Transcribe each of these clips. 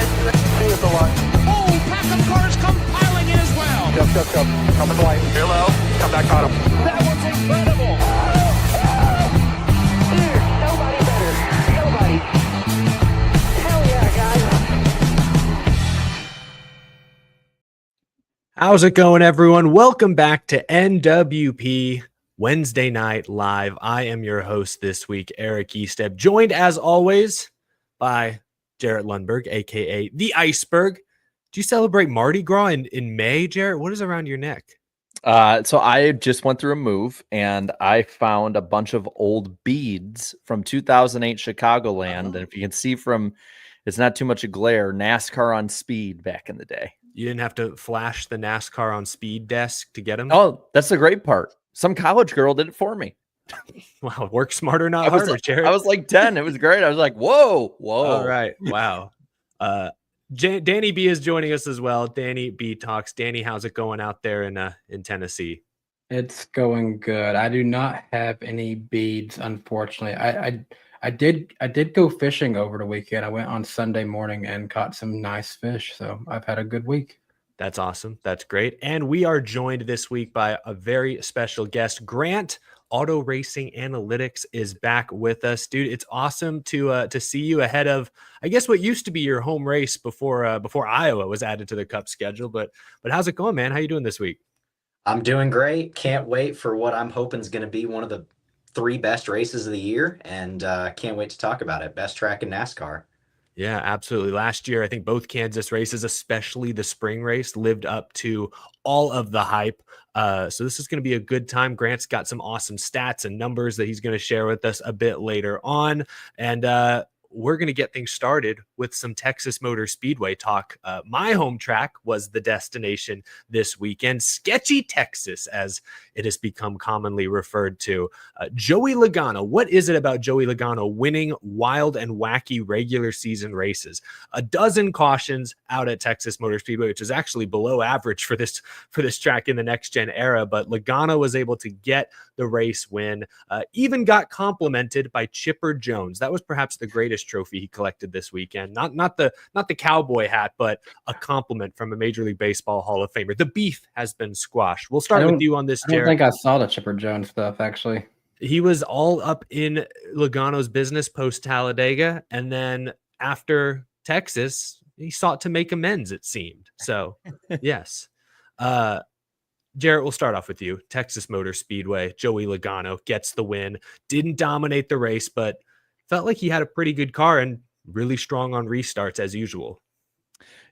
See you so much. Oh, pack of cars come piling in as well. Come. Come in the light. Hello. Come back on him. That was incredible. Dude, nobody better. Nobody. Hell yeah, guys. How's it going, everyone? Welcome back to NWP Wednesday Night Live. I am your host this week, Eric Easteb, joined as always by Jarrett Lundberg, aka the Iceberg. Do you celebrate Mardi Gras in May, Jarrett? What is around your neck? So I just went through a move and I found a bunch of old beads from 2008 Chicagoland. And if you can see from, it's not too much a glare, NASCAR on speed back in the day. You didn't have to flash the NASCAR on speed desk to get them? Oh, that's the great part. Some college girl did it for me. Wow, work smarter, not harder, Jarrett. I was like 10. It was great. I was like, whoa. All right. Wow. Danny B is joining us as well. Danny B talks. Danny, how's it going out there in Tennessee? It's going good. I do not have any beads, unfortunately. I did go fishing over the weekend. I went on Sunday morning and caught some nice fish. So I've had a good week. That's awesome. That's great. And we are joined this week by a very special guest. Grant, Auto Racing Analytics, is back with us. Dude, it's awesome to see you ahead of, I guess, what used to be your home race before Iowa was added to the Cup schedule. But how's it going, man? How you doing this week? I'm doing great. Can't wait for what I'm hoping is going to be one of the 3 best races of the year, and can't wait to talk about it. Best track in NASCAR. Yeah, absolutely. Last year, I think both Kansas races, especially the spring race, lived up to all of the hype. So this is going to be a good time. Grant's got some awesome stats and numbers that he's going to share with us a bit later on. And we're going to get things started with some Texas Motor Speedway talk. My home track was the destination this weekend, Sketchy, Texas, as it has become commonly referred to. Joey Logano, what is it about Joey Logano winning wild and wacky regular season races? A dozen cautions out at Texas Motor Speedway, which is actually below average for this track in the next gen era. But Logano was able to get the race win, even got complimented by Chipper Jones. That was perhaps the greatest trophy he collected this weekend. Not the cowboy hat, but a compliment from a Major League Baseball Hall of Famer. The beef has been squashed. We'll start with you on this, Jared. I don't think I saw the Chipper Jones stuff, actually. He was all up in Logano's business post Talladega, and then after Texas, he sought to make amends, it seemed. So, yes. Jarrett, we'll start off with you. Texas Motor Speedway, Joey Logano gets the win. Didn't dominate the race, but felt like he had a pretty good car and really strong on restarts as usual.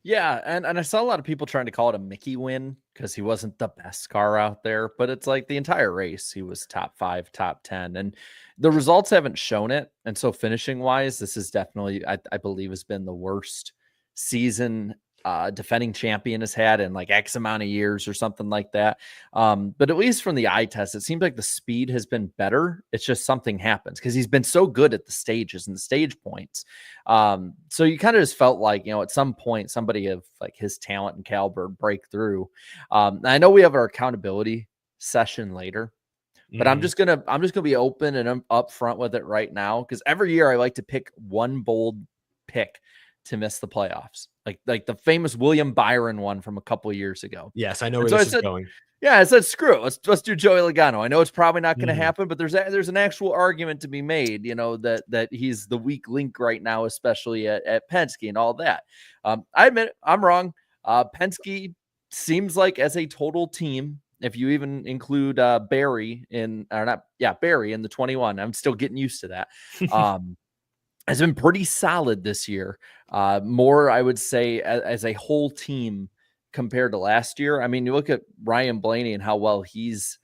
Yeah, and I saw a lot of people trying to call it a Mickey win because he wasn't the best car out there, but it's like the entire race, he was top 5, top 10, and the results haven't shown it. And so finishing wise, this is definitely, I believe, has been the worst season defending champion has had in like X amount of years or something like that. But at least from the eye test, it seems like the speed has been better. It's just something happens because he's been so good at the stages and the stage points. So you kind of just felt like, at some point somebody of like his talent and caliber break through. I know we have our accountability session later, but I'm just gonna be open and I'm upfront with it right now, because every year I like to pick one bold pick to miss the playoffs, like the famous William Byron one from a couple of years ago. Yes, I know where this is going. Yeah, I said screw it. Let's do Joey Logano. I know it's probably not going to happen, but there's an actual argument to be made. That he's the weak link right now, especially at Penske and all that. I admit it, I'm wrong. Penske seems like as a total team, if you even include Barry in the 21, I'm still getting used to that. Has been pretty solid this year. More, I would say, as a whole team compared to last year. I mean, you look at Ryan Blaney and how well he's,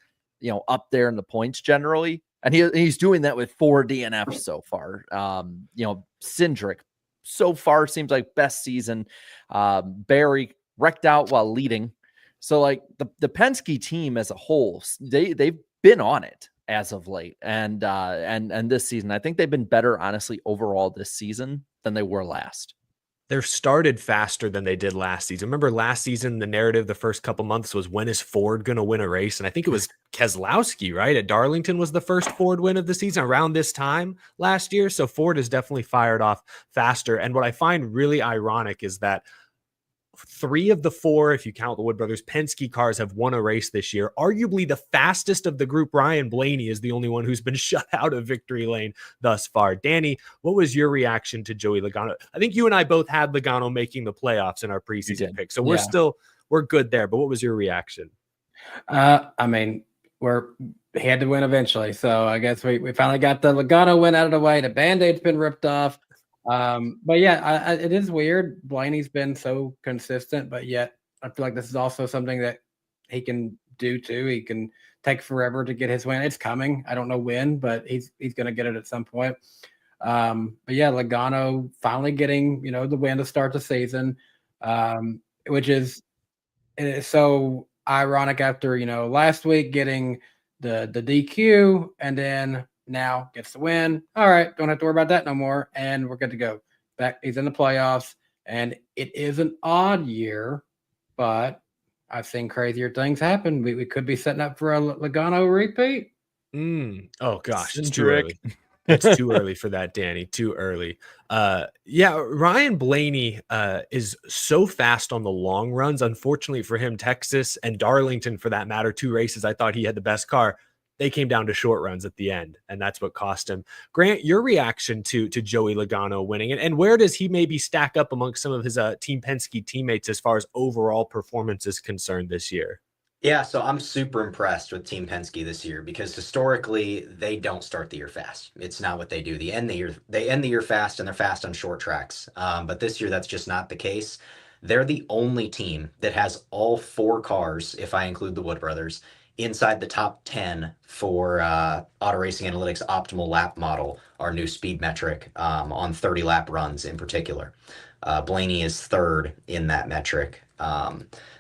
up there in the points generally. And he's doing that with 4 DNFs so far. Cindric so far seems like best season. Barry wrecked out while leading. So like the Penske team as a whole, they've been on it as of late, and this season, I think they've been better, honestly, overall this season than they were last. They're started faster than they did last season. Remember last season, the narrative the first couple months was, when is Ford going to win a race? And I think it was Keselowski, right? At Darlington was the first Ford win of the season around this time last year. So Ford is definitely fired off faster. And what I find really ironic is that 3 of the 4, if you count the Wood Brothers, Penske cars have won a race this year. Arguably the fastest of the group, Ryan Blaney, is the only one who's been shut out of victory lane thus far. Danny, what was your reaction to Joey Logano? I think you and I both had Logano making the playoffs in our preseason pick, so we're good there. But what was your reaction? I mean, he had to win eventually, so I guess we finally got the Logano win out of the way. The Band-Aid's been ripped off. But yeah, it is weird. Blaney's been so consistent, but yet I feel like this is also something that he can do too. He can take forever to get his win. It's coming. I don't know when, but he's going to get it at some point. But yeah, Logano finally getting, the win to start the season, which is so ironic after, last week getting the DQ and then now gets the win. All right, don't have to worry about that no more, and we're good to go. Back, he's in the playoffs, and it is an odd year, but I've seen crazier things happen. We could be setting up for a Logano repeat. Oh gosh, it's too early. It's too early for that, Danny. Too early. Yeah, Ryan Blaney is so fast on the long runs. Unfortunately for him, Texas and Darlington, for that matter, 2 races, I thought he had the best car. They came down to short runs at the end, and that's what cost him. Grant, your reaction to Joey Logano winning, and where does he maybe stack up amongst some of his Team Penske teammates as far as overall performance is concerned this year? Yeah, so I'm super impressed with Team Penske this year because historically they don't start the year fast. It's not what they do. They end the year fast, and they're fast on short tracks. But this year that's just not the case. They're the only team that has all 4 cars, if I include the Wood Brothers, inside the top 10 for Auto Racing Analytics optimal lap model, our new speed metric on 30 lap runs in particular. Blaney is 3rd in that metric.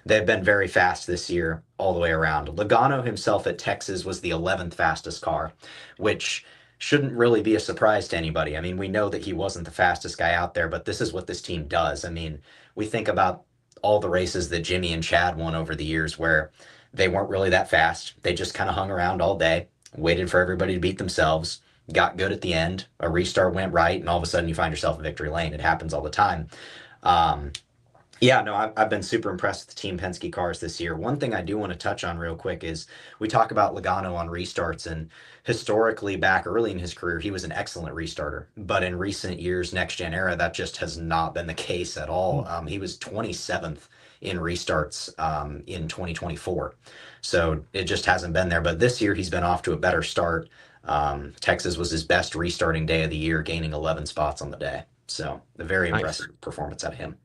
They've been very fast this year all the way around. Logano himself at Texas was the 11th fastest car, which shouldn't really be a surprise to anybody. I mean, we know that he wasn't the fastest guy out there, but this is what this team does. I mean, we think about all the races that Jimmy and Chad won over the years where they weren't really that fast. They just kind of hung around all day, waited for everybody to beat themselves, got good at the end, a restart went right, and all of a sudden you find yourself in victory lane. It happens all the time. Yeah, no, I've been super impressed with the Team Penske cars this year. One thing I do want to touch on real quick is we talk about Logano on restarts, and historically back early in his career, he was an excellent restarter. But in recent years, next gen era, that just has not been the case at all. He was 27th in restarts in 2024. So it just hasn't been there. But this year he's been off to a better start. Texas was his best restarting day of the year, gaining 11 spots on the day. So a very impressive performance out of him.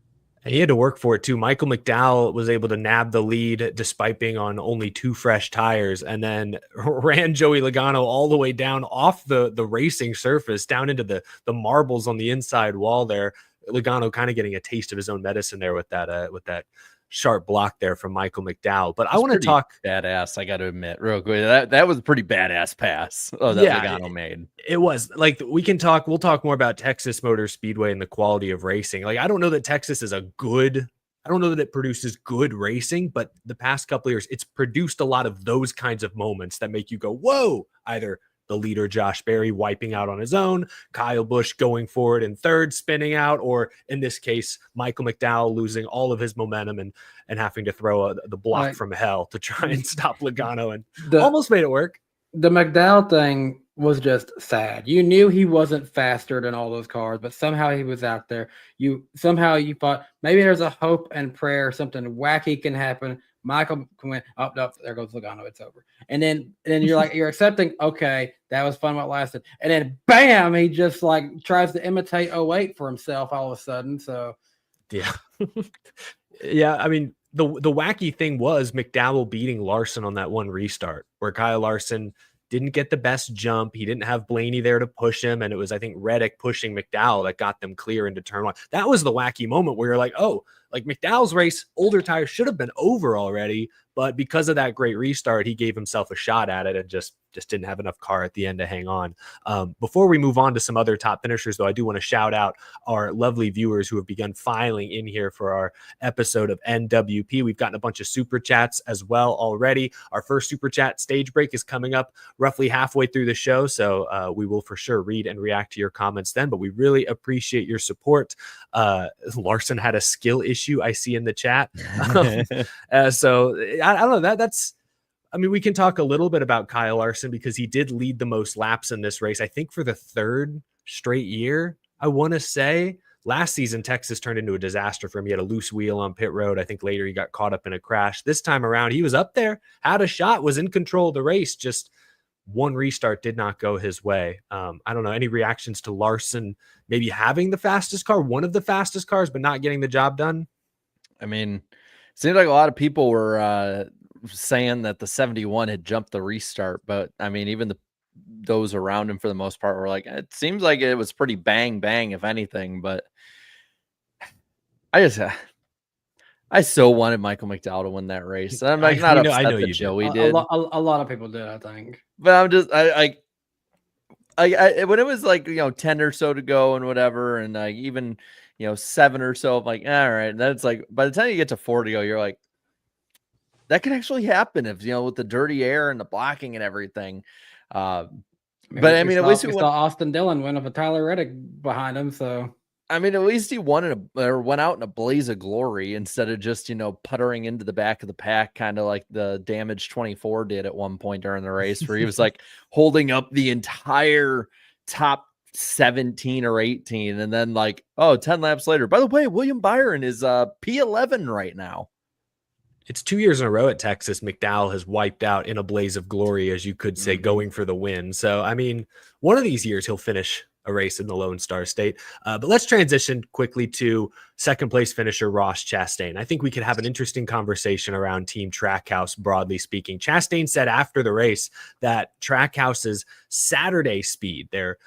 And he had to work for it too. Michael McDowell was able to nab the lead despite being on only 2 fresh tires, and then ran Joey Logano all the way down off the racing surface down into the marbles on the inside wall there. Logano kind of getting a taste of his own medicine there with that sharp block there from Michael McDowell. But I want to talk badass. I got to admit, real quick, that was a pretty badass pass. Logano made. It was like we'll talk more about Texas Motor Speedway and the quality of racing. Like, I don't know that Texas is I don't know that it produces good racing, but the past couple of years, it's produced a lot of those kinds of moments that make you go, whoa, either the leader, Josh Berry, wiping out on his own, Kyle Busch going forward in 3rd, spinning out, or in this case, Michael McDowell losing all of his momentum and having to throw the block from hell to try and stop Logano, and almost made it work. The McDowell thing was sad. You knew he wasn't faster than all those cars, but somehow he was out there. You thought maybe there's a hope and prayer, something wacky can happen. Michael can win. Oh, no, there goes Logano. It's over. And then you're like, you're accepting, okay, that was fun while it lasted. And then bam, he just like tries to imitate 08 for himself all of a sudden. So yeah. Yeah, I mean, the wacky thing was McDowell beating Larson on that one restart where Kyle Larson didn't get the best jump. He didn't have Blaney there to push him. And it was, I think, Reddick pushing McDowell that got them clear into turn 1. That was the wacky moment where you're like, oh, like McDowell's race, older tires should have been over already. But because of that great restart, he gave himself a shot at it and just just didn't have enough car at the end to hang on. Before we move on to some other top finishers, though, I do want to shout out our lovely viewers who have begun filing in here for our episode of NWP. We've gotten a bunch of super chats as well already. Our first super chat stage break is coming up roughly halfway through the show, so we will for sure read and react to your comments then, but we really appreciate your support. Larson had a skill issue I see in the chat. So I don't know, that's, I mean, we can talk a little bit about Kyle Larson because he did lead the most laps in this race, I think for the third straight year. I want to say last season, Texas turned into a disaster for him. He had a loose wheel on pit road. I think later he got caught up in a crash. This time around, he was up there, had a shot, was in control of the race. Just one restart did not go his way. I don't know. Any reactions to Larson maybe having the fastest car, one of the fastest cars, but not getting the job done? I mean, it seemed like a lot of people were saying that the 71 had jumped the restart, but I mean, even those around him for the most part were like, it seems like it was pretty bang bang if anything. But I so wanted Michael McDowell to win that race. I'm like, not upset that Joey did. A lot of people did, I think. But I'm just I when it was like 10 or so to go and whatever, and like even 7 or so, I'm like, all right. And then it's like by the time you get to 4 to go, you're like, that could actually happen if with the dirty air and the blocking and everything. But I mean, at least we saw Austin Dillon win with Tyler Reddick behind him. So I mean, at least he went out in a blaze of glory instead of just puttering into the back of the pack, kind of like the Damage 24 did at one point during the race, where he was like holding up the entire top 17 or 18, and then 10 laps later. By the way, William Byron is P11 right now. It's 2 years in a row at Texas. McDowell has wiped out in a blaze of glory, as you could say, going for the win. So, I mean, one of these years he'll finish a race in the Lone Star State. But let's transition quickly to second place finisher Ross Chastain. I think we could have an interesting conversation around Team Trackhouse, broadly speaking. Chastain said after the race that Trackhouse's Saturday speed, their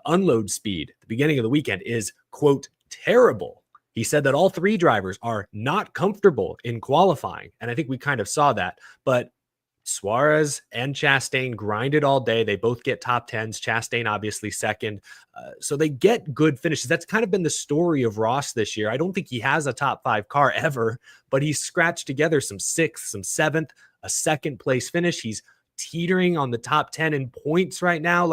unload speed at the beginning of the weekend, is, quote, terrible. He said that all three drivers are not comfortable in qualifying. And I think we kind of saw that. But Suarez and Chastain grinded all day. They both get top 10s. Chastain, obviously, second. So they get good finishes. That's kind of been the story of Ross this year. I don't think he has a top 5 car ever, but he's scratched together some 6th, some 7th, a second place finish. He's teetering on the top 10 in points right now.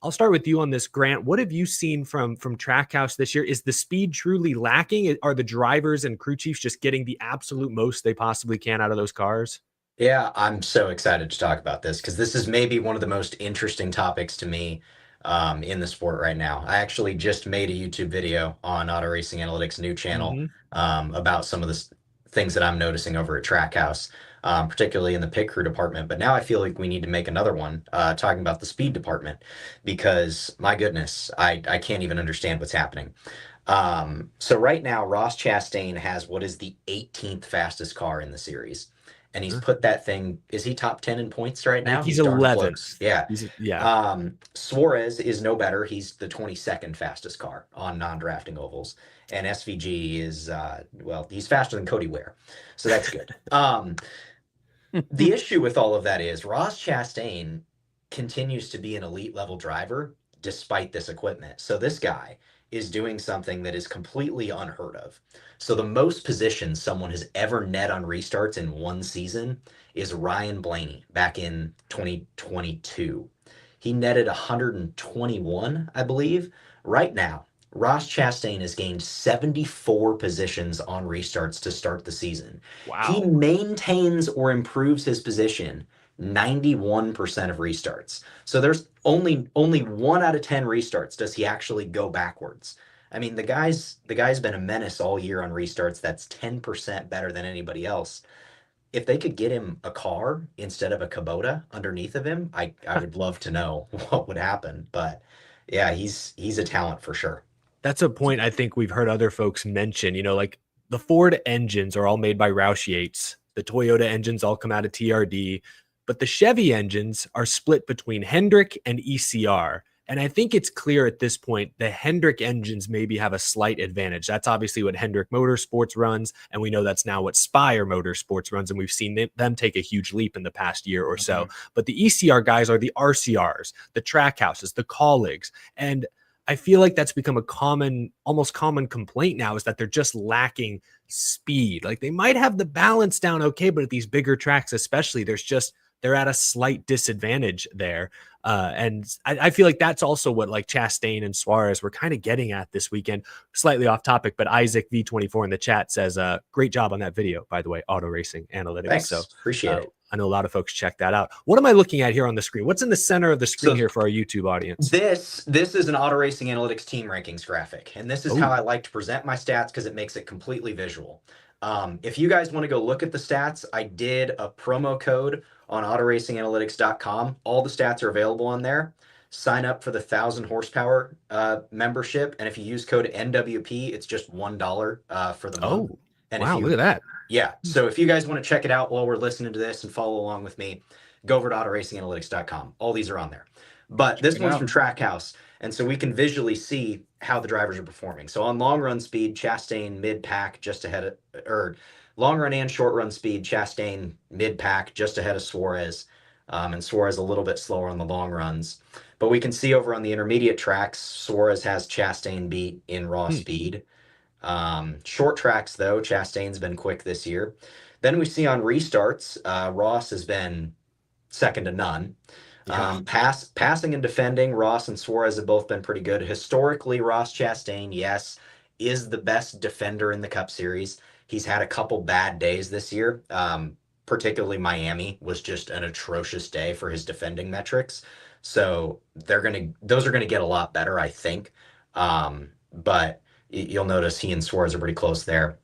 I'll start with you on this, Grant. What have you seen from Trackhouse this year? Is the speed truly lacking? Are the drivers and crew chiefs just getting the absolute most they possibly can out of those cars? Yeah, I'm so excited to talk about this because this is maybe one of the most interesting topics to me in the sport right now. I actually just made a YouTube video on Auto Racing Analytics' new channel about some of the things that I'm noticing over at Trackhouse, particularly in the pit crew department. But now I feel like we need to make another one talking about the speed department because, my goodness, I can't even understand what's happening. So right now, Ross Chastain has what is the 18th fastest car in the series. And he's put that thing, is he top 10 in points right now? He's 11th. Yeah. Suarez is no better. He's the 22nd fastest car on non-drafting ovals. And SVG is, he's faster than Cody Ware. So that's good. The issue with all of that is Ross Chastain continues to be an elite level driver despite this equipment. So this guy is doing something that is completely unheard of. So the most positions someone has ever net on restarts in one season is Ryan Blaney back in 2022. He netted 121, I believe. Right now, Ross Chastain has gained 74 positions on restarts to start the season. Wow. He maintains or improves his position 91% of restarts. So there's only 1 out of 10 restarts does he actually go backwards. I mean, the guy's been a menace all year on restarts. That's 10% better than anybody else. If they could get him a car instead of a Kubota underneath of him, I would love to know what would happen. But yeah, he's a talent for sure. That's a point I think we've heard other folks mention. The Ford engines are all made by Roush Yates. The Toyota engines all come out of TRD. But the Chevy engines are split between Hendrick and ECR. And I think it's clear at this point the Hendrick engines maybe have a slight advantage. That's obviously what Hendrick Motorsports runs, and we know that's now what Spire Motorsports runs, and we've seen them take a huge leap in the past year or so. But the ECR guys are the RCRs, the Trackhouses, the colleagues, and I feel like that's become a almost common complaint now, is that they're just lacking speed. Like they might have the balance down okay, but at these bigger tracks especially, they're at a slight disadvantage there. And I feel like that's also what like Chastain and Suarez were kind of getting at this weekend. Slightly off topic, but Isaac V24 in the chat says, great job on that video, by the way, Auto Racing Analytics. Thanks. So Appreciate it. I know a lot of folks check that out. What am I looking at here on the screen? What's in the center of the screen here for our YouTube audience? This is an Auto Racing Analytics team rankings graphic, and this is how I like to present my stats because it makes it completely visual. If you guys want to go look at the stats, I did a promo code on autoracinganalytics.com. All the stats are available on there. Sign up for the 1,000 horsepower membership, and if you use code NWP, it's just $1 for the month. Oh, and wow, look at that. Yeah, so if you guys want to check it out while we're listening to this and follow along with me, go over to autoracinganalytics.com. All these are on there. But this one's from Trackhouse, and so we can visually see how the drivers are performing. So on long run speed, Chastain mid-pack just ahead of, or long run and short run speed, Chastain mid-pack just ahead of Suarez, and Suarez a little bit slower on the long runs. But we can see over on the intermediate tracks, Suarez has Chastain beat in raw speed. Short tracks, though, Chastain's been quick this year. Then we see on restarts, Ross has been second to none. Passing and defending, Ross and Suarez have both been pretty good. Historically, Ross Chastain, yes, is the best defender in the Cup Series. He's had a couple bad days this year. Particularly Miami was just an atrocious day for his defending metrics. So those are gonna get a lot better, I think. But you'll notice he and Suarez are pretty close there.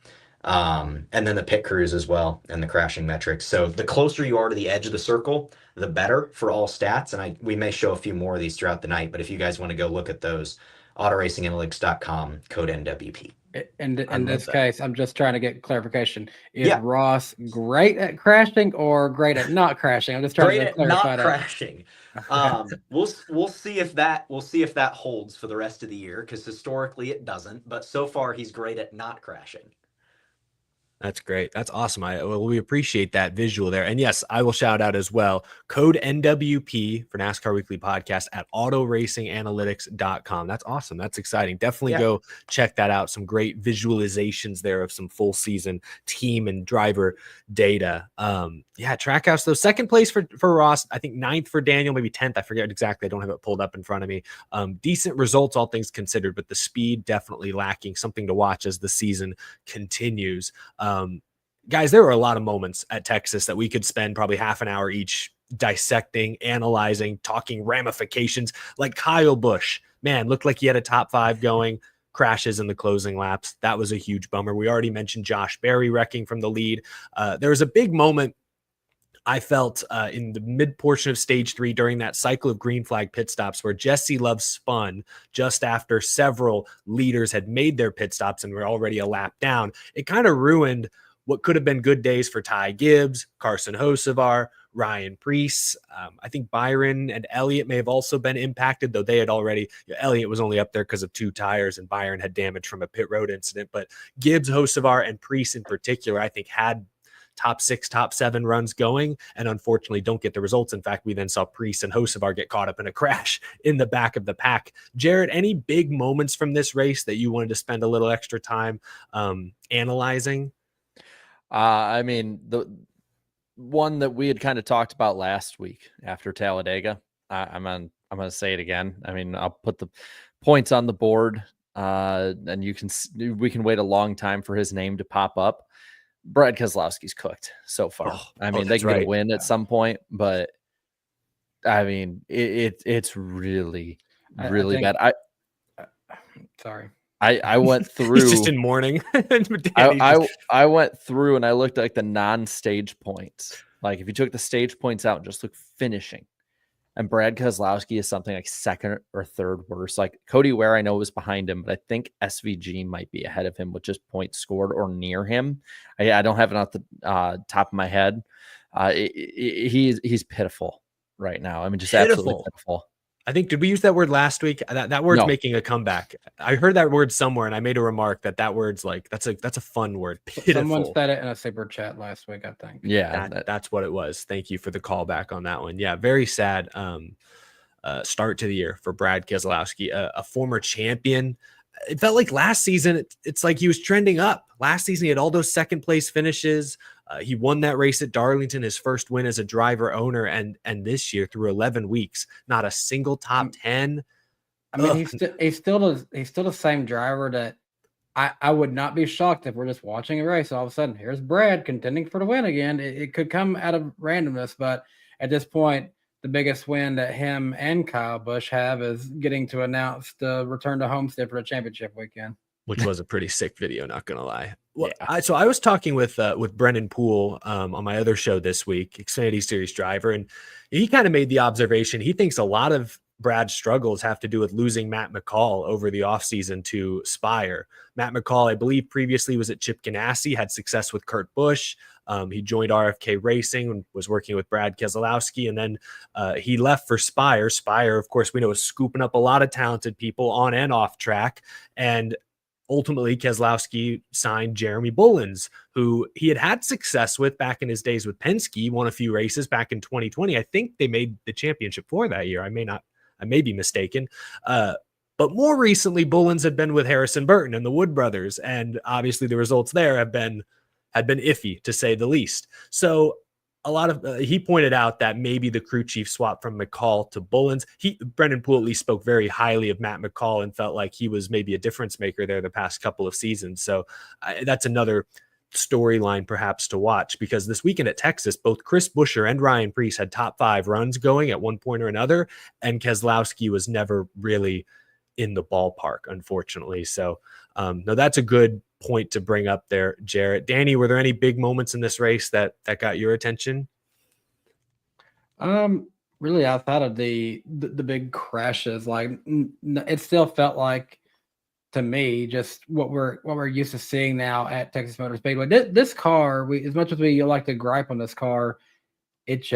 And then the pit crews as well and the crashing metrics. So the closer you are to the edge of the circle, the better for all stats. And we may show a few more of these throughout the night, but if you guys want to go look at those, autoracinganalytics.com, code NWP. In this case, I'm just trying to get clarification. Is Ross great at crashing or great at not crashing? I'm just trying to clarify that. Crashing. We'll see if that holds for the rest of the year, because historically it doesn't. But so far he's great at not crashing. That's great. That's awesome. We appreciate that visual there. And yes, I will shout out as well. Code NWP for NASCAR Weekly Podcast at autoracinganalytics.com. That's awesome. That's exciting. Definitely go check that out. Some great visualizations there of some full season team and driver data. Trackhouse, though, second place for Ross, I think 9th for Daniel, maybe 10th. I forget exactly. I don't have it pulled up in front of me. Decent results, all things considered, but the speed definitely lacking. Something to watch as the season continues. Guys, there were a lot of moments at Texas that we could spend probably half an hour each dissecting, analyzing, talking ramifications. Like Kyle Busch, man, looked like he had a top 5 going. Crashes in the closing laps. That was a huge bummer. We already mentioned Josh Berry wrecking from the lead. There was a big moment I felt in the mid portion of stage 3 during that cycle of green flag pit stops where Jesse Love spun just after several leaders had made their pit stops and were already a lap down. It kind of ruined what could have been good days for Ty Gibbs, Carson Hocevar, Ryan Preece. I think Byron and Elliott may have also been impacted, though they had already, Elliott was only up there because of 2 tires and Byron had damage from a pit road incident. But Gibbs, Hocevar, and Preece in particular, I think had top 6, top 7 runs going, and unfortunately don't get the results. In fact, we then saw Preece and Hocevar get caught up in a crash in the back of the pack. Jared, any big moments from this race that you wanted to spend a little extra time analyzing? I mean, the one that we had kind of talked about last week after Talladega, I'm going to say it again. I mean, I'll put the points on the board, and we can wait a long time for his name to pop up. Brad Keselowski's cooked so far. They can get a win at some point, but I mean, it's really bad. Sorry. I went through. He's just in mourning. I went through and I looked at like the non-stage points. Like if you took the stage points out and just look finishing, and Brad Keselowski is something like 2nd or 3rd worst. Like Cody Ware, I know was behind him, but I think SVG might be ahead of him with just points scored or near him. I don't have it off the top of my head. He's pitiful right now. I mean, just absolutely pitiful. I think, did we use that word last week? That word's No. making a comeback. I heard that word somewhere, and I made a remark that word's like that's a fun word. Someone Pitiful. said it in a super chat last week, I think. Yeah, That's what it was. Thank you for the callback on that one. Yeah, very sad start to the year for Brad Keselowski, a former champion. It felt like last season, it's like he was trending up. Last season, he had all those second place finishes. He won that race at Darlington, his first win as a driver owner. And this year, through 11 weeks, not a single top 10. I mean, he's still the same driver that I would not be shocked if we're just watching a race. All of a sudden, here's Brad contending for the win again. It could come out of randomness, but at this point, the biggest win that him and Kyle Busch have is getting to announce the return to Homestead for the championship weekend, which was a pretty sick video, not gonna lie. Well, yeah. So I was talking with Brendan Poole on my other show this week, Xfinity Series driver, and he kind of made the observation. He thinks a lot of Brad's struggles have to do with losing Matt McCall over the offseason to Spire. Matt McCall, I believe, previously was at Chip Ganassi, had success with Kurt Busch. He joined RFK Racing and was working with Brad Keselowski, and then he left for Spire. Spire, of course, we know is scooping up a lot of talented people on and off track, and ultimately Keselowski signed Jeremy Bullins, who he had success with back in his days with Penske, won a few races back in 2020. I think they made the championship for that year. I may be mistaken. But more recently, Bullins had been with Harrison Burton and the Wood brothers, and obviously the results there had been iffy, to say the least. So a lot of he pointed out that maybe the crew chief swap from McCall to Bullins. Brendan Poole at least spoke very highly of Matt McCall and felt like he was maybe a difference maker there the past couple of seasons. So that's another storyline perhaps to watch, because this weekend at Texas, both Chris Buescher and Ryan Preece had top 5 runs going at one point or another, and Keselowski was never really in the ballpark, unfortunately. So no, that's a good point to bring up there, Jarrett. Danny, were there any big moments in this race that got your attention? Really outside of the big crashes, like it still felt like, to me, just what we're used to seeing now at Texas Motor Speedway. This car, as much as we like to gripe on this car, it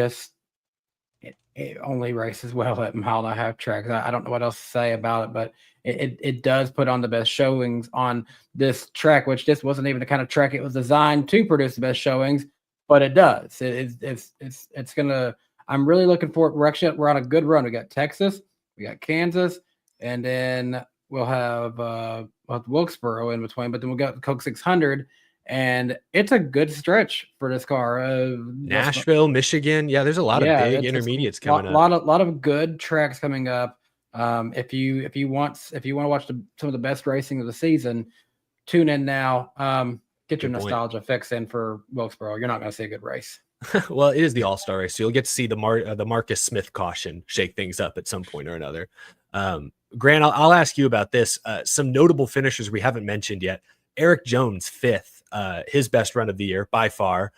only races well at 1.5-mile tracks. I don't know what else to say about it, but it does put on the best showings on this track, which this wasn't even the kind of track it was designed to produce the best showings, but it does. It's gonna. I'm really looking forward. We're on a good run. We got Texas, we got Kansas, and then we'll have Wilkesboro in between. But then we'll got the Coke 600. And it's a good stretch for this car. Nashville, Michigan. Yeah, there's a lot of big intermediates coming up. A lot of good tracks coming up. If you want to watch some of the best racing of the season, tune in now. Get your nostalgia fix in for Wilkesboro. You're not going to see a good race. Well, it is the All-Star race, so you'll get to see the Marcus Smith caution shake things up at some point or another. Grant, I'll ask you about this. Some notable finishers we haven't mentioned yet. Eric Jones, 5th. His best run of the year by far.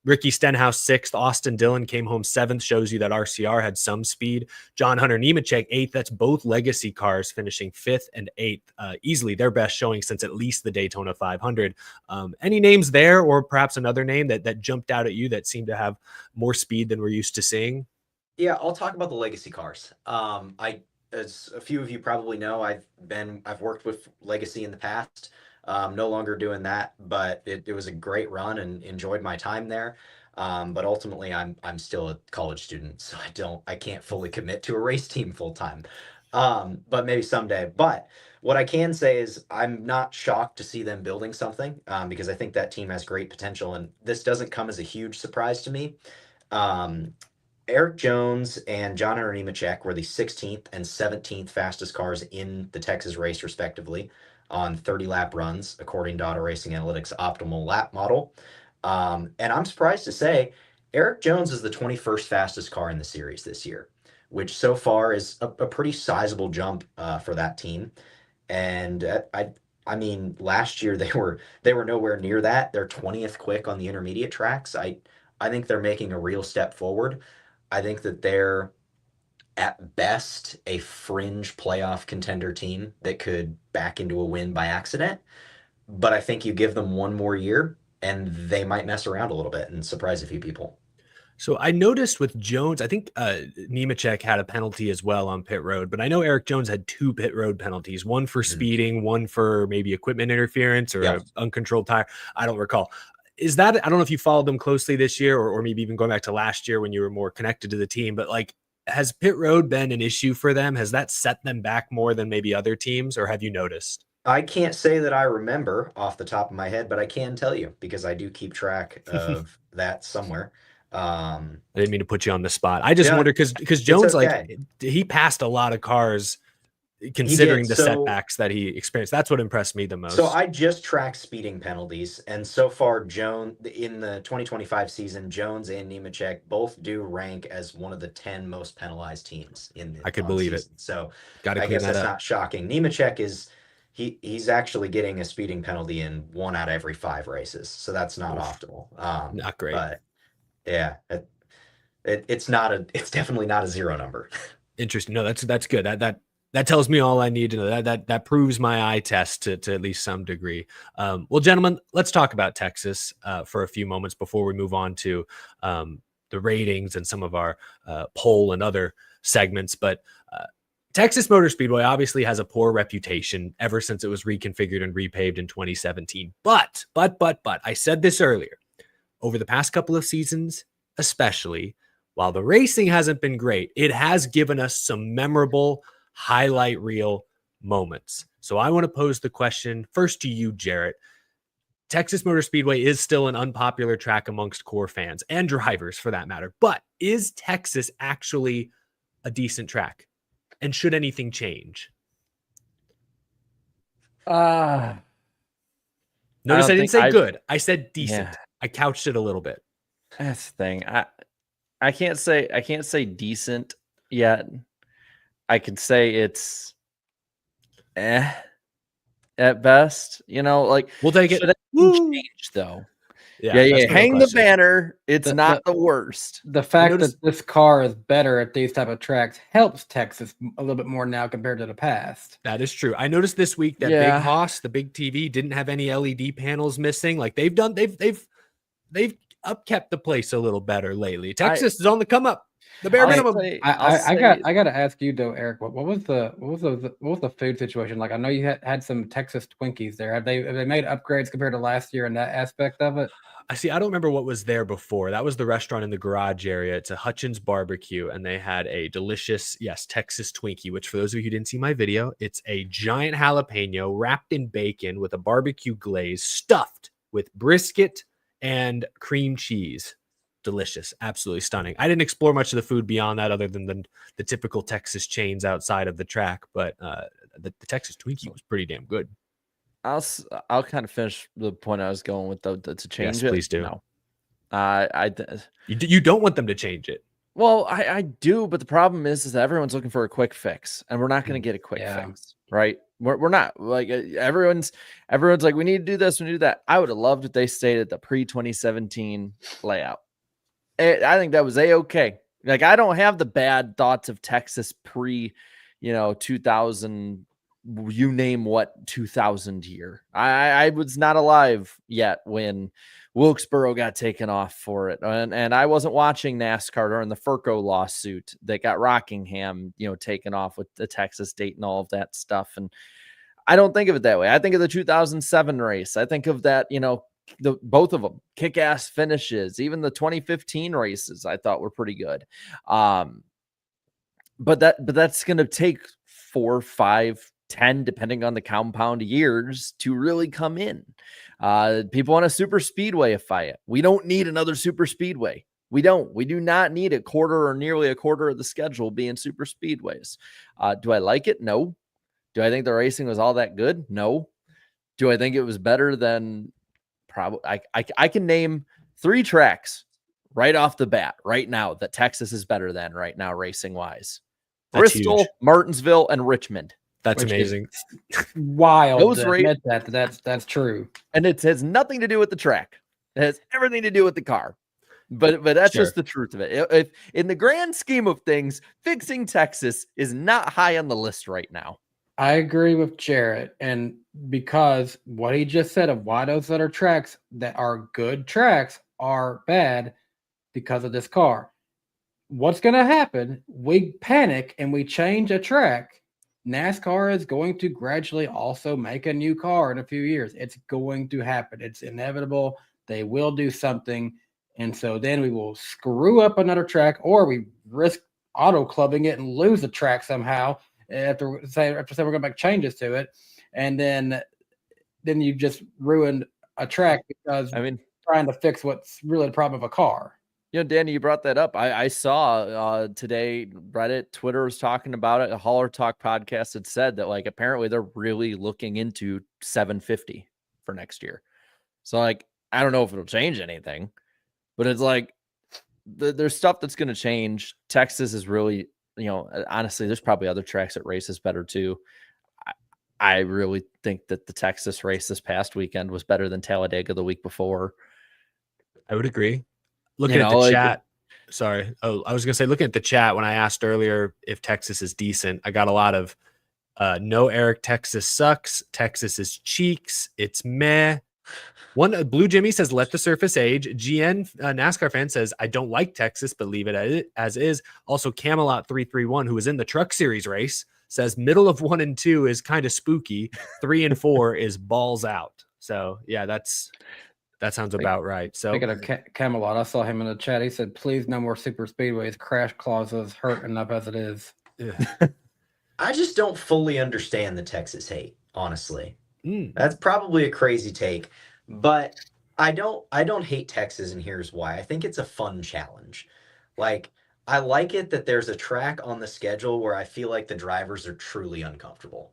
Ricky Stenhouse, 6th. Austin Dillon came home 7th. Shows you that RCR had some speed. John Hunter Nemechek, 8th. That's both legacy cars finishing 5th and 8th. Easily their best showing since at least the Daytona 500. Any names there, or perhaps another name that jumped out at you that seemed to have more speed than we're used to seeing? Yeah, I'll talk about the legacy cars. As a few of you probably know, I've worked with Legacy in the past. No longer doing that, but it was a great run and enjoyed my time there. But ultimately I'm still a college student, so I can't fully commit to a race team full time. But maybe someday. But what I can say is I'm not shocked to see them building something, because I think that team has great potential, and this doesn't come as a huge surprise to me. Eric Jones and John Hunter Nemechek were the 16th and 17th fastest cars in the Texas race, respectively, on 30-lap runs, according to Auto Racing Analytics' optimal lap model. And I'm surprised to say Eric Jones is the 21st fastest car in the series this year, which so far is a pretty sizable jump for that team. And I mean, last year they were nowhere near that. They're 20th quick on the intermediate tracks. I think they're making a real step forward. I think that they're at best a fringe playoff contender team that could back into a win by accident. But I think you give them one more year and they might mess around a little bit and surprise a few people. So I noticed with Jones, I think Nemechek had a penalty as well on pit road, but I know Eric Jones had 2 pit road penalties, one for speeding, one for maybe equipment interference or an uncontrolled tire. I don't recall. Is that, I don't know if you followed them closely this year or maybe even going back to last year when you were more connected to the team, but like, has pit road been an issue for them? Has that set them back more than maybe other teams, or have you noticed? I can't say that I remember off the top of my head, but I can tell you because I do keep track of that somewhere. I didn't mean to put you on the spot. I just Yeah, wonder because it's Jones, okay. like, he passed a lot of cars considering the So setbacks that he experienced. That's what impressed me the most. So I just tracked speeding penalties, and so far, Jones in the 2025 season, Jones and Nemechek both do rank as one of the 10 most penalized teams in the I could believe season. So Got to I clean guess that that's up. not shocking. Nemechek is he's actually getting a speeding penalty in 1 out of every 5 races, so that's not optimal. Not great. But yeah, it's definitely not a 0 number. Interesting. No, that's good. That tells me all I need to know. That proves my eye test to at least some degree. Well, gentlemen, let's talk about Texas for a few moments before we move on to the ratings and some of our poll and other segments. But Texas Motor Speedway obviously has a poor reputation ever since it was reconfigured and repaved in 2017. But I said this earlier. Over the past couple of seasons, especially, while the racing hasn't been great, it has given us some memorable highlight reel moments. So I want to pose the question first to you, Jarrett. Texas Motor Speedway is still an unpopular track amongst core fans and drivers for that matter, but is Texas actually a decent track? And should anything change? Notice I didn't say good. I said decent. Yeah. I couched it a little bit. That's the thing. I can't say decent yet. I could say it's at best, like we'll take it. Change though. Yeah. Hang the banner. It's not the worst. The fact that this car is better at these type of tracks helps Texas a little bit more now compared to the past. That is true. I noticed this week that Big Hoss, the big TV, didn't have any LED panels missing. Like they've upkept the place a little better lately. Texas is on the come up. The bare minimum. I got to ask you though, Eric. What was the food situation like? I know you had some Texas Twinkies there. Have they made upgrades compared to last year in that aspect of it? I don't remember what was there before. That was the restaurant in the garage area. It's a Hutchins barbecue, and they had a delicious, Texas Twinkie, which for those of you who didn't see my video, it's a giant jalapeno wrapped in bacon with a barbecue glaze stuffed with brisket and cream cheese. Delicious. Absolutely stunning. I didn't explore much of the food beyond that other than the typical Texas chains outside of the track, but the Texas Twinkie was pretty damn good. I'll kind of finish the point I was going with though to change it. Please do. No. You don't want them to change it. Well, I do, but the problem is that everyone's looking for a quick fix, and we're not going to get a quick fix, right? We're not like everyone's like, we need to do this, we need to do that. I would have loved if they stayed at the pre-2017 layout. I think that was okay. Like I don't have the bad thoughts of Texas pre, 2000. You name what 2000 year. I was not alive yet when Wilkesboro got taken off for it. And I wasn't watching NASCAR during the Furco lawsuit that got Rockingham, taken off with the Texas date and all of that stuff. And I don't think of it that way. I think of the 2007 race. I think of that, both of them kick-ass finishes. Even the 2015 races I thought were pretty good. But that's going to take 4, 5, 10, depending on the compound years to really come in. People want a super speedway-ify it. We don't need another super speedway. We do not need a quarter or nearly a quarter of the schedule being super speedways. Do I like it? No. Do I think the racing was all that good? No. Do I think it was better than probably? I can name 3 tracks right off the bat right now that Texas is better than right now racing wise. Bristol, huge. Martinsville, and Richmond. That's amazing. Wild. Those that's true. And it has nothing to do with the track. It has everything to do with the car. But that's just the truth of it. If in the grand scheme of things, fixing Texas is not high on the list right now. I agree with Jarrett, and because what he just said of why those other tracks that are good tracks are bad, because of this car. What's going to happen? We panic and we change a track. NASCAR is going to gradually also make a new car in a few years. It's going to happen. It's inevitable. They will do something. And so then we will screw up another track, or we risk auto clubbing it and lose the track somehow after say we're going to make changes to it. And then you just ruined a track because trying to fix what's really the problem of a car. Danny, you brought that up. I saw today, Reddit, Twitter was talking about it. A Hauler Talk podcast had said that, like, apparently they're really looking into 750 for next year. So, like, I don't know if it'll change anything, but it's like there's stuff that's going to change. Texas is really, honestly, there's probably other tracks that races better too. I really think that the Texas race this past weekend was better than Talladega the week before. I would agree. Looking at the chat. Sorry. Oh, I was going to say, looking at the chat, when I asked earlier if Texas is decent, I got a lot of no, Eric, Texas sucks. Texas is cheeks. It's meh. One Blue Jimmy says, let the surface age. GN NASCAR fan says, I don't like Texas, but leave it as is. Also, Camelot 331, who was in the Truck Series race, says middle of 1 and 2 is kind of spooky. 3 and 4 is balls out. So yeah, that sounds about right. So speaking of Camelot, I saw him in the chat. He said, please no more super speedways. Crash clauses hurt enough as it is. I just don't fully understand the Texas hate, honestly. That's probably a crazy take, but I don't hate Texas, and here's why. I think it's a fun challenge. Like, I like it that there's a track on the schedule where I feel like the drivers are truly uncomfortable,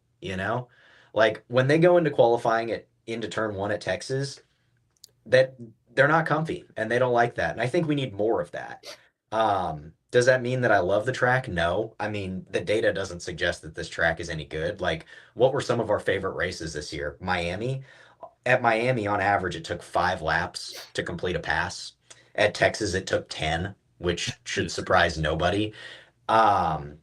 Like, when they go into qualifying into turn 1 at Texas, that they're not comfy and they don't like that. And I think we need more of that. Does that mean that I love the track? No. I mean, the data doesn't suggest that this track is any good. Like, what were some of our favorite races this year? Miami. At Miami, on average, it took 5 laps to complete a pass. At Texas, it took 10, which should surprise nobody. Another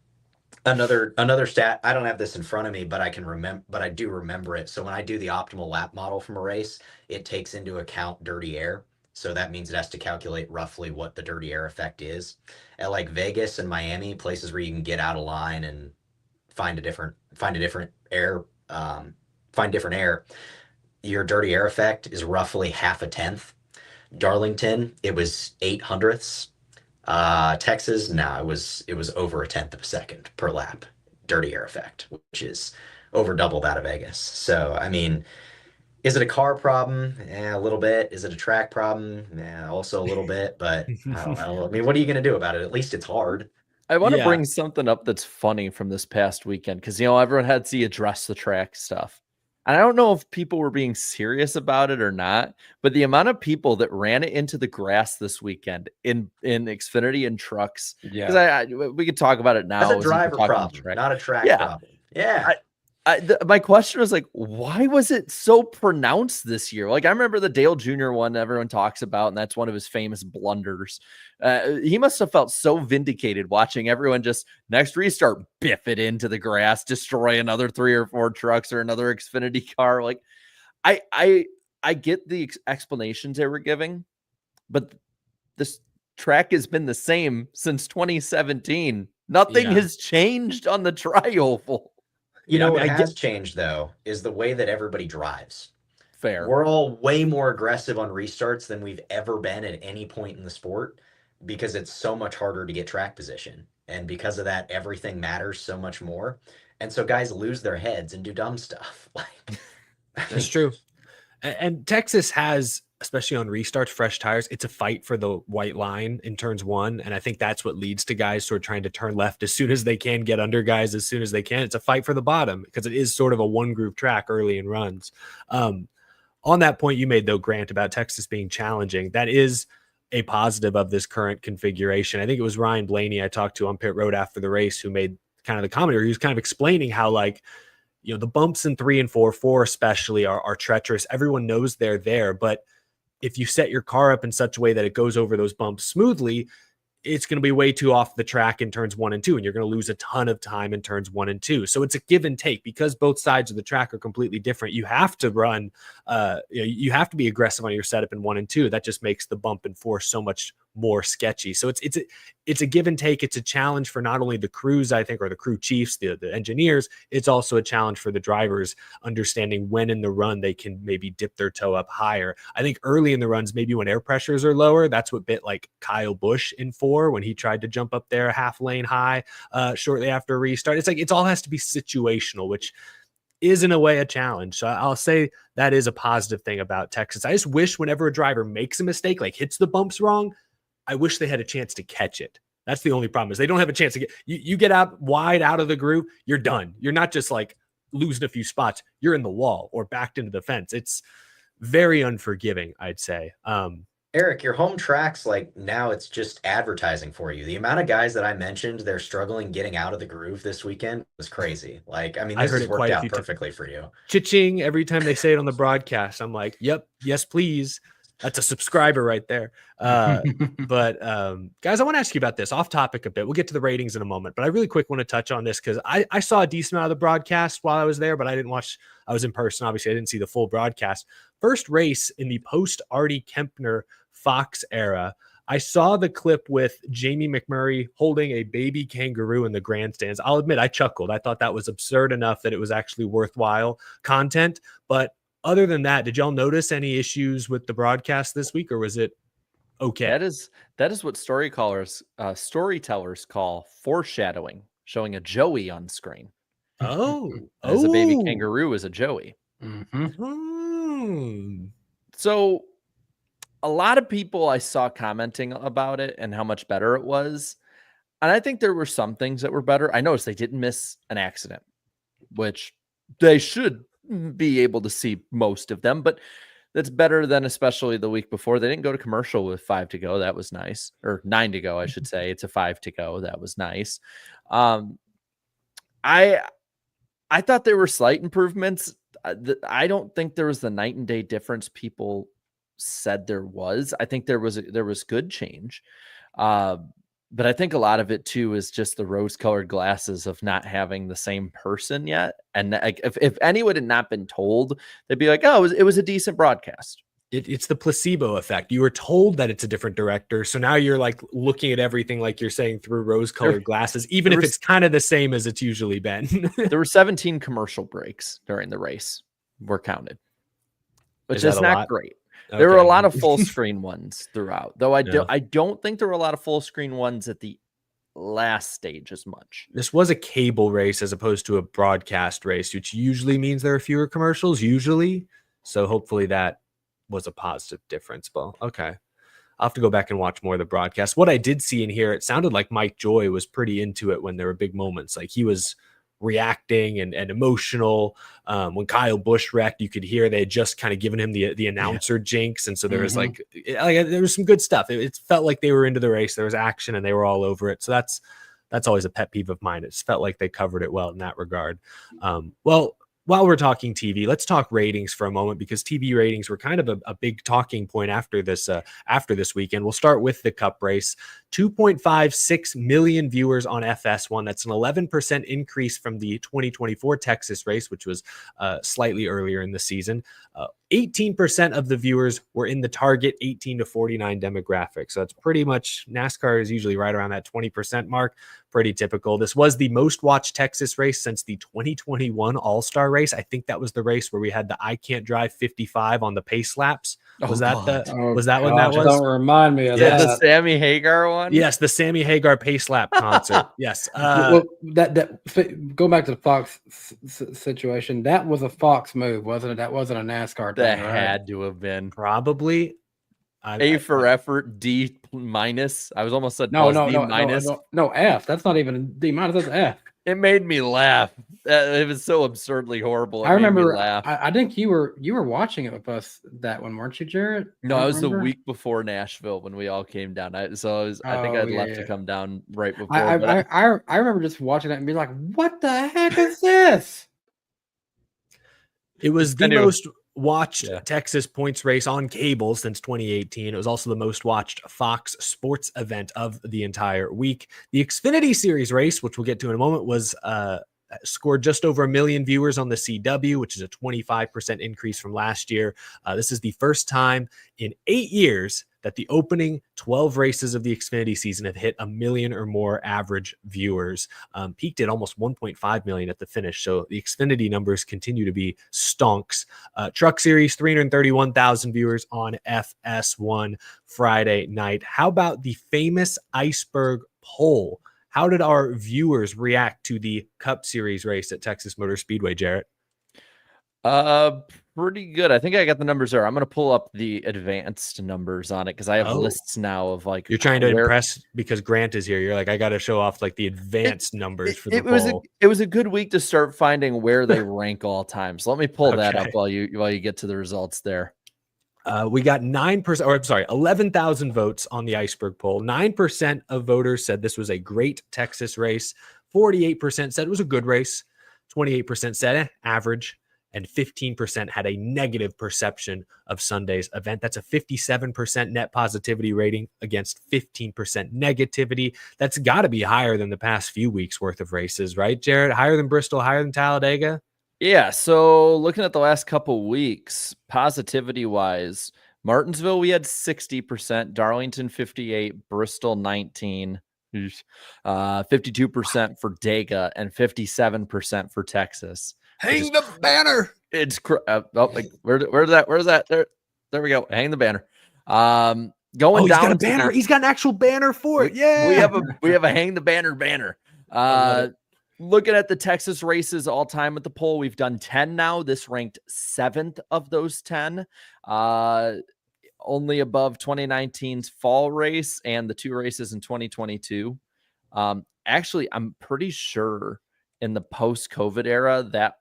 stat, I don't have this in front of me, but I do remember it. So when I do the optimal lap model from a race, it takes into account dirty air. So that means it has to calculate roughly what the dirty air effect is. At like Vegas and Miami, places where you can get out of line and find different air, your dirty air effect is roughly half a tenth. Darlington, it was 0.08. Texas, it was over a tenth of a second per lap dirty air effect, which is over double that of Vegas. So, I mean, is it a car problem? A little bit. Is it a track problem? Also a little bit, but I don't know. I mean, what are you going to do about it? At least it's hard. I want to bring something up that's funny from this past weekend, because, everyone had to address the track stuff. And I don't know if people were being serious about it or not, but the amount of people that ran it into the grass this weekend in Xfinity and Trucks, because we could talk about it now. That's a driver problem, not a track problem. Yeah. My question was, like, why was it so pronounced this year? Like, I remember the Dale Jr. one everyone talks about, and that's one of his famous blunders. He must have felt so vindicated watching everyone just next restart, biff it into the grass, destroy another 3 or 4 trucks or another Xfinity car. Like, I get the explanations they were giving, but this track has been the same since 2017. Nothing has changed on the tri-oval. What has changed, though, is the way that everybody drives. Fair. We're all way more aggressive on restarts than we've ever been at any point in the sport, because it's so much harder to get track position. And because of that, everything matters so much more. And so guys lose their heads and do dumb stuff. That's true. And Texas has, especially on restarts, fresh tires. It's a fight for the white line in turns 1. And I think that's what leads to guys sort of trying to turn left as soon as they can, get under guys as soon as they can. It's a fight for the bottom because it is sort of a one groove track early in runs. On that point you made, though, Grant, about Texas being challenging, that is a positive of this current configuration. I think it was Ryan Blaney I talked to on pit road after the race who made kind of the comment, or he was kind of explaining how, like, the bumps in 3 and 4 especially are treacherous. Everyone knows they're there, but if you set your car up in such a way that it goes over those bumps smoothly, it's going to be way too off the track in turns 1 and 2, and you're going to lose a ton of time in turns 1 and 2. So it's a give and take because both sides of the track are completely different. You have to run, you have to be aggressive on your setup in 1 and 2. That just makes the bump and 4 so much more sketchy. So it's a give and take. It's a challenge for not only the crews, I think, or the crew chiefs, the engineers. It's also a challenge for the drivers, understanding when in the run they can maybe dip their toe up higher. I think early in the runs, maybe when air pressures are lower, that's what bit like Kyle Busch in 4 when he tried to jump up there half lane high shortly after a restart. It's like it all has to be situational, which is in a way a challenge. So I'll say that is a positive thing about Texas. I just wish whenever a driver makes a mistake, like hits the bumps wrong, I wish they had a chance to catch it. That's the only problem is they don't have a chance to get you get out wide out of the groove, you're done. You're not just like losing a few spots, you're in the wall or backed into the fence. It's very unforgiving, I'd say. Eric, your home tracks, like now it's just advertising for you. The amount of guys that I mentioned, they're struggling getting out of the groove this weekend was crazy. Like, I mean, this has worked out perfectly for you. Cha-ching every time they say it on the broadcast. I'm like, yep, yes, please. That's a subscriber right there. But guys, I want to ask you about this off topic a bit. We'll get to the ratings in a moment, but I really quick want to touch on this because I saw a decent amount of the broadcast while I was there, but I didn't watch. I was in person. Obviously, I didn't see the full broadcast. First race in the post Artie Kempner Fox era. I saw the clip with Jamie McMurray holding a baby kangaroo in the grandstands. I'll admit I chuckled. I thought that was absurd enough that it was actually worthwhile content. But other than that, did y'all notice any issues with the broadcast this week, or was it okay? That is what storytellers call foreshadowing, showing a Joey on screen. As a baby kangaroo is a Joey. So a lot of people I saw commenting about it and how much better it was. And I think there were some things that were better. I noticed they didn't miss an accident, which they should be able to see most of them, but that's better than especially the week before. They didn't go to commercial with 5 to go. That was nice. Or 9 to go, I should say. It's a 5 to go. That was nice. I thought there were slight improvements. I don't think there was the night and day difference people said there was. I think there was good change. But I think a lot of it too is just the rose-colored glasses of not having the same person yet. And if anyone had not been told, they'd be like, "Oh, it was a decent broadcast." It's the placebo effect. You were told that it's a different director, so now you're like looking at everything like you're saying through rose-colored glasses, even if it's kind of the same as it's usually been. There were 17 commercial breaks during the race were counted, which is not great. Okay. There were a lot of full screen ones throughout, though I don't think there were a lot of full screen ones at the last stage as much. This was a cable race as opposed to a broadcast race, which usually means there are fewer commercials, usually. So hopefully that was a positive difference. But okay, I'll have to go back and watch more of the broadcast. What I did see in here, it sounded like Mike Joy was pretty into it when there were big moments. Like he was reacting and emotional. When Kyle Busch wrecked, you could hear they had just kind of given him the announcer jinx, and so there was like there was some good stuff. It felt like they were into the race. There was action, and they were all over it. So that's always a pet peeve of mine. It felt like they covered it well in that regard. Well, while we're talking TV, let's talk ratings for a moment, because TV ratings were kind of a big talking point after this weekend. We'll start with the Cup race. 2.56 million viewers on FS1. That's an 11% increase from the 2024 Texas race, which was slightly earlier in the season. 18% of the viewers were in the target 18 to 49 demographic. So that's pretty much, NASCAR is usually right around that 20% mark. Pretty typical. This was the most watched Texas race since the 2021 All-Star race. I think that was the race where we had the I Can't Drive 55 on the pace laps. Was that what that was? Don't remind me of that. The Sammy Hagar one? Yes, the Sammy Hagar pace lap concert. Yes. Well, going back to the Fox situation, that was a Fox move, wasn't it? That wasn't a NASCAR thing, That right? had to have been. Probably. A for effort, D minus. I was almost said No, D minus. No, F. That's not even a D minus. That's F. It made me laugh. It was so absurdly horrible. I remember. Laugh. I think you were watching it with us that one, weren't you, Jarrett? No, it was the week before Nashville when we all came down. I think I'd left to come down right before. I remember just watching it and being like, "What the heck is this?" It was the most watched Texas points race on cable since 2018. It was also the most watched Fox sports event of the entire week. The Xfinity Series race, which we'll get to in a moment, was scored just over 1 million viewers on the CW, which is a 25% increase from last year. This is the first time in 8 years that the opening 12 races of the Xfinity season have hit 1 million or more average viewers. Peaked at almost 1.5 million at the finish. So the Xfinity numbers continue to be stonks. Truck Series, 331,000 viewers on FS1 Friday night. How about the famous iceberg poll? How did our viewers react to the Cup Series race at Texas Motor Speedway, Jarrett? Pretty good. I think I got the numbers there. I'm going to pull up the advanced numbers on it because I have lists now of like. You're trying to impress because Grant is here. You're like, I got to show off like the advanced numbers for the poll. It was a good week to start finding where they rank all time. So let me pull that up while you get to the results there. We got 9%, or I'm sorry, 11,000 votes on the iceberg poll. 9% of voters said this was a great Texas race. 48% said it was a good race. 28% said average. And 15% had a negative perception of Sunday's event. That's a 57% net positivity rating against 15% negativity. That's got to be higher than the past few weeks worth of races, right, Jared? Higher than Bristol, higher than Talladega? Yeah, so looking at the last couple weeks, positivity-wise, Martinsville, we had 60%, Darlington, 58%, Bristol, 19%, 52% for Dega, and 57% for Texas. Hang the banner. It's where's that? There we go. Hang the banner. Going he's down got a banner. He's got an actual banner for it. Yeah, we have a hang the banner. Looking at the Texas races all time at the poll, we've done 10 now. This ranked 7th of those 10. Only above 2019's fall race and the 2 races in 2022. Actually, I'm pretty sure in the post-COVID era that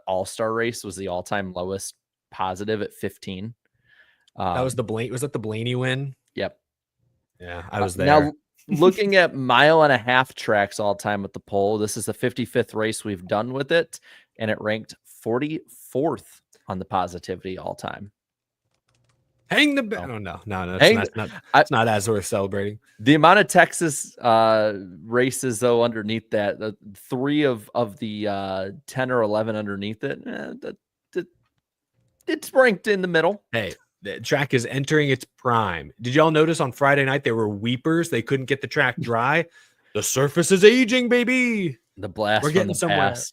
all-star race was the all-time lowest positive at 15. That was was that the Blaney win? Yep. Yeah, I was there. Now, looking at 1.5 mile tracks all time at the poll, this is the 55th race we've done with it, and it ranked 44th on the positivity all time. Hang the banner. Oh, no. It's not as worth celebrating. The amount of Texas races, though, underneath that, the 3 of the 10 or 11 underneath it, it's ranked in the middle. Hey, the track is entering its prime. Did y'all notice on Friday night there were weepers? They couldn't get the track dry. The surface is aging, baby. The blast. We're getting somewhere. Past.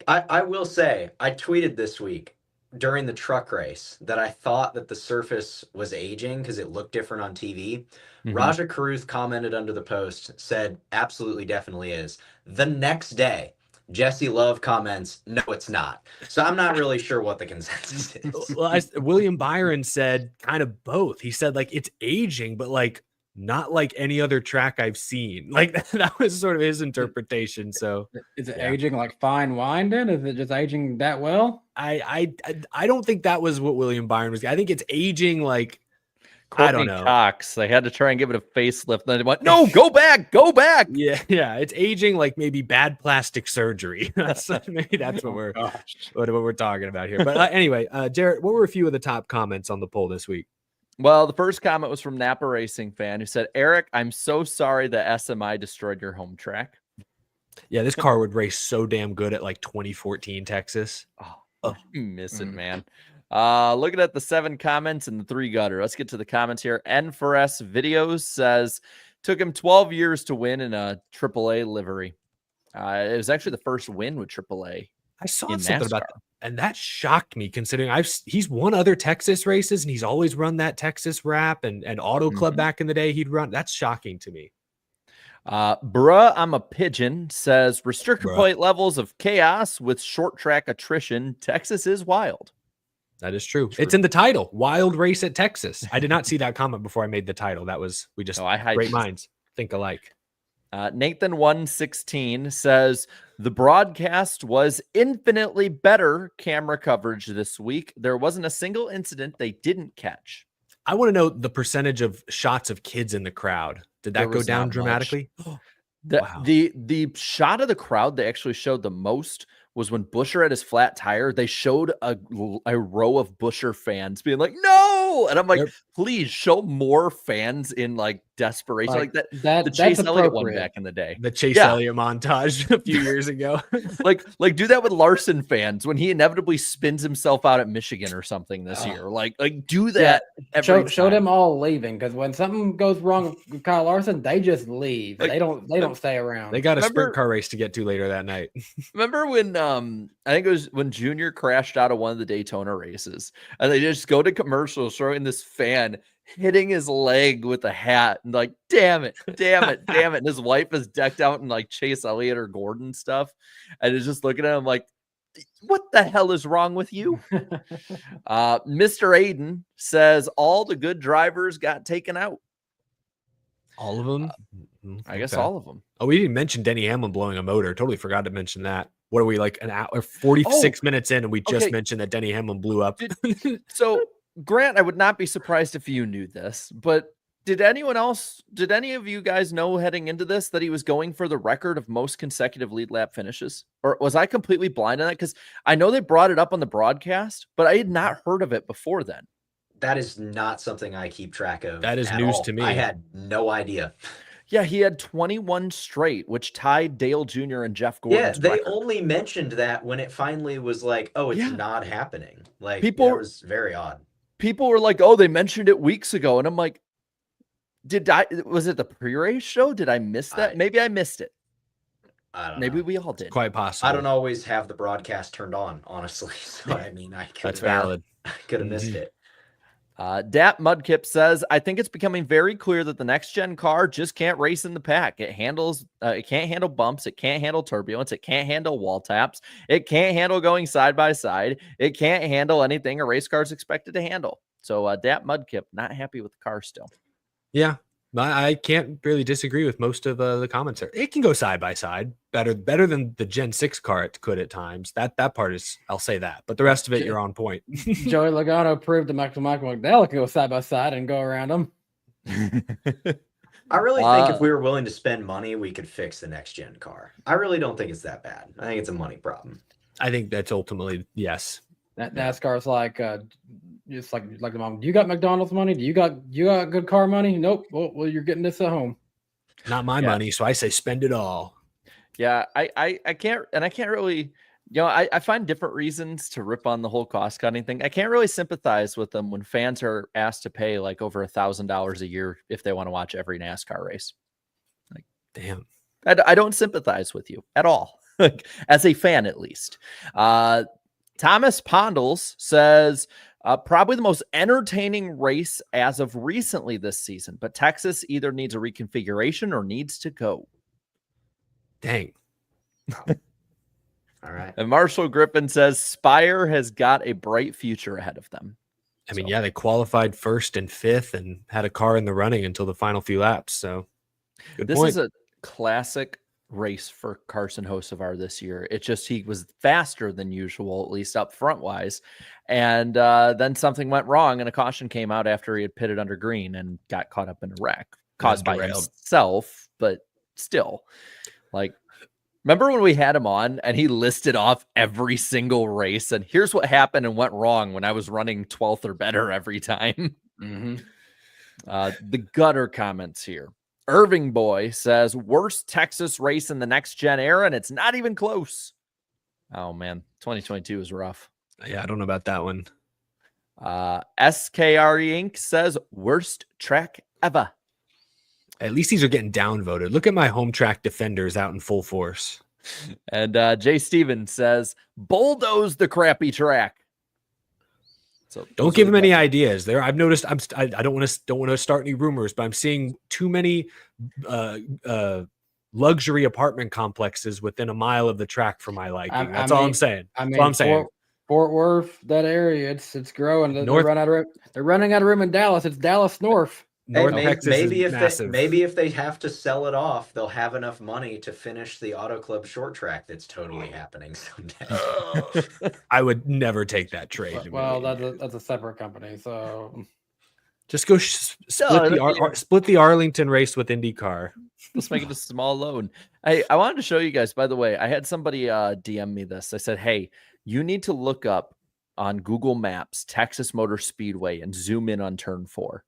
I will say, I tweeted this week during the truck race that I thought that the surface was aging because it looked different on TV. Mm-hmm. Raja Karuth commented under the post, said, absolutely, definitely is. The next day, Jesse Love comments, no, it's not. So I'm not really sure what the consensus is. Well, William Byron said kind of both. He said, like, it's aging, but like not like any other track I've seen. Like that was sort of his interpretation. So is it aging like fine wine then? Is it just aging that well? I don't think that was what William Byron was. I think it's aging like Courtney I don't know. Cox. They had to try and give it a facelift. Then they went, no, go back. Yeah. It's aging like maybe bad plastic surgery. Maybe that's what we're talking about here. But anyway, Jarrett, what were a few of the top comments on the poll this week? Well, the first comment was from Napa Racing fan who said, Eric, I'm so sorry that SMI destroyed your home track. Yeah, this car would race so damn good at like 2014 Texas. Oh, you miss it, man. Looking at the 7 comments and the 3 gutter. Let's get to the comments here. N4S Videos says, took him 12 years to win in a AAA livery. It was actually the first win with AAA. I saw something about that, and that shocked me considering he's won other Texas races and he's always run that Texas wrap and Auto Club back in the day he'd run. That's shocking to me. Bruh, I'm a pigeon says restrictor plate levels of chaos with short track attrition. Texas is wild. That is true. It's in the title. Wild race at Texas. I did not see that comment before I made the title. That was great minds think alike. Nathan 116 says the broadcast was infinitely better camera coverage this week. There wasn't a single incident they didn't catch. I want to know the percentage of shots of kids in the crowd. Did that go down dramatically? The shot of the crowd they actually showed the most was when Buescher had his flat tire. They showed a row of Buescher fans being like, no, no. And I'm like, Yep. please show more fans in like desperation. Like that the that's Chase Elliott one appropriate. back in the day. The Chase Yeah. Elliott montage a few years ago. Like do that with Larson fans when he inevitably spins himself out at Michigan or something this year. Like do that every Show time. them all leaving, because when something goes wrong with Kyle Larson, they just leave. Like, they don't stay around. They got a Remember- sprint car race to get to later that night. Remember when I think it was when Junior crashed out of one of the Daytona races and they just go to commercials showing this fan hitting his leg with a hat and like, damn it. And his wife is decked out in like Chase Elliott or Gordon stuff. And is just looking at him like, what the hell is wrong with you? Mr. Aiden says all the good drivers got taken out. All of them? I guess Okay. all of them. Oh, we didn't mention Denny Hamlin blowing a motor. Totally forgot to mention that. What are we, like an hour, 46 minutes in, and we just okay. mentioned that Denny Hamlin blew up? So, Grant, I would not be surprised if you knew this, but did any of you guys know heading into this that he was going for the record of most consecutive lead lap finishes? Or was I completely blind on that? Because I know they brought it up on the broadcast, but I had not heard of it before then. That is not something I keep track of. That is at news all. to me. I had no idea. Yeah, he had 21 straight, which tied Dale Jr. and Jeff Yeah, Gordon's they record. only mentioned that when it finally was like, oh, it's Yeah. not happening. Like, People- that was very odd. People were like, oh, they mentioned it weeks ago. And I'm like, was it the pre-race show? Did I miss that? Maybe I missed it. I don't Maybe know. we all did. Quite possible. I don't always have the broadcast turned on, honestly. So, I mean, That's valid. I could have missed it. Dat Mudkip says, I think it's becoming very clear that the next gen car just can't race in the pack. It can't handle bumps. It can't handle turbulence. It can't handle wall taps. It can't handle going side by side. It can't handle anything a race car is expected to handle. So Dat Mudkip, not happy with the car still. Yeah, I can't really disagree with most of the comments there. It can go side by side better than the Gen 6 car it could at times. That part is, I'll say that. But the rest of it, you're on point. Joey Logano proved to Michael McDowell can go side by side and go around them. I really think if we were willing to spend money, we could fix the next gen car. I really don't think it's that bad. I think it's a money problem. I think that's ultimately, yes. That NASCAR's like just like the mom. Do you got McDonald's money? Do you got good car money? Nope. Well, you're getting this at home. Not my money, so I say spend it all. Yeah, I can't really, I find different reasons to rip on the whole cost cutting thing. I can't really sympathize with them when fans are asked to pay like over $1,000 a year if they want to watch every NASCAR race. Like, damn, I don't sympathize with you at all, like, as a fan at least. Thomas Pondles says, probably the most entertaining race as of recently this season, but Texas either needs a reconfiguration or needs to go. Dang. All right. And Marshall Griffin says Spire has got a bright future ahead of them. I mean, yeah, they qualified first and fifth and had a car in the running until the final few laps. So good This point. is a classic race for Carson Hocevar this year. It's just he was faster than usual, at least up front wise. And then something went wrong and a caution came out after he had pitted under green and got caught up in a wreck caused by himself, but still. Like, remember when we had him on and he listed off every single race and here's what happened and went wrong when I was running 12th or better every time. Mm-hmm. The gutter comments here. Irving Boy says worst Texas race in the next gen era, and it's not even close. Oh man, 2022 is rough. Yeah, I don't know about that one. SKRE Inc. says worst track ever. At least these are getting downvoted. Look at my home track defenders out in full force. And Jay Stevens says bulldoze the crappy track. So Don't give him any ideas. There, I've noticed. I don't want to start any rumors, but I'm seeing too many luxury apartment complexes within a mile of the track for my liking. That's all I'm saying. I mean, That's all I'm saying. Fort Worth, that area, it's growing. They're running out of room in Dallas. It's Dallas North. North Hey, Texas is massive. maybe if they have to sell it off, they'll have enough money to finish the Auto Club short track that's totally happening someday. I would never take that trade. Well, that's a separate company. So just go split the Arlington race with IndyCar. Let's make it a small loan. I wanted to show you guys, by the way, I had somebody DM me this. I said, hey, you need to look up on Google Maps Texas Motor Speedway and zoom in on turn 4.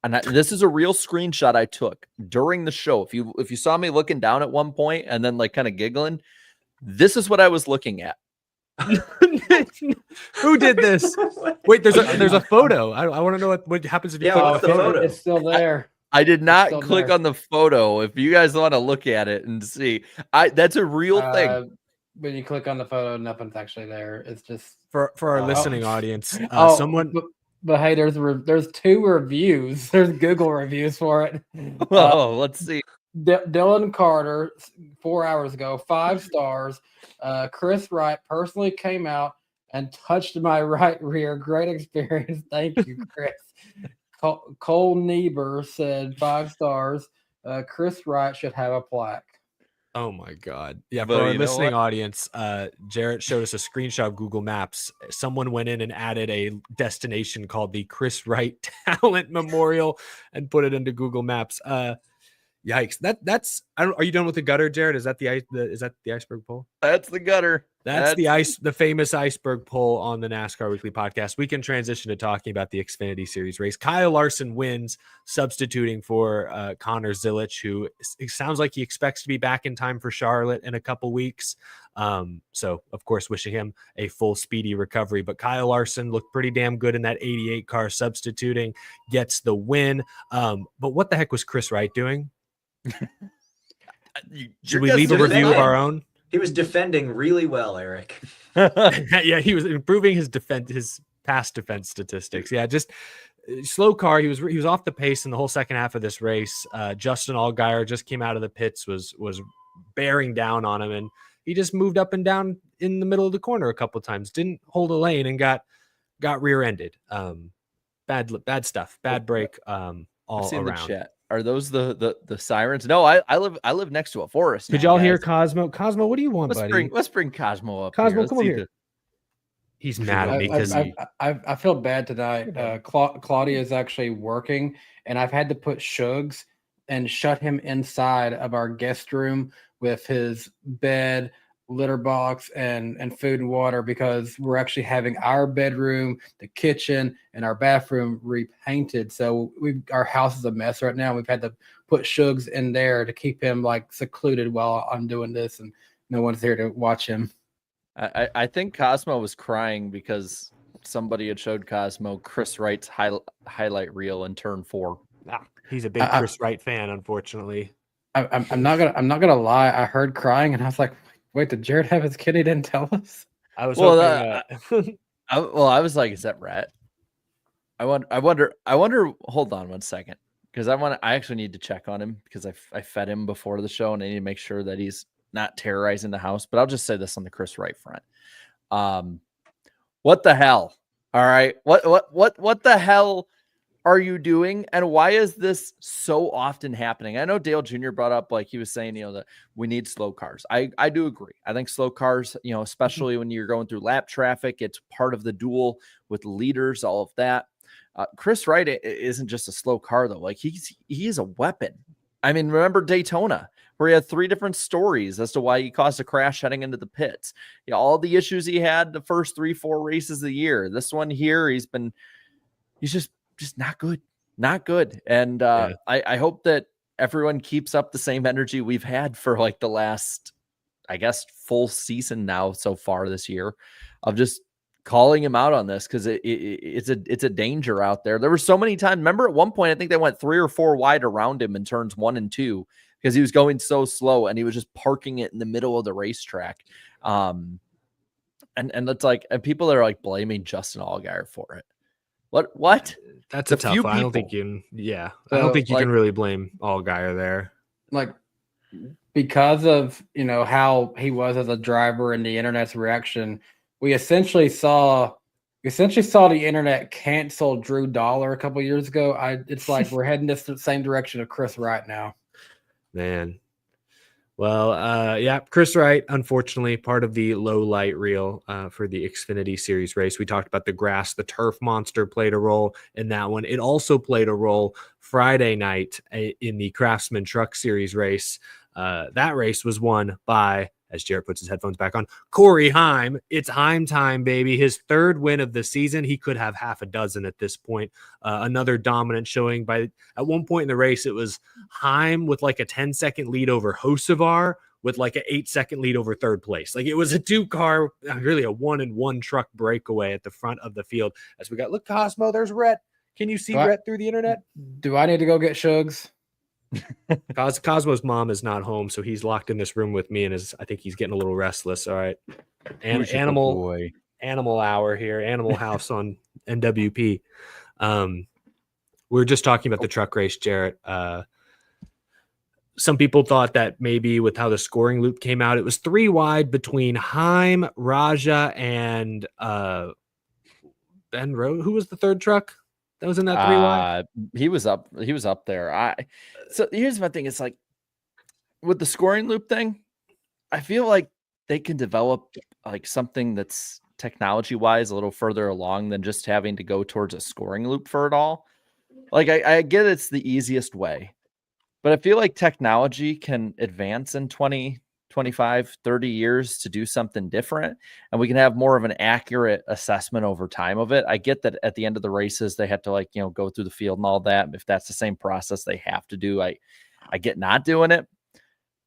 And this is a real screenshot I took during the show. If you saw me looking down at one point and then like kind of giggling, this is what I was looking at. Who did this? Wait, there's a photo. I want to know what happens if you click on what's the the photo. photo? It's still there. I did not still click there. on the photo. If you guys want to look at it and see, that's a real thing. When you click on the photo, nothing's actually there. It's just For our listening audience, someone. But hey, there's 2 reviews. There's Google reviews for it. Let's see. Dylan Carter, 4 hours ago, 5 stars. Chris Wright personally came out and touched my right rear. Great experience. Thank you, Chris. Cole Niebuhr said 5 stars. Chris Wright should have a plaque. Oh my God. Yeah, But for our you know listening what? audience, Jarrett showed us a screenshot of Google Maps. Someone went in and added a destination called the Chris Wright Talent Memorial and put it into Google Maps. Yikes. That's are you done with the gutter, Jared? Is that the iceberg pole? That's the gutter. That's the famous iceberg pole on the NASCAR Weekly Podcast. We can transition to talking about the Xfinity Series race. Kyle Larson wins, substituting for Connor Zilich, who it sounds like he expects to be back in time for Charlotte in a couple weeks. So, of course, wishing him a full speedy recovery. But Kyle Larson looked pretty damn good in that 88 car substituting, gets the win. But what the heck was Chris Wright doing? Should we leave a review of our own? He was defending really well, Eric. Yeah, he was improving his past defense statistics. Yeah, just slow car. He was off the pace in the whole second half of this race. Justin Allgaier just came out of the pits, was bearing down on him, and he just moved up and down in the middle of the corner a couple of times. Didn't hold a lane and got rear-ended. Bad stuff. Bad break. All around. The chat. Are those the sirens? No, I live next to a forest. Could y'all hear Cosmo? Cosmo, what do you want, buddy? Let's bring Cosmo up. Cosmo, here. come over here. He's mad at me because I feel bad tonight. Claudia is actually working, and I've had to put Shugs and shut him inside of our guest room with his bed, litter box, and food and water, because we're actually having our bedroom, the kitchen, and our bathroom repainted. So our house is a mess right now. We've had to put Shugs in there to keep him like secluded while I'm doing this, and no one's here to watch him. I think Cosmo was crying because somebody had showed Cosmo Chris Wright's highlight reel in turn 4. He's a big Chris Wright fan, unfortunately. I'm not gonna lie. I heard crying and I was like, wait, did Jared have his kid? He didn't tell us. I was hoping. I was like, is that Rhett? I wonder. Hold on one second, because I actually need to check on him, because I fed him before the show and I need to make sure that he's not terrorizing the house. But I'll just say this on the Chris Wright front. What the hell? All right. What the hell are you doing? And why is this so often happening? I know Dale Jr. brought up, like he was saying, that we need slow cars. I do agree. I think slow cars, especially when you're going through lap traffic, it's part of the duel with leaders, all of that. Chris Wright isn't just a slow car though. Like he's a weapon. I mean, remember Daytona, where he had 3 different stories as to why he caused a crash heading into the pits. All the issues he had the first 3-4 races of the year. This one here, he's just not good. And I hope that everyone keeps up the same energy we've had for like the last, I guess, full season now so far this year, of just calling him out on this, because it's a danger out there. There were so many times. Remember at one point, I think they went 3 or 4 wide around him in turns 1 and 2 because he was going so slow and he was just parking it in the middle of the racetrack. And it's like, and people are like blaming Justin Allgaier for it. What? That's a tough one. I don't think you can really blame Allgaier there. Like, because of how he was as a driver and the internet's reaction, we essentially saw the internet cancel Drew Dollar a couple years ago. It's like we're heading this same direction of Chris Wright now. Man. Well, Chris Wright, unfortunately, part of the low light reel for the Xfinity Series race. We talked about the grass. The turf monster played a role in that one. It also played a role Friday night in the Craftsman Truck Series race. That race was won by as Jarrett puts his headphones back on. Corey Heim. It's Heim time, baby. His third win of the season. He could have half a dozen at this point. Another dominant showing at one point in the race, it was Heim with like a 10-second lead over Hocevar with like an 8-second lead over third place. Like it was a 2-car, really a 1-and-1 truck breakaway at the front of the field. As we got, look, Cosmo, there's Rhett. Can you see Rhett through the internet? Do I need to go get Shugs? Cosmo's mom is not home, so he's locked in this room with me, and I think he's getting a little restless. All right. And animal hour here, Animal House on NWP. We were just talking about the truck race, Jarrett. Some people thought that maybe with how the scoring loop came out, it was 3 wide between Heim, Raja, and Ben Rose. Who was the third truck that was in that 3 wide? He was up there. So here's my thing. It's like with the scoring loop thing, I feel like they can develop like something that's technology wise a little further along than just having to go towards a scoring loop for it all. Like I get it's the easiest way, but I feel like technology can advance in 20, 25, 30 years to do something different. And we can have more of an accurate assessment over time of it. I get that at the end of the races, they have to go through the field and all that. If that's the same process they have to do, I get not doing it,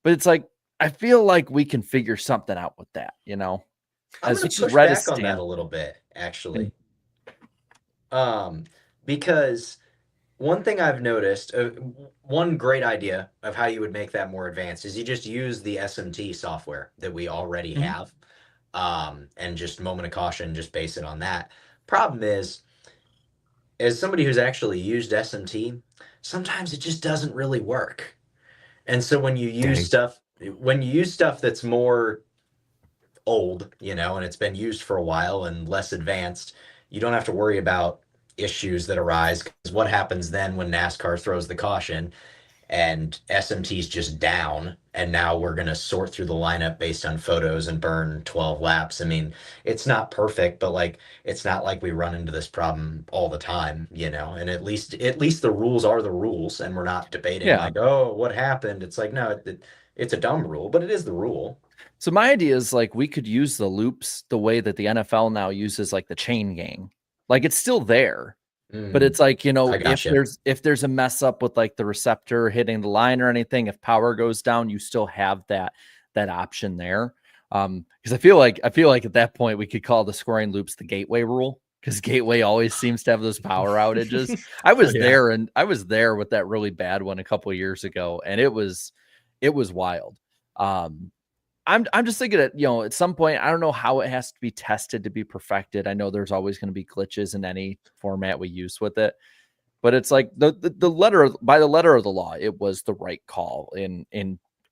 but it's like, I feel like we can figure something out with that, I'm going to push red back as on that stand. a little bit, actually. Because one thing I've noticed, one great idea of how you would make that more advanced is you just use the SMT software that we already have, and just moment of caution, just base it on that. Problem is, as somebody who's actually used SMT, sometimes it just doesn't really work. And so when you use stuff that's more old, and it's been used for a while and less advanced, you don't have to worry about issues that arise, because what happens then when NASCAR throws the caution and SMT's just down, and now we're going to sort through the lineup based on photos and burn 12 laps. I mean, it's not perfect, but it's not like we run into this problem all the time, and at least the rules are the rules, and we're not debating oh, what happened? It's like, no, it's a dumb rule, but it is the rule. So my idea is we could use the loops the way that the NFL now uses the chain gang. It's still there, but it's if there's a mess up with the receptor hitting the line or anything, if power goes down, you still have that option there. Because I feel like at that point we could call the scoring loops the gateway rule, because gateway always seems to have those power outages. I was there with that really bad one a couple of years ago, and it was wild. I'm just thinking that, at some point, I don't know how it has to be tested to be perfected. I know there's always going to be glitches in any format we use with it, but it's like by the letter of the law, it was the right call in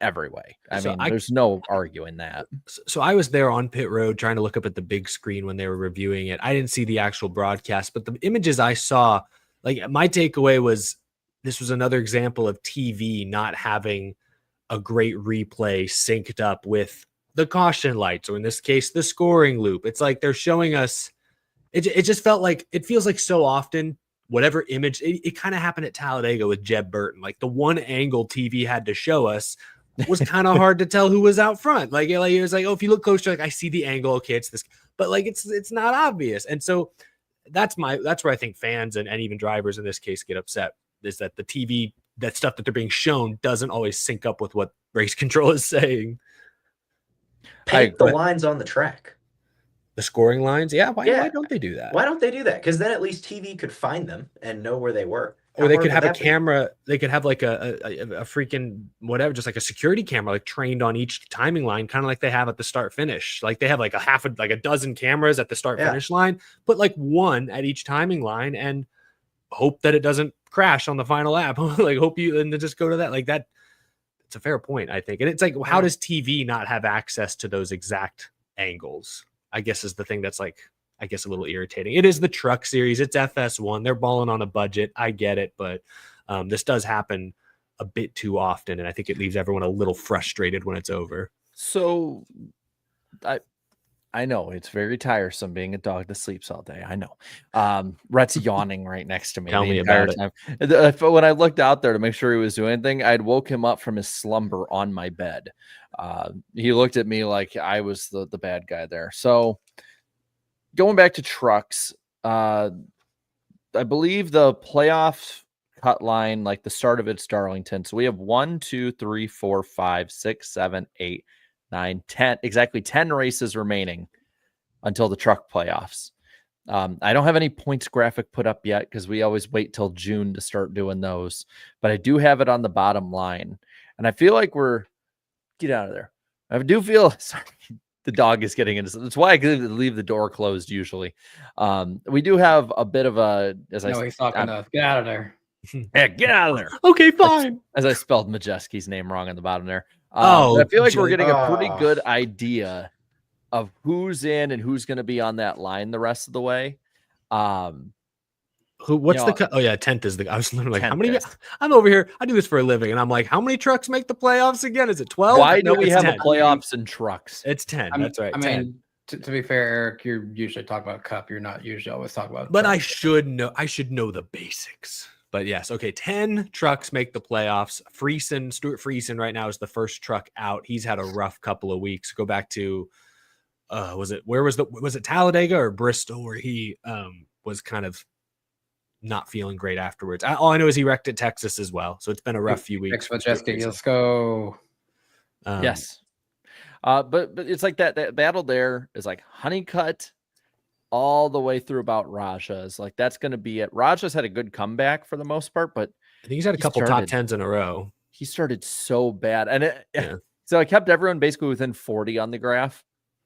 every way. There's no arguing that. So I was there on pit road trying to look up at the big screen when they were reviewing it. I didn't see the actual broadcast, but the images I saw, my takeaway was this was another example of TV not having a great replay synced up with the caution lights, or in this case, the scoring loop. It's like they're showing us, it just felt like, it feels like so often, whatever image, it kind of happened at Talladega with Jeb Burton. The one angle TV had to show us was kind of hard to tell who was out front. It was oh, if you look closer, I see the angle. Okay, it's this, but it's not obvious. And so that's where I think fans and even drivers in this case get upset, is that the TV, that stuff that they're being shown doesn't always sync up with what race control is saying. Paint the lines on the track. The scoring lines? Yeah. Why don't they do that? Why don't they do that? Because then at least TV could find them and know where they were. Or they could have a camera. They could have a freaking whatever, just a security camera, trained on each timing line, kind of like they have at the start finish. They have a dozen cameras at the start finish line, put one at each timing line, and hope that it doesn't crash on the final lap. Hope you, and just go to that. It's a fair point, I think. And it's how does TV not have access to those exact angles? I guess is the thing that's a little irritating. It is the truck series. It's FS1. They're balling on a budget. I get it, but this does happen a bit too often, and I think it leaves everyone a little frustrated when it's over. So I know it's very tiresome being a dog that sleeps all day. I know. Rhett's yawning right next to me Tell the me entire about it. time. When I looked out there to make sure he was doing anything, I'd woke him up from his slumber on my bed. He looked at me like I was the bad guy there. So going back to trucks, I believe the playoff cut line, like the start of it's Darlington. So we have 1, 2, 3, 4, 5, 6, 7, 8, 9, 10, exactly 10 races remaining until the truck playoffs. I don't have any points graphic put up yet because we always wait till June to start doing those, but I do have it on the bottom line. And I feel like get out of there. I do feel sorry. The dog is getting into. That's why I leave the door closed usually. We do have a bit of a, he's talking to us. Get out of there. Yeah, get out of there. Okay, fine. As I spelled Majeski's name wrong on the bottom there. Oh, but I feel like we're getting a pretty Oh. good idea of who's in and who's going to be on that line the rest of the way. What's the cut? Oh yeah, 10th is the. I was literally like, how 10th many? is. I'm over here. I do this for a living, and I'm like, how many trucks make the playoffs again? Is it 12? Why do we it's have 10. a playoffs in trucks? It's 10. I mean, That's right. I 10. mean, to be fair, Eric, you're usually talking about Cup. You're not usually always talking about. But truck. I should know. I should know the basics. But yes, okay. 10 trucks make the playoffs. Stuart Friesen right now is the first truck out. He's had a rough couple of weeks. Go back to, was it Talladega or Bristol where he was kind of not feeling great afterwards. All I know is he wrecked at Texas as well. So it's been a rough few weeks. Let's go. Yes. But it's like that battle there is like Honeycutt all the way through about Raja's. Like that's going to be it. Raja's had a good comeback for the most part, but I think he's had a couple top 10s in a row. He started so bad. And so I kept everyone basically within 40 on the graph,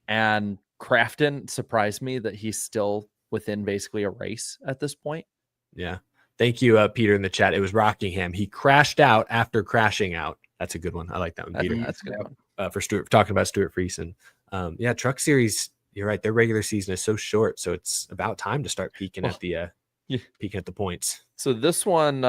and Crafton surprised me that he's still within basically a race at this point. Yeah. Thank you, Peter, in the chat. It was Rockingham. He crashed out after crashing out. That's a good one. I like that one, Peter. That's a good one. For talking about Stuart Friesen. Yeah, Truck Series, you're right. Their regular season is so short, so it's about time to start peaking at the points. So this one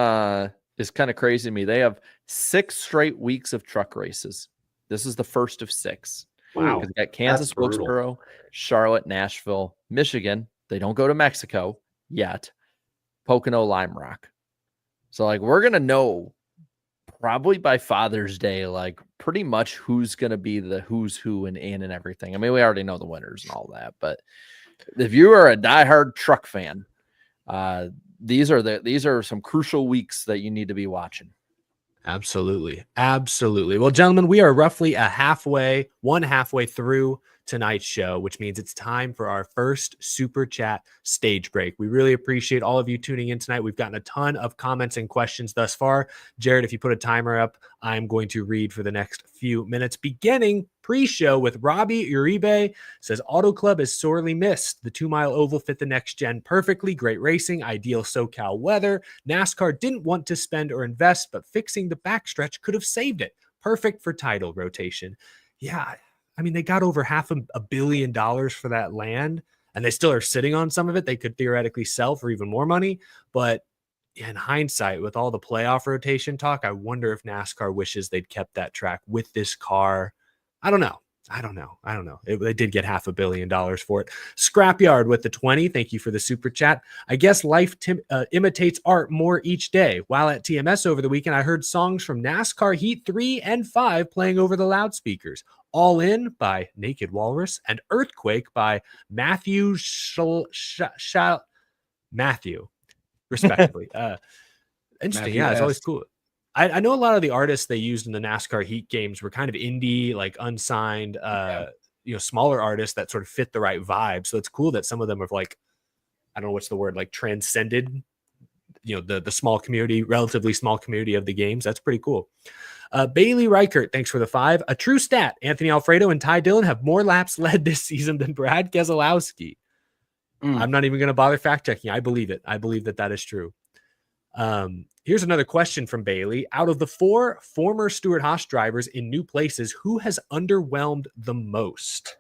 is kind of crazy to me. They have 6 straight weeks of truck races. This is the first of 6. Wow. They got Kansas, Wilkesboro, Charlotte, Nashville, Michigan. They don't go to Mexico yet. Pocono, Lime Rock. So like we're gonna know probably by Father's Day, like pretty much who's gonna be the who's who and in and everything. I mean, we already know the winners and all that, but if you are a diehard truck fan, these are some crucial weeks that you need to be watching. Absolutely. Well, gentlemen, we are roughly halfway through tonight's show, which means it's time for our first super chat stage break. We really appreciate all of you tuning in tonight. We've gotten a ton of comments and questions thus far. Jared, if you put a timer up, I'm going to read for the next few minutes, beginning pre-show with Robbie Uribe. Says Auto Club is sorely missed. The 2 Mile Oval fit the next gen perfectly. Great racing, ideal SoCal weather. NASCAR didn't want to spend or invest, but fixing the backstretch could have saved it. Perfect for title rotation. Yeah, I mean, they got over $500 million for that land, and they still are sitting on some of it. They could theoretically sell for even more money. But in hindsight, with all the playoff rotation talk, I wonder if NASCAR wishes they'd kept that track with this car. I don't know. They did get $500 million for it. Scrapyard with the 20. Thank you for the super chat. I guess life imitates art more each day. While at TMS over the weekend, I heard songs from NASCAR Heat 3 and 5 playing over the loudspeakers. All In by Naked Walrus and Earthquake by Matthew, respectively. Interesting. Matthew It's always S. cool. I know a lot of the artists they used in the NASCAR Heat games were kind of indie, like unsigned, smaller artists that sort of fit the right vibe. So it's cool that some of them have like, I don't know what's the word, like transcended, the small community, relatively small community of the games. That's pretty cool. Bailey Reichert, thanks for the 5. A true stat: Anthony Alfredo and Ty Dillon have more laps led this season than Brad Keselowski. I'm not even going to bother fact checking. I believe it. I believe that is true. Here's another question from Bailey. Out of the 4 former Stewart Haas drivers in new places, who has underwhelmed the most?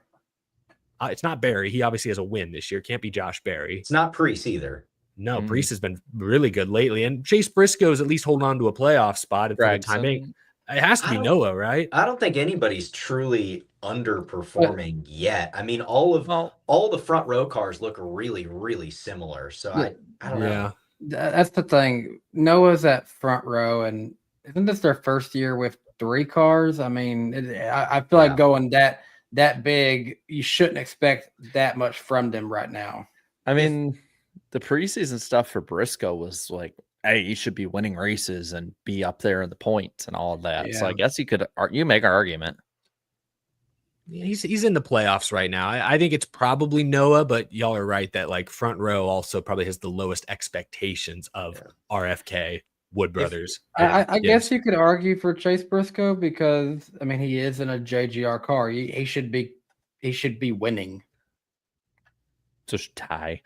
It's not Barry. He obviously has a win this year. Can't be Josh Berry. It's not Preece either. No, Preece has been really good lately. And Chase Briscoe's at least holding on to a playoff spot. And for the time being, It has to I be don't- Noah, right? I don't think anybody's truly underperforming yet. I mean, all the front row cars look really, really similar. So I don't know. That's the thing. Noah's at front row, and isn't this their first year with 3 cars? I mean, I feel like going that big, you shouldn't expect that much from them right now. I mean, the preseason stuff for Briscoe was like, hey, you should be winning races and be up there in the points and all of that. So I guess you make an argument. He's in the playoffs right now. I think it's probably Noah, but y'all are right that like front row also probably has the lowest expectations of RFK, Wood Brothers. I guess you could argue for Chase Briscoe because I mean he is in a JGR car. He should be winning. So tie.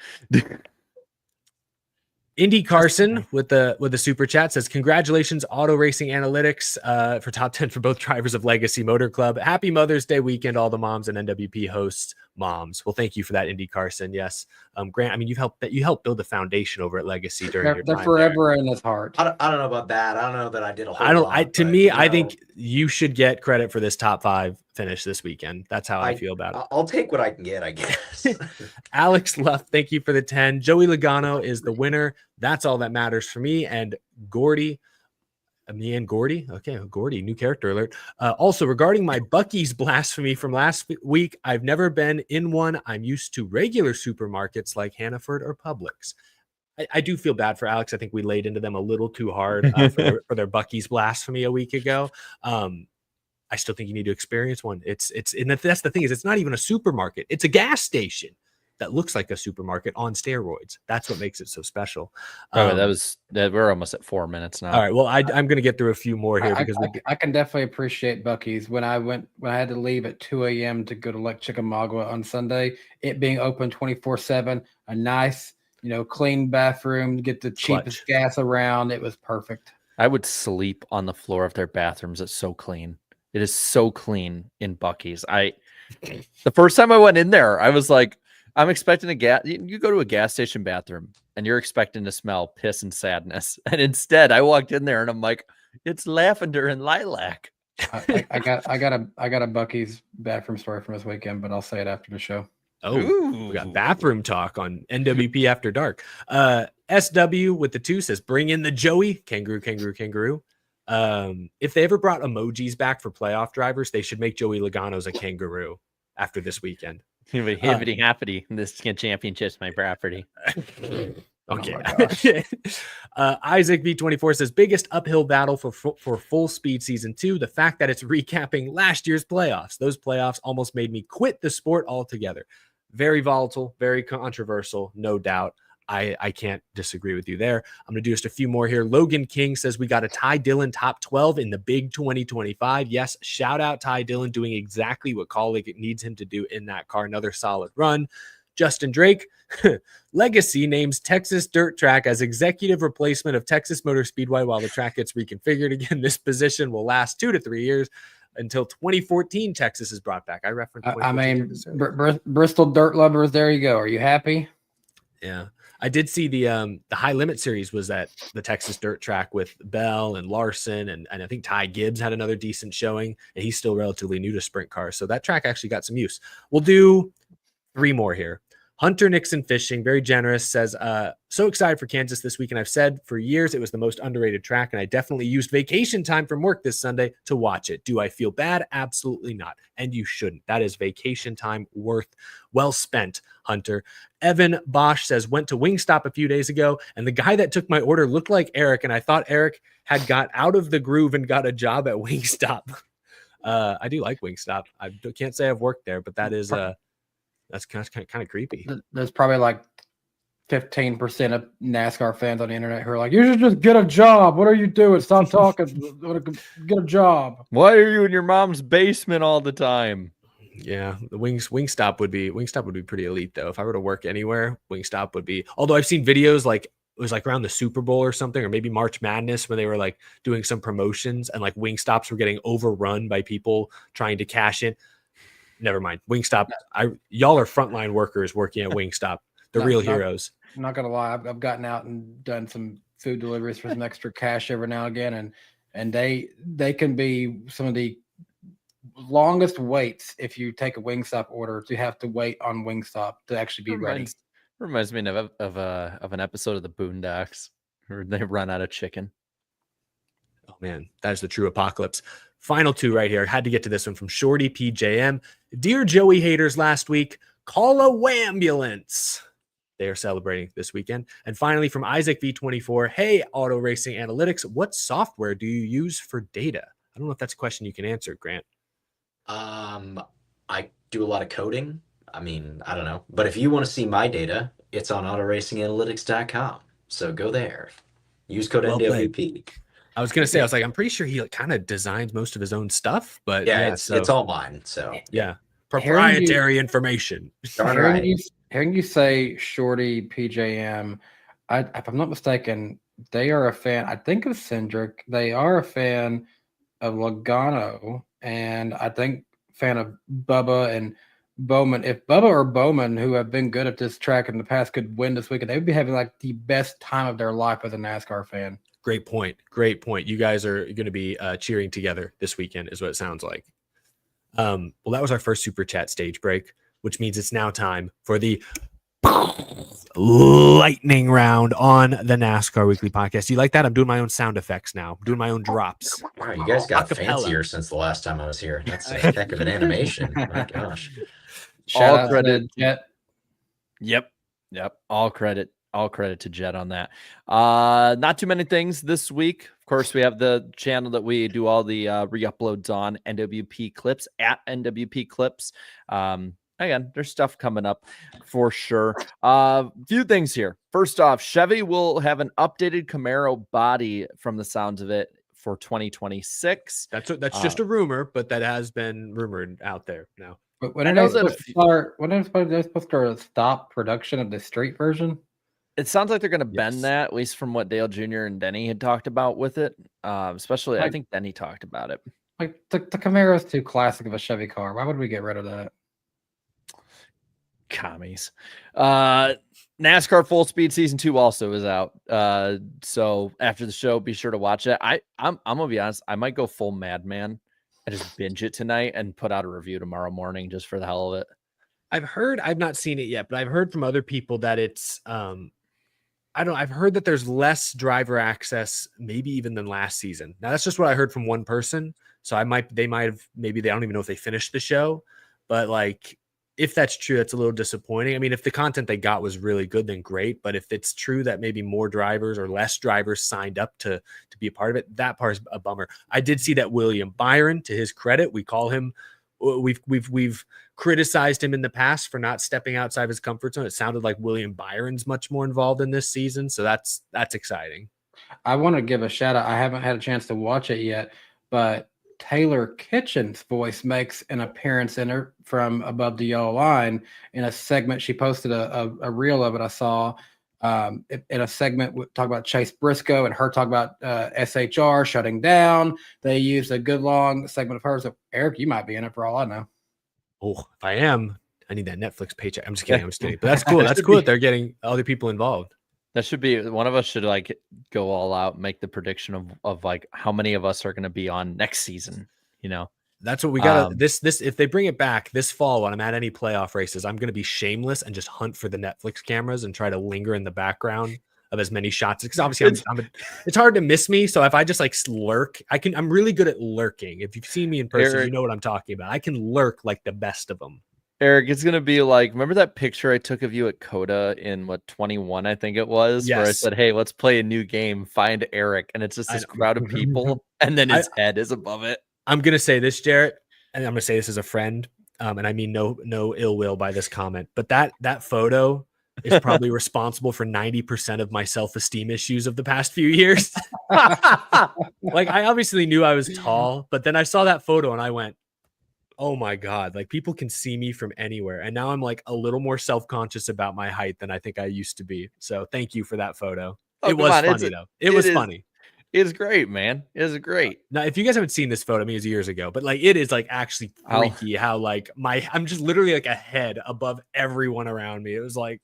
Indy Carson with the super chat says, congratulations, Auto Racing Analytics, for top 10 for both drivers of Legacy Motor Club. Happy Mother's Day weekend, all the moms and NWP hosts. Moms. Well, thank you for that, Indy Carson. Yes. Grant, I mean, you helped build the foundation over at Legacy during your They're time forever there. in his heart. I don't know about that. I don't know that I did a whole lot. To me, I think you should get credit for this top 5 finish this weekend. That's how I feel about it. I'll take what I can get, I guess. Alex Luff, thank you for the 10. Joey Logano is the winner. That's all that matters for me. And Gordy. Okay, Gordy, new character alert. Also, regarding my Buc-ee's blasphemy from last week, I've never been in one. I'm used to regular supermarkets like Hannaford or Publix. I do feel bad for Alex. I think we laid into them a little too hard for their Buc-ee's blasphemy a week ago. I still think you need to experience one. And that's the thing is it's not even a supermarket. It's a gas station that looks like a supermarket on steroids. That's what makes it so special. We're almost at 4 minutes now. All right. Well, I'm going to get through a few more here because I can definitely appreciate Buc-ee's. When I had to leave at 2 a.m. to go to Lake Chickamauga on Sunday, it being open 24/7, a nice, clean bathroom, get the cheapest gas around. It was perfect. I would sleep on the floor of their bathrooms. It's so clean. It is so clean in Buc-ee's. The first time I went in there, I was like, I'm expecting you go to a gas station bathroom and you're expecting to smell piss and sadness. And instead I walked in there and I'm like, it's lavender and lilac. I got a Buc-ee's bathroom story from this weekend, but I'll say it after the show. Oh, we got bathroom talk on NWP After Dark. SW with the 2 says, bring in the Joey. Kangaroo. If they ever brought emojis back for playoff drivers, they should make Joey Logano's a kangaroo after this weekend. Hibbity happity. This championship's my property. Okay. Isaac V24 says, biggest uphill battle for Full Speed Season 2. The fact that it's recapping last year's playoffs. Those playoffs almost made me quit the sport altogether. Very volatile, very controversial, no doubt. I can't disagree with you there. I'm going to do just a few more here. Logan King says we got a Ty Dillon top 12 in the big 2025. Yes, shout out Ty Dillon doing exactly what Kaulig needs him to do in that car. Another solid run. Justin Drake, Legacy names Texas Dirt Track as executive replacement of Texas Motor Speedway while the track gets reconfigured again. This position will last 2 to 3 years until 2014 Texas is brought back. I referenced. I mean, Bristol Dirt Lovers. There you go. Are you happy? Yeah. I did see the High Limit Series was at the Texas Dirt Track with Bell and Larson, and I think Ty Gibbs had another decent showing, and he's still relatively new to sprint cars. So that track actually got some use. We'll do 3 more here. Hunter Nixon Fishing, very generous, says, so excited for Kansas this week. And I've said for years it was the most underrated track. And I definitely used vacation time from work this Sunday to watch it. Do I feel bad? Absolutely not. And you shouldn't. That is vacation time well spent, Hunter. Evan Bosch says, went to Wingstop a few days ago, and the guy that took my order looked like Eric. And I thought Eric had got out of the groove and got a job at Wingstop. I do like Wingstop. I can't say I've worked there, but that is that's kind of creepy. There's probably like 15% of NASCAR fans on the internet who are like, you should just get a job. What are you doing? Stop talking. Get a job. Why are you in your mom's basement all the time? Yeah, the Wingstop would be pretty elite though. If I were to work anywhere, Wingstop would be. Although I've seen videos like it was like around the Super Bowl or something, or maybe March Madness when they were like doing some promotions and like Wingstops were getting overrun by people trying to cash in. Never mind. Wingstop. Y'all are frontline workers working at Wingstop. The real heroes. I'm not gonna lie. I've gotten out and done some food deliveries for some extra cash every now and again, and and they can be some of the longest waits if you take a Wingstop order to have to wait on Wingstop to actually be ready. Reminds me of an episode of the Boondocks where they run out of chicken. Oh man, that is the true apocalypse. Final two right here. Had to get to this one from Shorty PJM. Dear Joey haters last week, call a wambulance. They are celebrating this weekend. And finally from Isaac V24, hey, Auto Racing Analytics, what software do you use for data? I don't know if that's a question you can answer, Grant. I do a lot of coding. I mean, I don't know. But if you want to see my data, it's on autoracinganalytics.com. So go there. Use code NWP. I was going to say, I was like, I'm pretty sure he kind of designs most of his own stuff, but yeah, it's all mine. So yeah, proprietary information. Hearing you say Shorty PJM, if I'm not mistaken, they are a fan, I think, of Cindric. They are a fan of Logano, and I think fan of Bubba and Bowman. If Bubba or Bowman, who have been good at this track in the past, could win this weekend, they would be having like the best time of their life as a NASCAR fan. Great point. Great point. You guys are going to be cheering together this weekend, is what it sounds like. Well, that was our first super chat stage break, which means it's now time for the lightning round on the NASCAR Weekly Podcast. You like that? I'm doing my own sound effects now. I'm doing my own drops. Wow, you guys got Acapella. fancier since the last time I was here. That's a heck of an animation. My gosh. Shout out credit. Jet. Yep. All credit to Jet on that. Not too many things this week. Of course, we have the channel that we do all the re-uploads on, NWP Clips at NWP Clips. Again, there's stuff coming up for sure. Few things here. First off, Chevy will have an updated Camaro body from the sounds of it for 2026. That's just a rumor, but that has been rumored out there now. But when are they supposed to stop production of the street version? It sounds like they're going to bend that, at least from what Dale Jr. and Denny had talked about with it. Especially, I think Denny talked about it. Like the Camaro is too classic of a Chevy car. Why would we get rid of that? Commies. NASCAR Full Speed Season 2 also is out. So after the show, be sure to watch it. I'm gonna be honest, I might go full madman and just binge it tonight and put out a review tomorrow morning just for the hell of it. I've not seen it yet, but I've heard from other people that it's I've heard that there's less driver access, maybe even than last season. Now that's just what I heard from one person. So they don't even know if they finished the show, but like, if that's true, that's a little disappointing. I mean, if the content they got was really good, then great. But if it's true that maybe more drivers or less drivers signed up to be a part of it, that part's a bummer. I did see that William Byron, to his credit, we've criticized him in the past for not stepping outside of his comfort zone. It sounded like William Byron's much more involved in this season, so that's exciting. I want to give a shout out. I haven't had a chance to watch it yet, but Taylor Kitchen's voice makes an appearance in her from Above the Yellow Line in a segment. She posted a reel of it. I saw in a segment talk about Chase Briscoe and her talk about SHR shutting down. They used a good long segment of hers. So Eric, you might be in it for all I know. Oh, if I am, I need that Netflix paycheck. I'm just kidding. But that's cool. That's cool that they're getting other people involved. That should be one of us should like go all out, make the prediction of like how many of us are going to be on next season. You know, that's what we got. This if they bring it back this fall when I'm at any playoff races, I'm going to be shameless and just hunt for the Netflix cameras and try to linger in the background of as many shots, because obviously it's hard to miss me. So if I just like lurk, I'm really good at lurking. If you've seen me in person, Eric, you know what I'm talking about. I can lurk like the best of them. Eric, it's going to be like, remember that picture I took of you at Coda in 21, I think it was, yes, where I said, hey, let's play a new game, find Eric. And it's just this crowd of people. And then his head is above it. I'm going to say this, Jarrett, and I'm going to say this as a friend. And I mean, no ill will by this comment, but that photo is probably responsible for 90% of my self-esteem issues of the past few years. Like, I obviously knew I was tall, but then I saw that photo and I went, oh my God, like people can see me from anywhere. And now I'm like a little more self-conscious about my height than I think I used to be. So thank you for that photo. It was funny though. It was funny. It is great, man. It is great. Now, if you guys haven't seen this photo, I mean, it was years ago, but like, it is like actually freaky how like I'm just literally like a head above everyone around me. It was like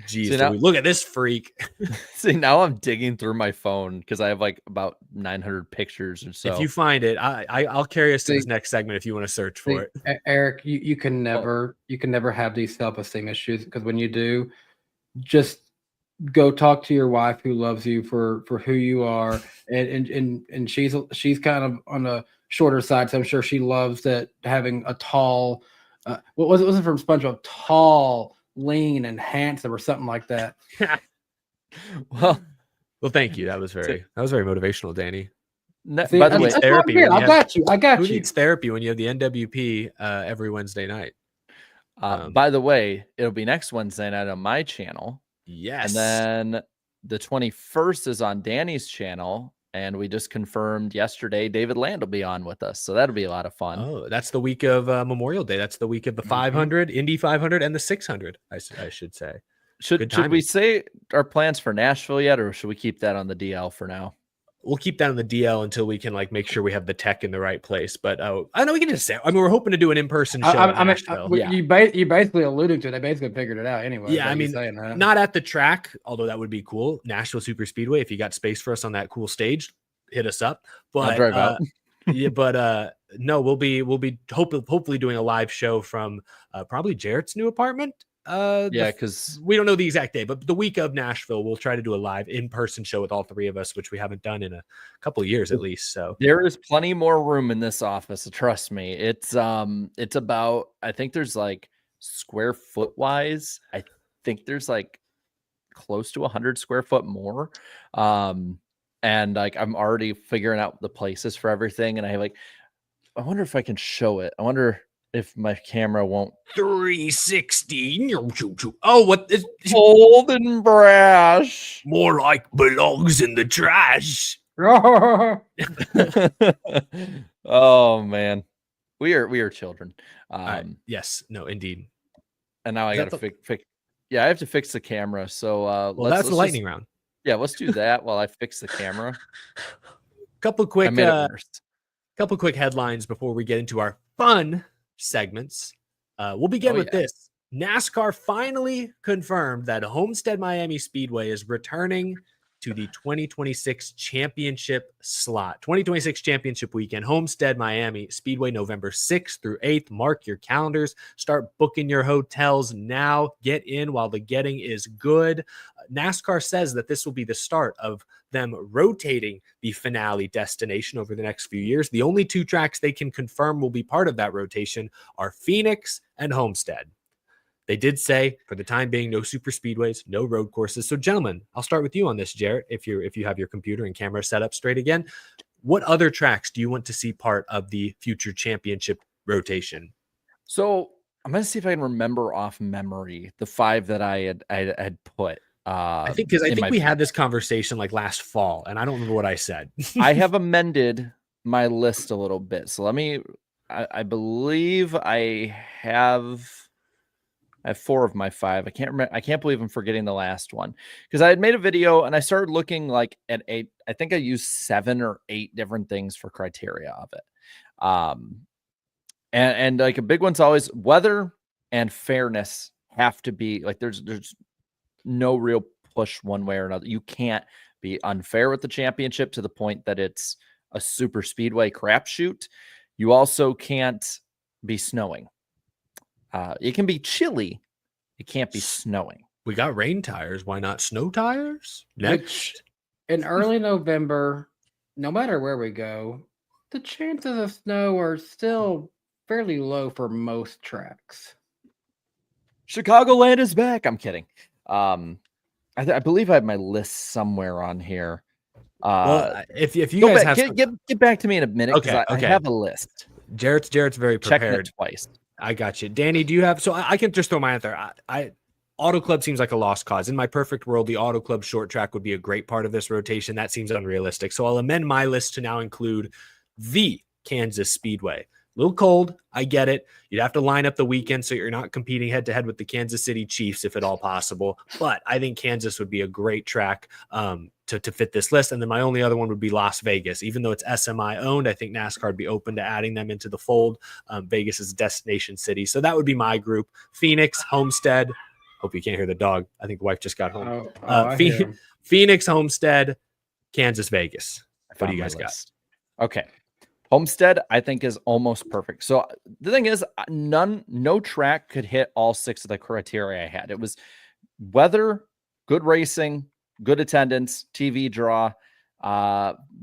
Geez, See, now- look at this freak. See, now I'm digging through my phone because I have like about 900 pictures or so. If you find it, I'll carry us to this next segment if you want to search for it. Eric, you can never have these self-esteem issues, because when you do, just go talk to your wife who loves you for who you are, and she's kind of on the shorter side, so I'm sure she loves that having a tall, what was it from SpongeBob, tall, lean, and handsome or something like that. well, thank you. That was very motivational, Danny. See, by the way, needs therapy. I got you. Who needs therapy when you have the NWP every Wednesday night? by the way, it'll be next Wednesday night on my channel. Yes. And then the 21st is on Danny's channel. And we just confirmed yesterday David Land will be on with us. So that'll be a lot of fun. Oh, that's the week of Memorial Day. That's the week of the 500, Indy 500, and the 600, I should say. Should we say our plans for Nashville yet, or should we keep that on the DL for now? We'll keep that on the DL until we can make sure we have the tech in the right place. But I know we can just say, we're hoping to do an in-person show in Nashville. You basically alluded to it. They basically figured it out anyway. Yeah, I mean, not at the track, although that would be cool. Nashville Super Speedway, if you got space for us on that cool stage, hit us up. But I'll drive out. Yeah, but no, we'll be hopefully doing a live show from probably Jarrett's new apartment. Yeah, because we don't know the exact day, but the week of Nashville, we'll try to do a live in-person show with all three of us, which we haven't done in a couple of years at least. So there is plenty more room in this office. Trust me. It's about, I think there's square foot wise, I think there's close to 100 square foot more. And I'm already figuring out the places for everything. And I wonder if I can show it. I wonder if my camera won't 360. Oh, what is old and brash? More like belongs in the trash. Oh man, we are children. Yes, no, indeed. And now I got to fix. Yeah, I have to fix the camera. So that's the lightning round. Yeah, let's do that while I fix the camera. Couple quick headlines before we get into our fun segments. We'll begin with this. NASCAR finally confirmed that Homestead Miami Speedway is returning to the 2026 championship slot. 2026 championship weekend, Homestead Miami Speedway, November 6th through 8th. Mark your calendars. Start booking your hotels now. Get in while the getting is good. NASCAR says that this will be the start of them rotating the finale destination over the next few years. The only two tracks they can confirm will be part of that rotation are Phoenix and Homestead. They did say, for the time being, no super speedways, no road courses. So, gentlemen, I'll start with you on this, Jarrett. If you have your computer and camera set up straight again, what other tracks do you want to see part of the future championship rotation? So, I'm going to see if I can remember off memory the 5 that I had put. I think we had this conversation last fall, and I don't remember what I said. I have amended my list a little bit. So I believe I have 4 of my 5. I can't remember. I can't believe I'm forgetting the last one, because I had made a video and I started looking at 8. I think I used 7 or 8 different things for criteria of it. And a big one's always weather and fairness have to be there's no real push one way or another. You can't be unfair with the championship to the point that it's a super speedway crapshoot. You also can't be snowing. It can be chilly. It can't be snowing. We got rain tires. Why not snow tires? Next. In early November, no matter where we go, the chances of snow are still fairly low for most tracks. Chicagoland is back. I'm kidding. I believe I have my list somewhere on here. Well, if you guys have get back to me in a minute, because I have a list. Jarrett's very prepared. Checking it twice. I got you. Danny, do you have? So I can just throw mine out there. Auto Club seems like a lost cause. In my perfect world, the Auto Club short track would be a great part of this rotation. That seems unrealistic. So I'll amend my list to now include the Kansas Speedway. A little cold. I get it. You'd have to line up the weekend so you're not competing head to head with the Kansas City Chiefs, if at all possible. But I think Kansas would be a great track to fit this list. And then my only other one would be Las Vegas. Even though it's SMI owned, I think NASCAR would be open to adding them into the fold. Vegas is a destination city. So that would be my group. Phoenix, Homestead, Hope you can't hear the dog. I think the wife just got home. I hear him. Phoenix, Homestead, Kansas, Vegas. What do you guys got? Okay. Homestead, I think, is almost perfect. So the thing is, no track could hit all 6 of the criteria I had. It was weather, good racing, good attendance, TV draw,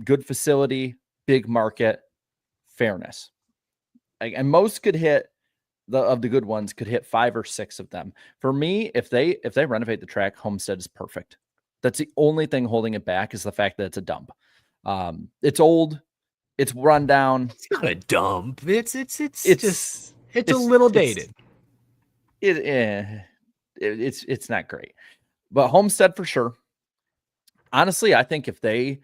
good facility, big market, fairness. And most could hit of the good ones could hit 5 or 6 of them. For me, if they renovate the track, Homestead is perfect. That's the only thing holding it back is the fact that it's a dump. It's old, it's run down. It's not a dump. It's a little dated. It's not great. But Homestead for sure. Honestly, I think if they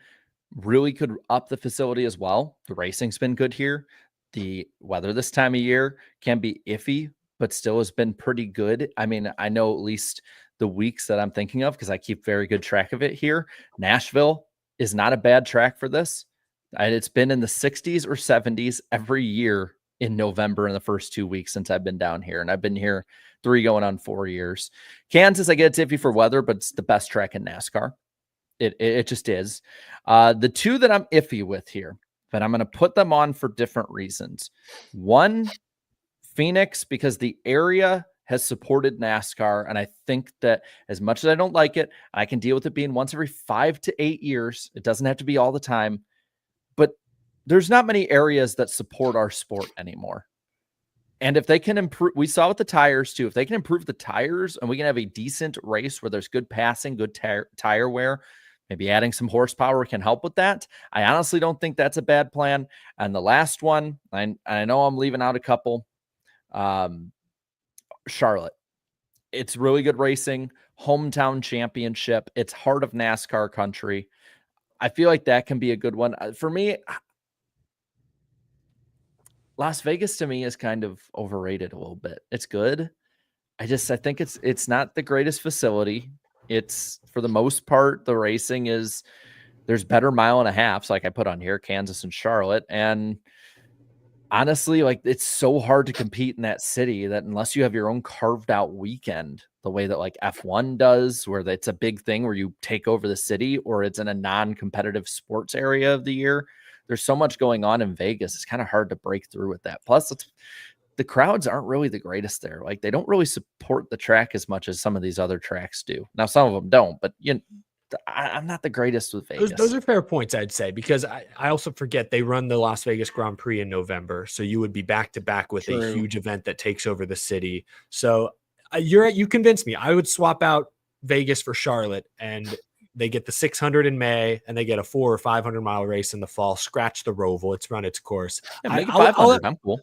really could up the facility as well, the racing's been good here. The weather this time of year can be iffy, but still has been pretty good. I mean, I know at least the weeks that I'm thinking of, because I keep very good track of it here. Nashville is not a bad track for this. And it's been in the 60s or 70s every year in November in the first 2 weeks since I've been down here. And I've been here 3 going on 4 years. Kansas, I get it's iffy for weather, but it's the best track in NASCAR. It just is. The 2 that I'm iffy with here, but I'm going to put them on for different reasons. One, Phoenix, because the area has supported NASCAR. And I think that as much as I don't like it, I can deal with it being once every 5 to 8 years. It doesn't have to be all the time. But there's not many areas that support our sport anymore. And if they can improve, we saw with the tires too, if they can improve the tires and we can have a decent race where there's good passing, good tire wear, maybe adding some horsepower can help with that. I honestly don't think that's a bad plan. And the last one, I know I'm leaving out a couple, Charlotte. It's really good racing, hometown championship. It's heart of NASCAR country. I feel like that can be a good one. For me, Las Vegas to me is kind of overrated a little bit. It's good. I think it's not the greatest facility. It's, for the most part, the racing is, there's better mile and a half. So like I put on here, Kansas and Charlotte. And honestly, like it's so hard to compete in that city that unless you have your own carved out weekend, the way that like F1 does, where it's a big thing where you take over the city or it's in a non-competitive sports area of the year, there's so much going on in Vegas. It's kind of hard to break through with that. Plus, the crowds aren't really the greatest there. Like they don't really support the track as much as some of these other tracks do. Now, some of them don't, but I'm not the greatest with Vegas. Those are fair points, I'd say, because I also forget they run the Las Vegas Grand Prix in November. So you would be back to back with a huge event that takes over the city. So you convinced me. I would swap out Vegas for Charlotte, and they get the 600 in May, and they get a 400 or 500 mile race in the fall. Scratch the Roval; it's run its course. Yeah, make it 500. I'm cool.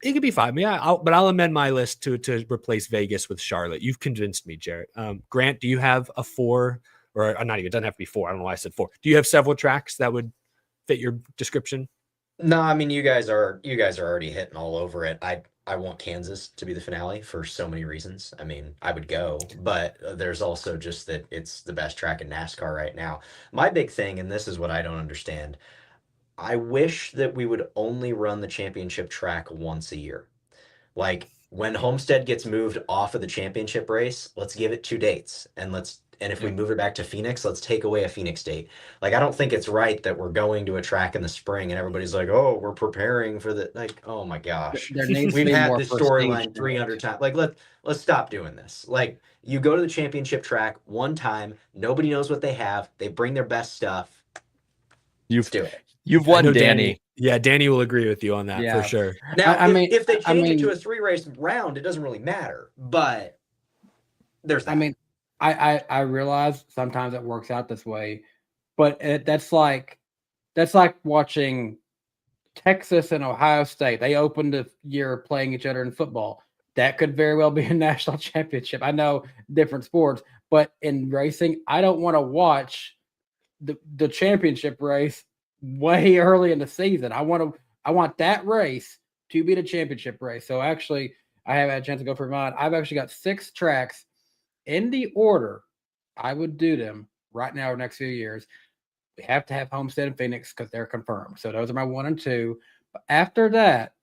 It could be 5. Yeah, but I'll amend my list to replace Vegas with Charlotte. You've convinced me, Jarrett. Grant, do you have a 4? Or not even, it doesn't have to be 4. I don't know why I said 4. Do you have several tracks that would fit your description? No, I mean, you guys are already hitting all over it. I want Kansas to be the finale for so many reasons. I mean, I would go, but there's also just that it's the best track in NASCAR right now. My big thing, and this is what I don't understand, I wish that we would only run the championship track once a year. Like when Homestead gets moved off of the championship race, let's give it 2 dates, and if we move it back to Phoenix, let's take away a Phoenix date. Like, I don't think it's right that we're going to a track in the spring and everybody's like, oh, we're preparing for the, like, oh my gosh. We've had this storyline 300 times. Like, let's stop doing this. Like, you go to the championship track one time, nobody knows what they have. They bring their best stuff. Let's do it. You've won, Danny. Yeah, Danny will agree with you on that for sure. Now, if they change it to a 3-race round, it doesn't really matter. But there's that. I mean, I realize sometimes it works out this way, but that's like watching Texas and Ohio State. They opened the year playing each other in football. That could very well be a national championship. I know different sports, but in racing, I don't want to watch the championship race way early in the season. I want that race to be the championship race. So actually, I have had a chance to go for mine. I've actually got 6 tracks in the order I would do them right now over the next few years. We have to have Homestead and Phoenix because they're confirmed. So those are my 1 and 2. But after that,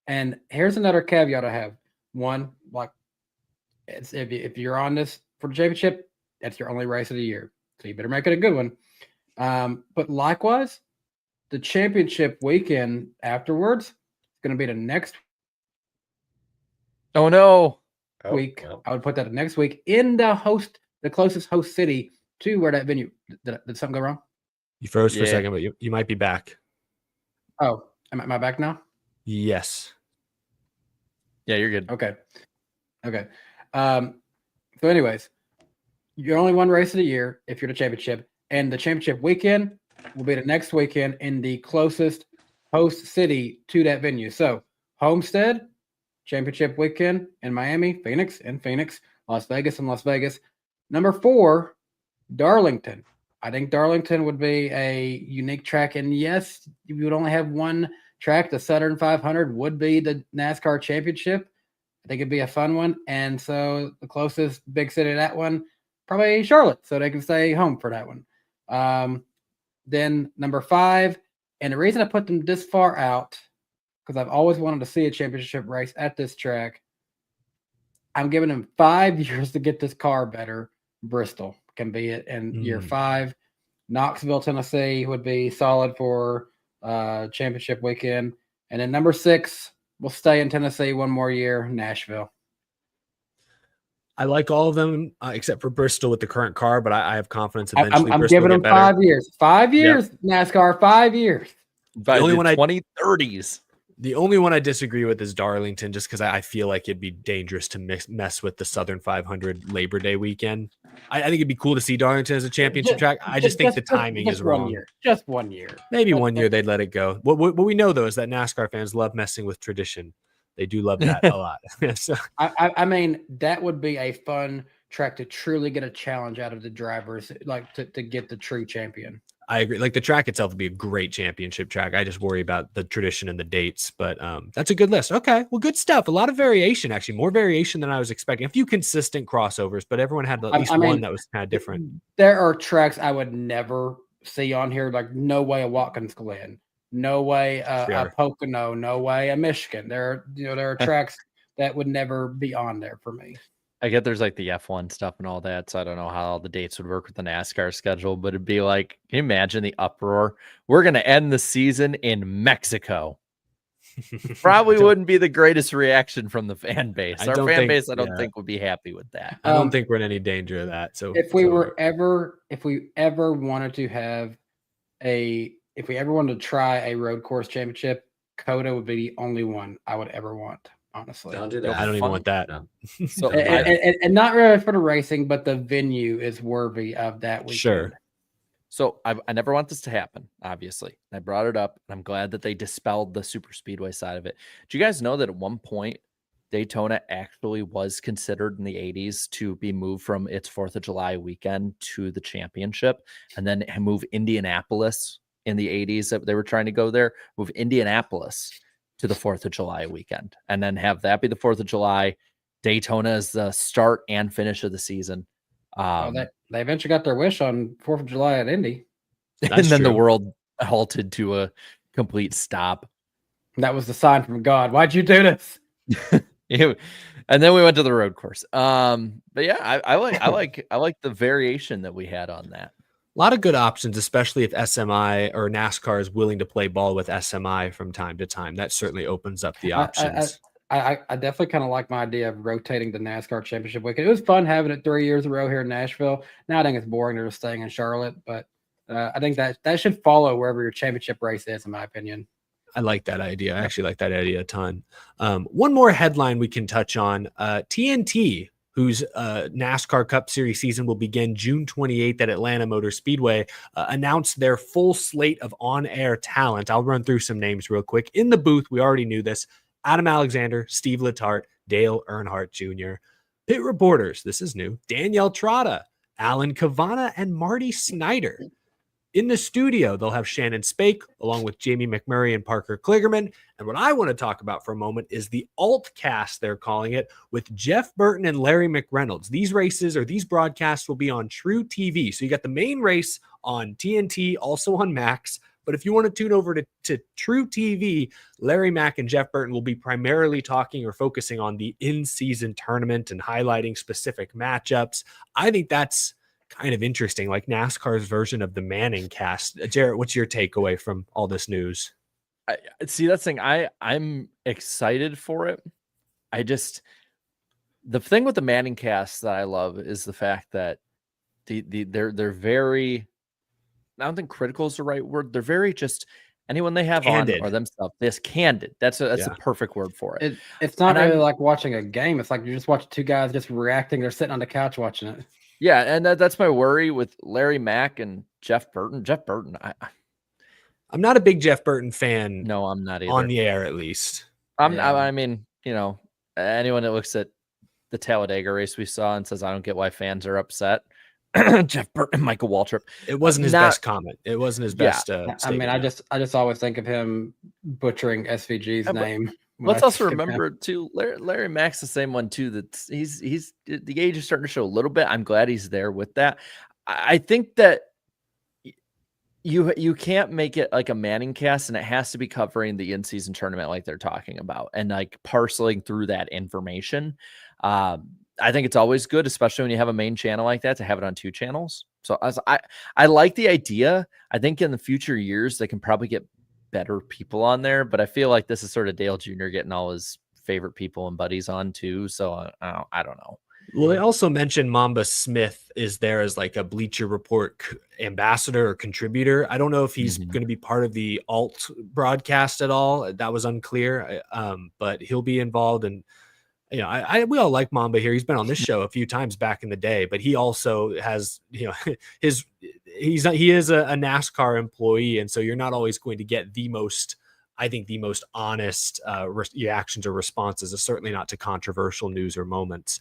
and here's another caveat I have. One, like if you're on this for the championship, that's your only race of the year. So you better make it a good one. But likewise, the championship weekend afterwards is going to be the next Oh no. week. Well, I would put that next week in the closest host city to where that venue. Did something go wrong? You froze for a Yeah. second, but you might be back. Oh, am I back now? Yes. Yeah, you're good. Okay. So anyways, you're only one race of the year if you're the championship, and the championship weekend will be the next weekend in the closest host city to that venue. So Homestead, championship weekend in Miami, Phoenix, Las Vegas and Las Vegas. Number 4, Darlington. I think Darlington would be a unique track, and yes, you would only have one track. The Southern 500 would be the NASCAR championship. I think it'd be a fun one. And so the closest big city to that one, probably Charlotte, so they can stay home for that one. Then number 5, and the reason I put them this far out, because I've always wanted to see a championship race at this track. I'm giving them 5 years to get this car better. Bristol can be it in year 5. Knoxville, Tennessee would be solid for championship weekend. And then number 6, we'll stay in Tennessee one more year, Nashville. I like all of them except for Bristol with the current car, but I have confidence eventually I'm Bristol giving will them get better. 5 years. 5 years, NASCAR, 5 years. By only the one I- 2030s. The only one I disagree with is Darlington, just because I feel like it'd be dangerous to mess with the Southern 500 Labor Day weekend. I think it'd be cool to see Darlington as a championship track. I just think the timing is wrong. 1 year. Just 1 year. Maybe 1 year they'd let it go. What we know, though, is that NASCAR fans love messing with tradition. They do love that a lot. So, I mean, that would be a fun track to truly get a challenge out of the drivers, like to get the true champion. I agree. Like the track itself would be a great championship track. I just worry about the tradition and the dates, but that's a good list. Okay. Well, good stuff. A lot of variation, actually, more variation than I was expecting. A few consistent crossovers, but everyone had at least one that was kind of different. There are tracks I would never see on here. Like no way a Watkins Glen, no way a Pocono, no way a Michigan. There are tracks that would never be on there for me. I get there's like the F1 stuff and all that, so I don't know how all the dates would work with the NASCAR schedule, but it'd be like, can you imagine the uproar? We're going to end the season in Mexico. Probably wouldn't be the greatest reaction from the fan base. Our fan base, I don't think would be happy with that. I don't think we're in any danger of that. So if we ever wanted to have if we ever wanted to try a road course championship, Coda would be the only one I would ever want. Honestly, don't do that. I don't even want that. No. So and not really for the racing, but the venue is worthy of that weekend. Sure. So I never want this to happen, obviously. I brought it up, and I'm glad that they dispelled the super speedway side of it. Do you guys know that at one point, Daytona actually was considered in the 80s to be moved from its 4th of July weekend to the championship, and then move Indianapolis in the 80s that they were trying to go there, move Indianapolis to the 4th of July weekend, and then have that be the 4th of July. Daytona is the start and finish of the season. They eventually got their wish on 4th of July at Indy. And then the world halted to a complete stop. That was the sign from God. Why'd you do this? And then we went to the road course. But yeah, I like the variation that we had on that. A lot of good options, especially if SMI or NASCAR is willing to play ball with SMI from time to time. That certainly opens up the options. I definitely kind of like my idea of rotating the NASCAR championship weekend. It was fun having it 3 years in a row here in Nashville. Now I think it's boring. They're just staying in Charlotte, but I think that should follow wherever your championship race is, in my opinion. I like that idea. I actually like that idea a ton. One more headline we can touch on. TNT, whose NASCAR Cup Series season will begin June 28th at Atlanta Motor Speedway, announced their full slate of on-air talent. I'll run through some names real quick. In the booth, we already knew this: Adam Alexander, Steve Letarte, Dale Earnhardt Jr. Pit reporters, this is new: Danielle Trotta, Alan Cavana, and Marty Snyder. In the studio, they'll have Shannon Spake along with Jamie McMurray and Parker Kligerman. And what I want to talk about for a moment is the alt cast, they're calling it, with Jeff Burton and Larry McReynolds. These races or these broadcasts will be on True TV. So you got the main race on TNT, also on Max, But if you want to tune over to True TV, Larry Mack and Jeff Burton will be primarily talking or focusing on the in-season tournament and highlighting specific matchups. I think that's kind of interesting, like NASCAR's version of the Manning cast. Jarrett, what's your takeaway from all this news? I see that's thing. I'm excited for it. The thing with the Manning cast that I love is the fact that they're very, I don't think critical is the right word. They're very just anyone they have Candid. on or themselves. This candid. That's the perfect word for it. It's not And really like watching a game. It's like you're just watching two guys just reacting. They're sitting on the couch watching it. Yeah, and that's my worry with Larry Mack and Jeff Burton. Jeff Burton, I'm not a big Jeff Burton fan. No, I'm not either. On the air, at least. I mean, anyone that looks at the Talladega race we saw and says, I don't get why fans are upset. Jeff Burton and Michael Waltrip. It wasn't his best comment. It wasn't his best. I mean, I just always think of him butchering SVG's name. Let's also remember too, Larry Mack's the same one too. That he's the age is starting to show a little bit. I'm glad he's there with that. I think that you can't make it like a Manning cast, and it has to be covering the in-season tournament like they're talking about, and like parceling through that information. I think it's always good, especially when you have a main channel like that, to have it on two channels. So I like the idea. I think in the future years they can probably get better people on there, but I feel like this is sort of Dale Jr. getting all his favorite people and buddies on too. So I don't know. Well, they also mentioned Mamba Smith is there as like a Bleacher Report ambassador or contributor. I don't know if he's going to be part of the alt broadcast at all. That was unclear, but he'll be involved. And we all like Mamba here. He's been on this show a few times back in the day, but he also has, he is a NASCAR employee. And so you're not always going to get the most honest reactions or responses, certainly not to controversial news or moments.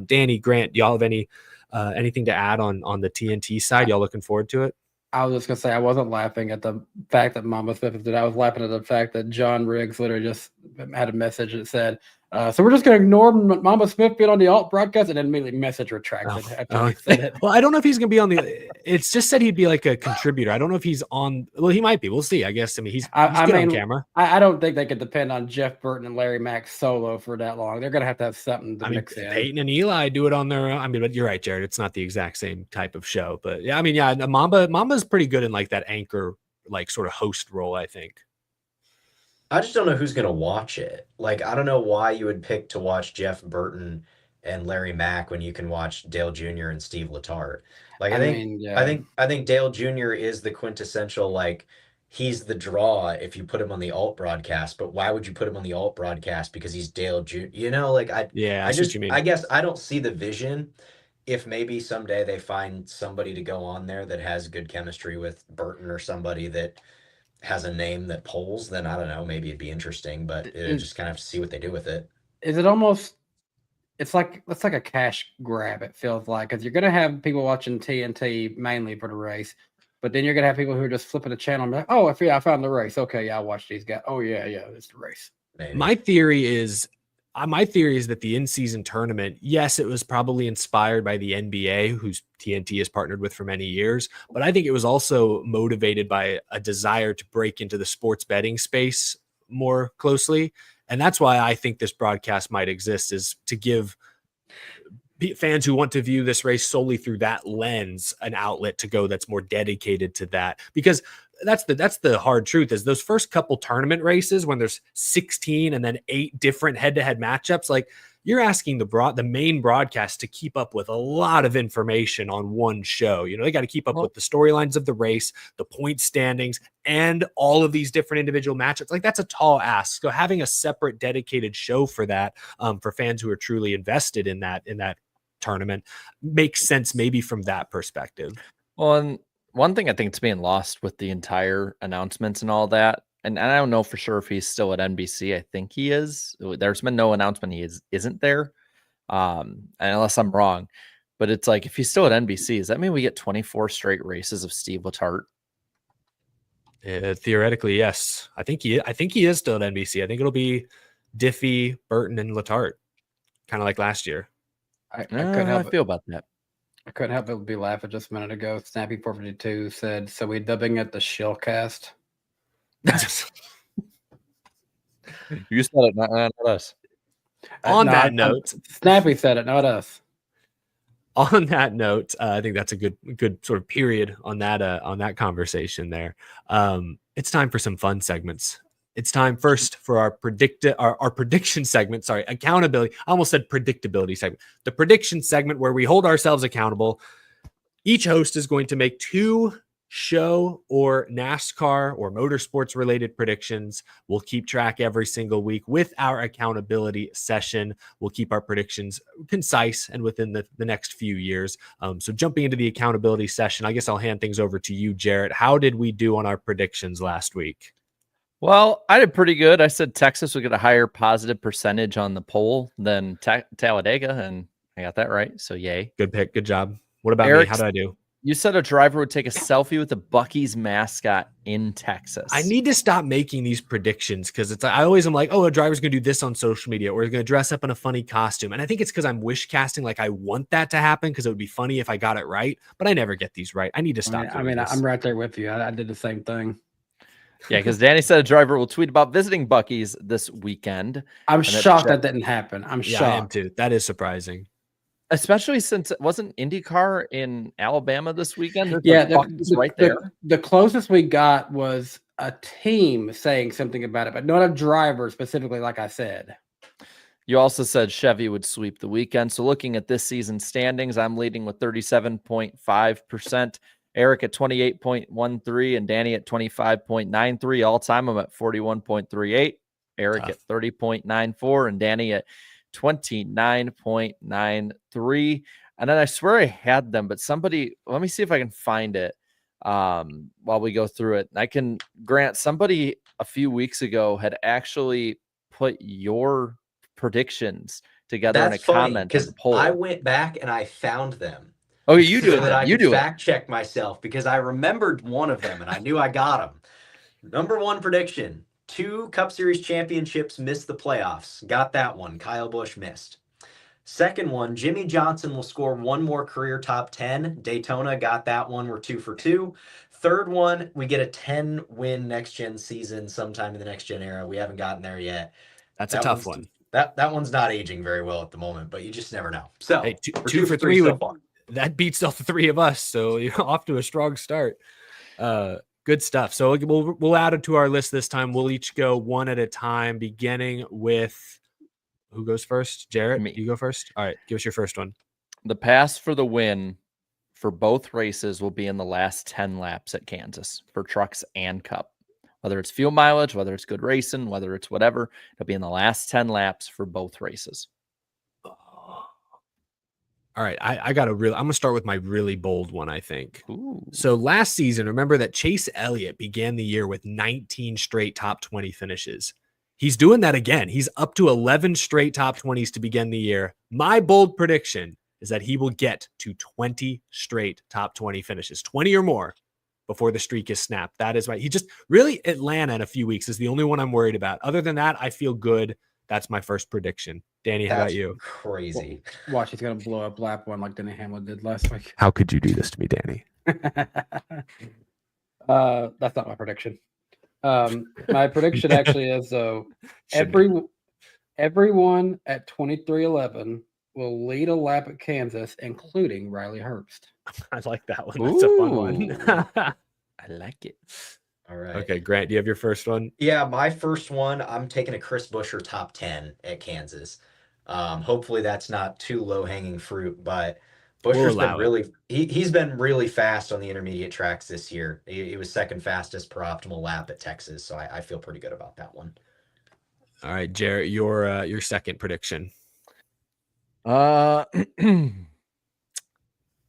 Danny, Grant, do y'all have anything to add on the TNT side? Y'all looking forward to it? I was just going to say, I wasn't laughing at the fact that Mamba Smith did. I was laughing at the fact that John Riggs literally just had a message that said, so we're just going to ignore Mamba Smith being on the alt broadcast, and then immediately message retracted after he said it. Well, I don't know if he's going to be on the. It's just said he'd be like a contributor. I don't know if he's on. Well, he might be. We'll see. I guess. I mean, he's good on camera. I don't think they could depend on Jeff Burton and Larry Mack solo for that long. They're going to have something to mix in. Peyton and Eli do it on their own. I mean, but you're right, Jared. It's not the exact same type of show, but yeah, I mean, yeah, Mamba's pretty good in like that anchor, like sort of host role, I think. I just don't know who's going to watch it. Like, I don't know why you would pick to watch Jeff Burton and Larry Mack when you can watch Dale Jr. and Steve Letarte. Like, I think Dale Jr. is the quintessential, like, he's the draw if you put him on the alt broadcast, but why would you put him on the alt broadcast? Because he's Dale Jr. I see what you mean. I guess I don't see the vision. If maybe someday they find somebody to go on there that has good chemistry with Burton or somebody that has a name that polls, then I don't know, maybe it'd be interesting, but it just kind of have to see what they do with it. Is it almost, it's like a cash grab, it feels like, because you're going to have people watching TNT mainly for the race, but then you're going to have people who are just flipping the channel and be like, oh, I found the race. Okay, yeah, I watched these guys. Oh, yeah, it's the race. Maybe. My theory is that the in-season tournament, yes, it was probably inspired by the NBA, whose TNT has partnered with for many years, but I think it was also motivated by a desire to break into the sports betting space more closely. And that's why I think this broadcast might exist, is to give fans who want to view this race solely through that lens an outlet to go that's more dedicated to that. Because that's the hard truth, is those first couple tournament races when there's 16 and then 8 different head-to-head matchups, like you're asking the main broadcast to keep up with a lot of information on one show. They got to keep up with the storylines of the race, the point standings, and all of these different individual matchups. Like, that's a tall ask. So having a separate dedicated show for that, for fans who are truly invested in that tournament, makes sense maybe from that perspective. Well, and one thing I think it's being lost with the entire announcements and all that, and I don't know for sure if he's still at NBC. I think he is. There's been no announcement he isn't there, and unless I'm wrong. But it's like, if he's still at NBC, does that mean we get 24 straight races of Steve Letarte? Theoretically, yes. I think he is still at NBC. I think it'll be Diffie, Burton, and Letarte, kind of like last year. I couldn't help feel about that. I couldn't help but be laughing just a minute ago. Snappy452 said, so we dubbing it the Shellcast? You said it, not us. On No, that note, Snappy said it, not us. on that note, I think that's a good sort of period on that conversation there. It's time for some fun segments. It's time first for our prediction segment. Sorry, accountability. I almost said predictability segment. The prediction segment where we hold ourselves accountable. Each host is going to make 2 show or NASCAR or motorsports related predictions. We'll keep track every single week with our accountability session. We'll keep our predictions concise and within the next few years. So jumping into the accountability session, I guess I'll hand things over to you, Jarrett. How did we do on our predictions last week? Well, I did pretty good. I said Texas would get a higher positive percentage on the poll than Talladega, and I got that right. So yay. Good pick. Good job. What about Eric, me? How did I do? You said a driver would take a selfie with the Buc-ee's mascot in Texas. I need to stop making these predictions because it's I always am like, oh, a driver's gonna do this on social media or he's gonna dress up in a funny costume. And I think it's because I'm wish casting, like I want that to happen because it would be funny if I got it right, but I never get these right. I need to stop. I'm right there with you. I did the same thing. Yeah, because Danny said a driver will tweet about visiting Buc-ee's this weekend. I'm shocked that didn't happen. I'm shocked. I am too. That is surprising. Especially since it wasn't IndyCar in Alabama this weekend. Yeah, right there. The closest we got was a team saying something about it, but not a driver specifically, like I said. You also said Chevy would sweep the weekend. So looking at this season's standings, I'm leading with 37.5%. Eric at 28.13 and Danny at 25.93. All time, I'm at 41.38. Eric at 30.94 and Danny at 29.93. And then I swear I had them, but somebody, let me see if I can find it while we go through it. Grant, somebody a few weeks ago had actually put your predictions together in a comment because I went back and I found them. Oh, you do it. That I you could do fact check myself because I remembered one of them and I knew I got them. Number 1 prediction: 2 Cup Series championships missed the playoffs. Got that one. Kyle Busch missed. Second one: Jimmy Johnson will score 1 more career top 10. Daytona, got that one. We're 2 for 2. Third one: we get a 10-win next gen season sometime in the next gen era. We haven't gotten there yet. That's a tough one. That one's not aging very well at the moment, but you just never know. So hey, two for three so far. That beats all 3 of us, so you're off to a strong start. Good stuff. So we'll add it to our list this time. We'll each go one at a time, beginning with who goes first? Jarrett, you go first. All right, give us your first one. The pass for the win for both races will be in the last 10 laps at Kansas for trucks and Cup. Whether it's fuel mileage, whether it's good racing, whether it's whatever, it'll be in the last 10 laps for both races. All right, I'm going to start with my really bold one, I think. Ooh. So last season, remember that Chase Elliott began the year with 19 straight top 20 finishes. He's doing that again. He's up to 11 straight top 20s to begin the year. My bold prediction is that he will get to 20 straight top 20 finishes, 20 or more before the streak is snapped. That is right. He just really, Atlanta in a few weeks is the only one I'm worried about. Other than that, I feel good. That's my first prediction. Danny, how about you? Crazy. Watch, he's going to blow up lap 1 like Denny Hamlin did last week. How could you do this to me, Danny? That's not my prediction. My prediction actually is, though, everyone at 23:11 will lead a lap at Kansas, including Riley Herbst. I like that one. That's a fun one. I like it. All right. Okay, Grant, do you have your first one? Yeah, my first one, I'm taking a Chris Buescher top 10 at Kansas. Hopefully that's not too low-hanging fruit, but Buescher's been he's been really fast on the intermediate tracks this year. He was second fastest per optimal lap at Texas, so I feel pretty good about that one. All right, Jarrett, your second prediction.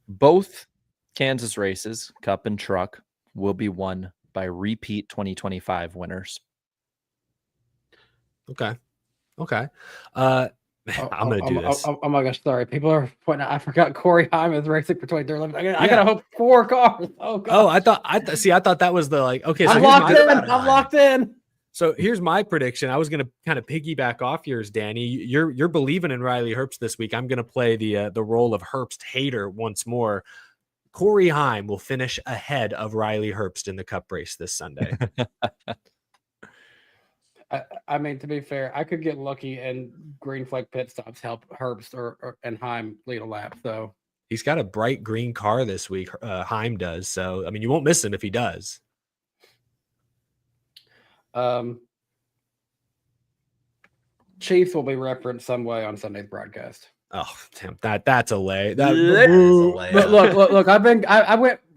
Both Kansas races, Cup and Truck, will be won by repeat 2025 winners. Okay. I'm going to do this. Oh my gosh, sorry. People are pointing out, I forgot Corey Heim is racing for 23:11. I got to hope 4 cars. Oh, God. Oh, I thought that was the okay. So I'm locked in. So here's my prediction. I was going to kind of piggyback off yours, Danny. You're believing in Riley Herbst this week. I'm going to play the role of Herbst hater once more. Corey Heim will finish ahead of Riley Herbst in the Cup race this Sunday. I mean, to be fair, I could get lucky and green flag pit stops help Herbst and Heim lead a lap. So He's got a bright green car this week. Heim does. So, I mean, you won't miss him if he does. Chiefs will be referenced some way on Sunday's broadcast. Oh, damn, that's a lay. That is a layup. Look!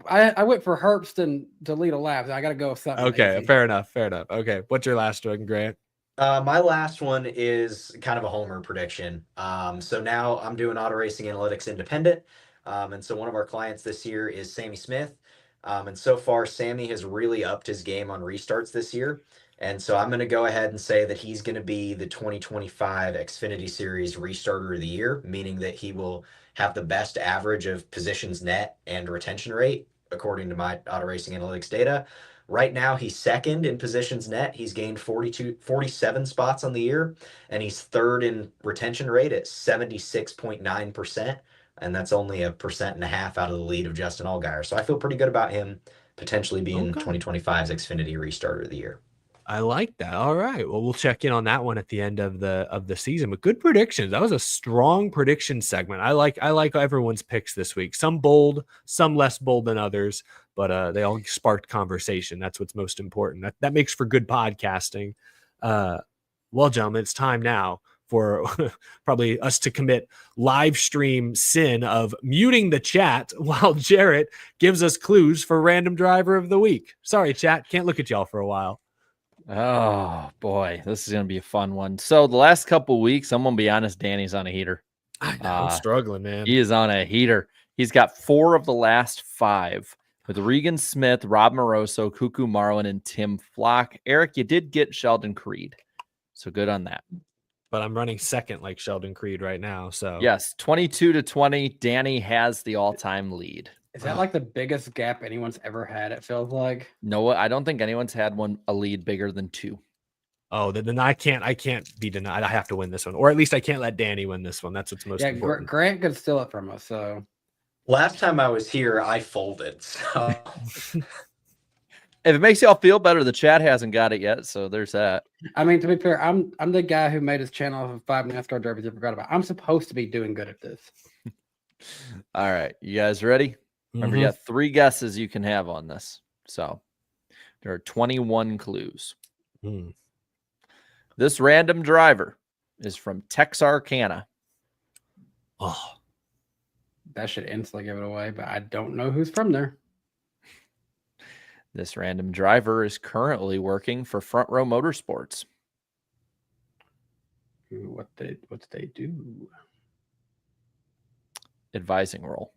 I went for Herbst to lead a lap. I got to go with something. Okay, easy. fair enough. Okay, what's your last one, Grant? My last one is kind of a homer prediction. So now I'm doing Auto Racing Analytics Independent. And so one of our clients this year is Sammy Smith. And so far, Sammy has really upped his game on restarts this year. And so I'm going to go ahead and say that he's going to be the 2025 Xfinity Series Restarter of the Year, meaning that he will have the best average of positions net and retention rate, according to my Auto Racing Analytics data. Right now, he's second in positions net. He's gained 47 spots on the year, and he's third in retention rate at 76.9%. And that's only 1.5% out of the lead of Justin Allgaier. So I feel pretty good about him potentially being 2025's Xfinity Restarter of the Year. I like that. All right. Well, we'll check in on that one at the end of the season. But good predictions. That was a strong prediction segment. I like everyone's picks this week. Some bold, some less bold than others, but they all sparked conversation. That's what's most important. That makes for good podcasting. Well, gentlemen, it's time now for probably us to commit live stream sin of muting the chat while Jarrett gives us clues for random driver of the week. Sorry, chat. Can't look at y'all for a while. Oh boy, this is gonna be a fun one. So the last couple weeks, I'm gonna be honest, Danny's on a heater. I'm struggling, man. He is on a heater. He's got 4 of the last 5 with Regan Smith, Rob Moroso, Cuckoo Marlin, and Tim Flock. Eric, you did get Sheldon Creed, so good on that. But I'm running second like Sheldon Creed right now. So yes, 22-20. Danny has the all-time lead. Is that like the biggest gap anyone's ever had? It feels like. No, I don't think anyone's had a lead bigger than 2. Oh, then I can't be denied. I have to win this one, or at least I can't let Danny win this one. That's what's most important. Grant could steal it from us. So last time I was here, I folded. So if it makes y'all feel better, the chat hasn't got it yet, so there's that. I mean, to be fair, I'm the guy who made his channel of 5 NASCAR drivers you forgot about. I'm supposed to be doing good at this. All right, you guys ready? Remember, you got 3 guesses you can have on this. So there are 21 clues. This random driver is from Texarkana. Oh, that should instantly give it away, but I don't know who's from there. This random driver is currently working for Front Row Motorsports. What did they do? Advising role.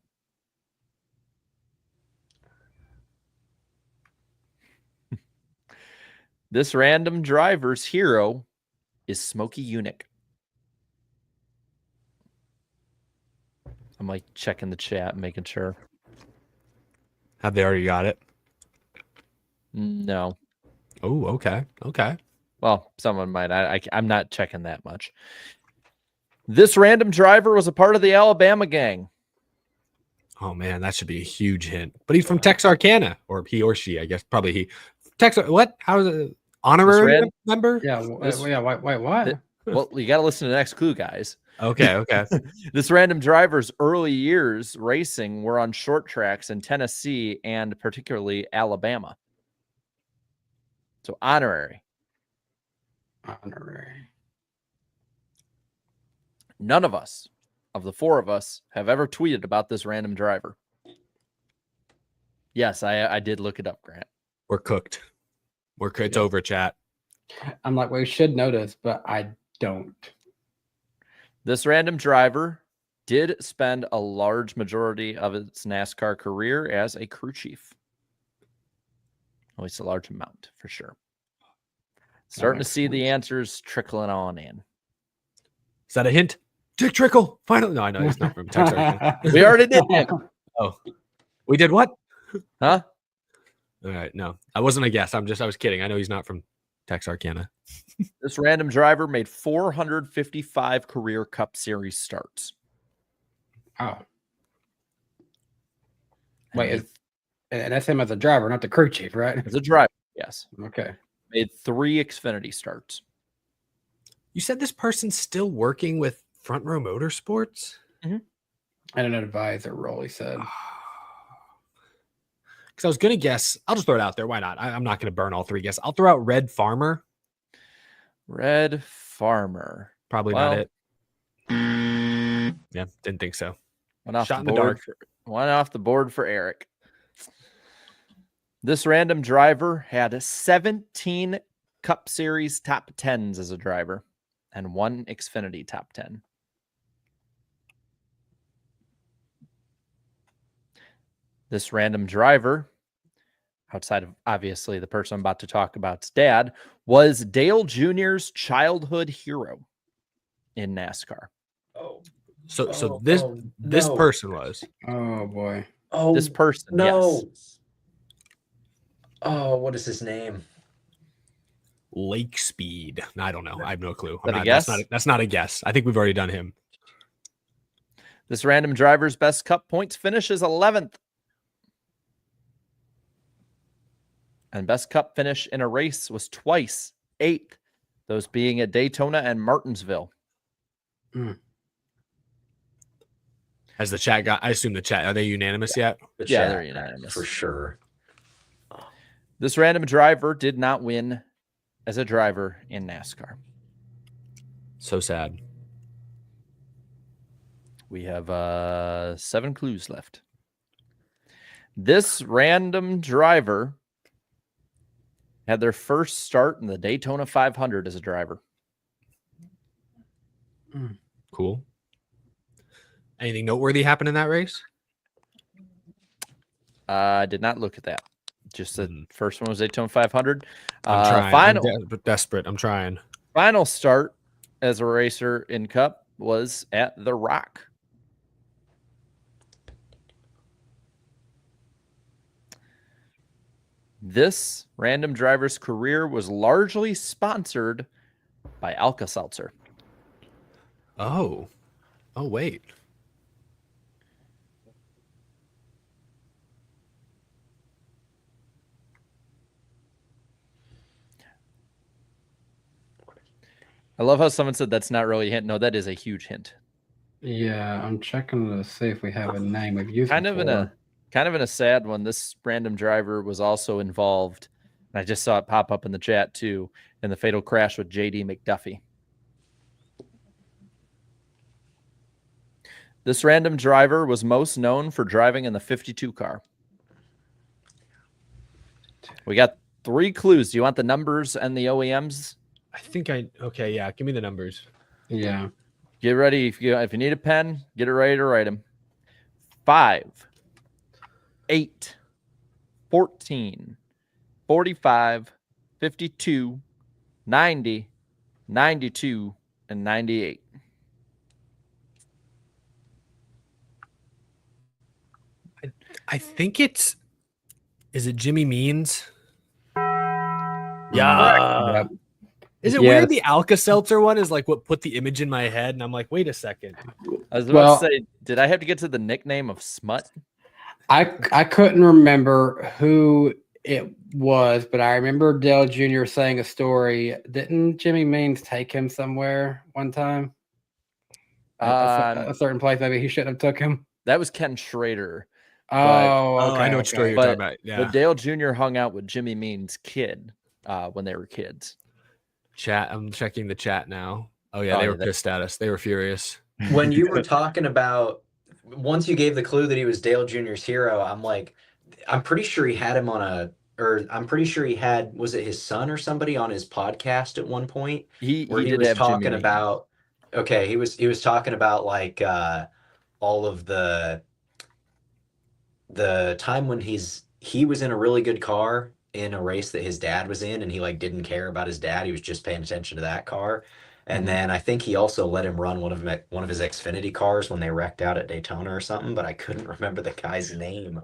This random driver's hero is Smokey Unick. I'm like checking the chat, making sure. have they already got it? No. Oh, okay. Well, someone might. I'm not checking that much. This random driver was a part of the Alabama gang. Oh man, that should be a huge hint. But he's from Texarkana, or he or she, I guess, probably he. What? How is it? Honorary member? Yeah. Wait, what? Well, you got to listen to the next clue, guys. Okay. This random driver's early years racing were on short tracks in Tennessee and particularly Alabama. So honorary. None of us, of the 4 of us, have ever tweeted about this random driver. Yes, I did look it up, Grant. We're cooked. It's over, chat. I'm like, we should know this, but I don't. This random driver did spend a large majority of its NASCAR career as a crew chief. At least a large amount, for sure. Starting to see the answers trickling on in. Is that a hint? Dick Trickle. Finally. No, I know he's not from Texarkana. We already did that. Oh, we did what? Huh? All right. No, I wasn't a guess. I was kidding. I know he's not from Texarkana. This random driver made 455 career Cup Series starts. Oh. Wait, and that's him as a driver, not the crew chief, right? As a driver, yes. Okay. Made 3 Xfinity starts. You said this person's still working with Front Row Motorsports? And an advisor role, he said. Because I was going to guess, I'll just throw it out there. Why not? I'm not going to burn all three guesses. I'll throw out Red Farmer. Red Farmer. Probably not it. Yeah, didn't think so. Went off Shot the in the board. dark. Went off the board for Eric. This random driver had 17 Cup Series top 10s as a driver and 1 Xfinity top 10. This random driver, outside of obviously the person I'm about to talk about's dad, was Dale Jr.'s childhood hero in NASCAR. So this person was. Oh boy. Oh, This person, no. yes. Oh, what is his name? Lake Speed. I don't know. I have no clue. That a guess? That's not a guess. I think we've already done him. This random driver's best Cup points finish is 11th. And best Cup finish in a race was twice 8th, those being at Daytona and Martinsville. As the chat got, I assume the chat, are they unanimous yet? The Yeah, chat, they're unanimous. for sure. This random driver did not win as a driver in NASCAR. So sad. We have 7 clues left. This random driver had their first start in the Daytona 500 as a driver. Cool. Anything noteworthy happen in that race? I did not look at that. Just the first one was Daytona 500. I'm trying. Final, I'm desperate. I'm trying. final start as a racer in Cup was at The Rock. This random driver's career was largely sponsored by Alka-Seltzer. Oh, wait. I love how someone said that's not really a hint. No, that is a huge hint. Yeah, I'm checking to see if we have a name we've used Kind of before. in a sad one. This random driver was also involved, and I just saw it pop up in the chat too, in the fatal crash with JD McDuffie. This random driver was most known for driving in the 52 car. We got 3 clues. Do you want the numbers and the OEMs? I think okay, yeah. Give me the numbers. Yeah. Get ready. If you need a pen, get it ready to write them. 5, 8, 14, 45, 52, 90, 92, and 98. I think is it Jimmy Means? Yeah. Is it Yes. weird the Alka-Seltzer one is like what put the image in my head? And I'm like, wait a second. I was about Well- to say, did I have to get to the nickname of Smut? I couldn't remember who it was, but I remember Dale Jr. saying a story. Didn't Jimmy Means take him somewhere one time? A certain place, maybe he shouldn't have took him. That was Ken Schrader. Oh, okay, I know what story you're But- talking about. Yeah. But Dale Jr. hung out with Jimmy Means' kid when they were kids. Chat. I'm checking the chat now. Oh yeah, Oh, they yeah, were pissed at us. They were furious. When you were talking about, once you gave the clue that he was Dale Jr.'s hero, I'm like, I'm pretty sure he had him on I'm pretty sure he had, was it his son or somebody on his podcast at one point? He Where he did was have Jimmy talking Means. about, okay, he was talking about like all of the time when he was in a really good car in a race that his dad was in, and he like didn't care about his dad. He was just paying attention to that car. And then I think he also let him run one of his Xfinity cars when they wrecked out at Daytona or something, but I couldn't remember the guy's name.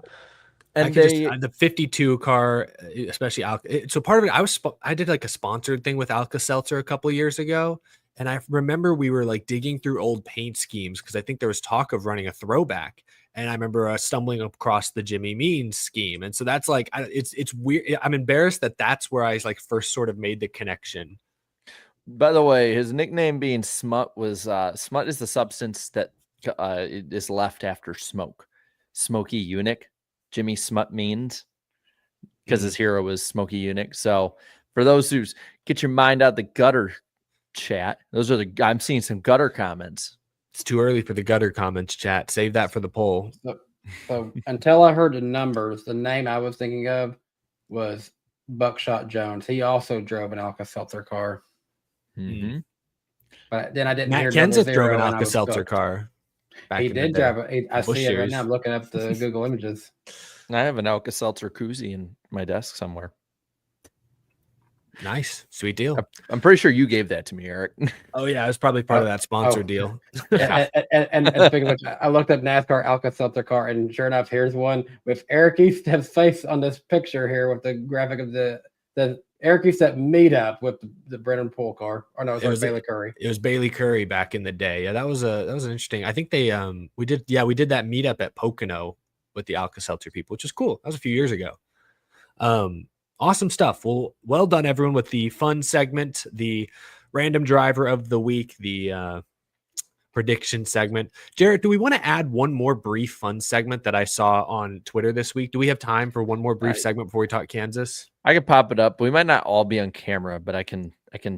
And The 52 car, especially so part of it, I did like a sponsored thing with Alka-Seltzer a couple of years ago, and I remember we were like digging through old paint schemes because I think there was talk of running a throwback, and I remember stumbling across the Jimmy Means scheme, and so that's like it's weird. I'm embarrassed that's where I like first sort of made the connection. By the way, his nickname being Smut was Smut is the substance that is left after smoke. Smoky Eunuch. Jimmy Smut means because his hero was Smoky Eunuch. So for those who get your mind out the gutter chat, those are I'm seeing some gutter comments. It's too early for the gutter comments chat. Save that for the poll. So until I heard the numbers, the name I was thinking of was Buckshot Jones. He also drove an Alka-Seltzer car. Mm-hmm. But then I didn't Matt hear Kenseth drove an and I was Alka-Seltzer hooked. car. He did drive it. I see it right years. now. I'm looking up the Google images. I have an Alka-Seltzer koozie in my desk somewhere. Nice. Sweet deal. I'm pretty sure you gave that to me, Eric. Oh, yeah. It was probably part of that sponsor deal. and speaking of which, I looked up NASCAR Alka-Seltzer car, and sure enough, here's one with Eric Eastep's face on this picture here with the graphic of the Eric Eastep meetup with the Brennan Poole car. Or no, it was Bailey Curry. It was Bailey Curry back in the day. Yeah, that was an interesting. I think they we did that meetup at Pocono with the Alka-Seltzer people, which is cool. That was a few years ago. Awesome stuff. Well done, everyone, with the fun segment, the random driver of the week, the prediction segment. Jarrett, do we want to add one more brief fun segment that I saw on Twitter this week? Do we have time for one more brief segment before we talk Kansas? I can pop it up. We might not all be on camera, but I can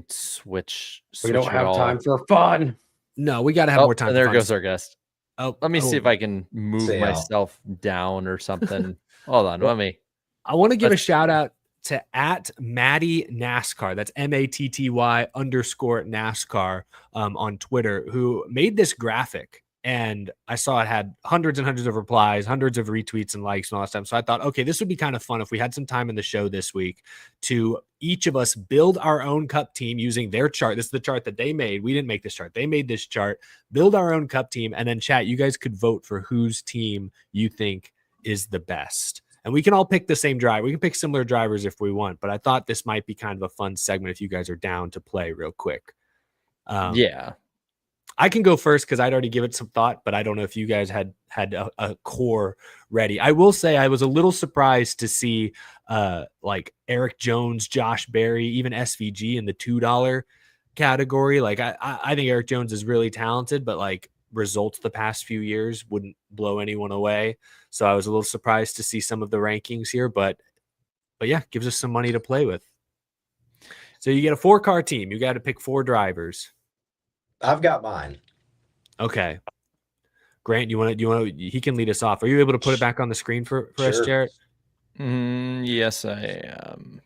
switch. We don't have time for fun. No, we got to have more time. There goes our guest. Oh, let me see if I can move myself down or something. Hold on. I want to give a shout out to @Matty NASCAR. That's MATTY_NASCAR on Twitter, who made this graphic. And I saw it had hundreds and hundreds of replies, hundreds of retweets and likes and all that stuff. So I thought, okay, this would be kind of fun if we had some time in the show this week to each of us build our own cup team using their chart. This is the chart that they made. We didn't make this chart. They made this chart, build our own cup team, and then chat. You guys could vote for whose team you think is the best. And we can all pick the same driver. We can pick similar drivers if we want, but I thought this might be kind of a fun segment if you guys are down to play real quick. Yeah. I can go first because I'd already given it some thought, but I don't know if you guys had a core ready. I will say I was a little surprised to see like Eric Jones, Josh Berry, even SVG in the $2 category. Like I think Eric Jones is really talented, but like results the past few years wouldn't blow anyone away. So I was a little surprised to see some of the rankings here, but yeah, gives us some money to play with. So you get a 4-car team. You got to pick 4 drivers. I've got mine. Okay. Grant, you want to, he can lead us off. Are you able to put it back on the screen for us, Jarrett? Yes, I am.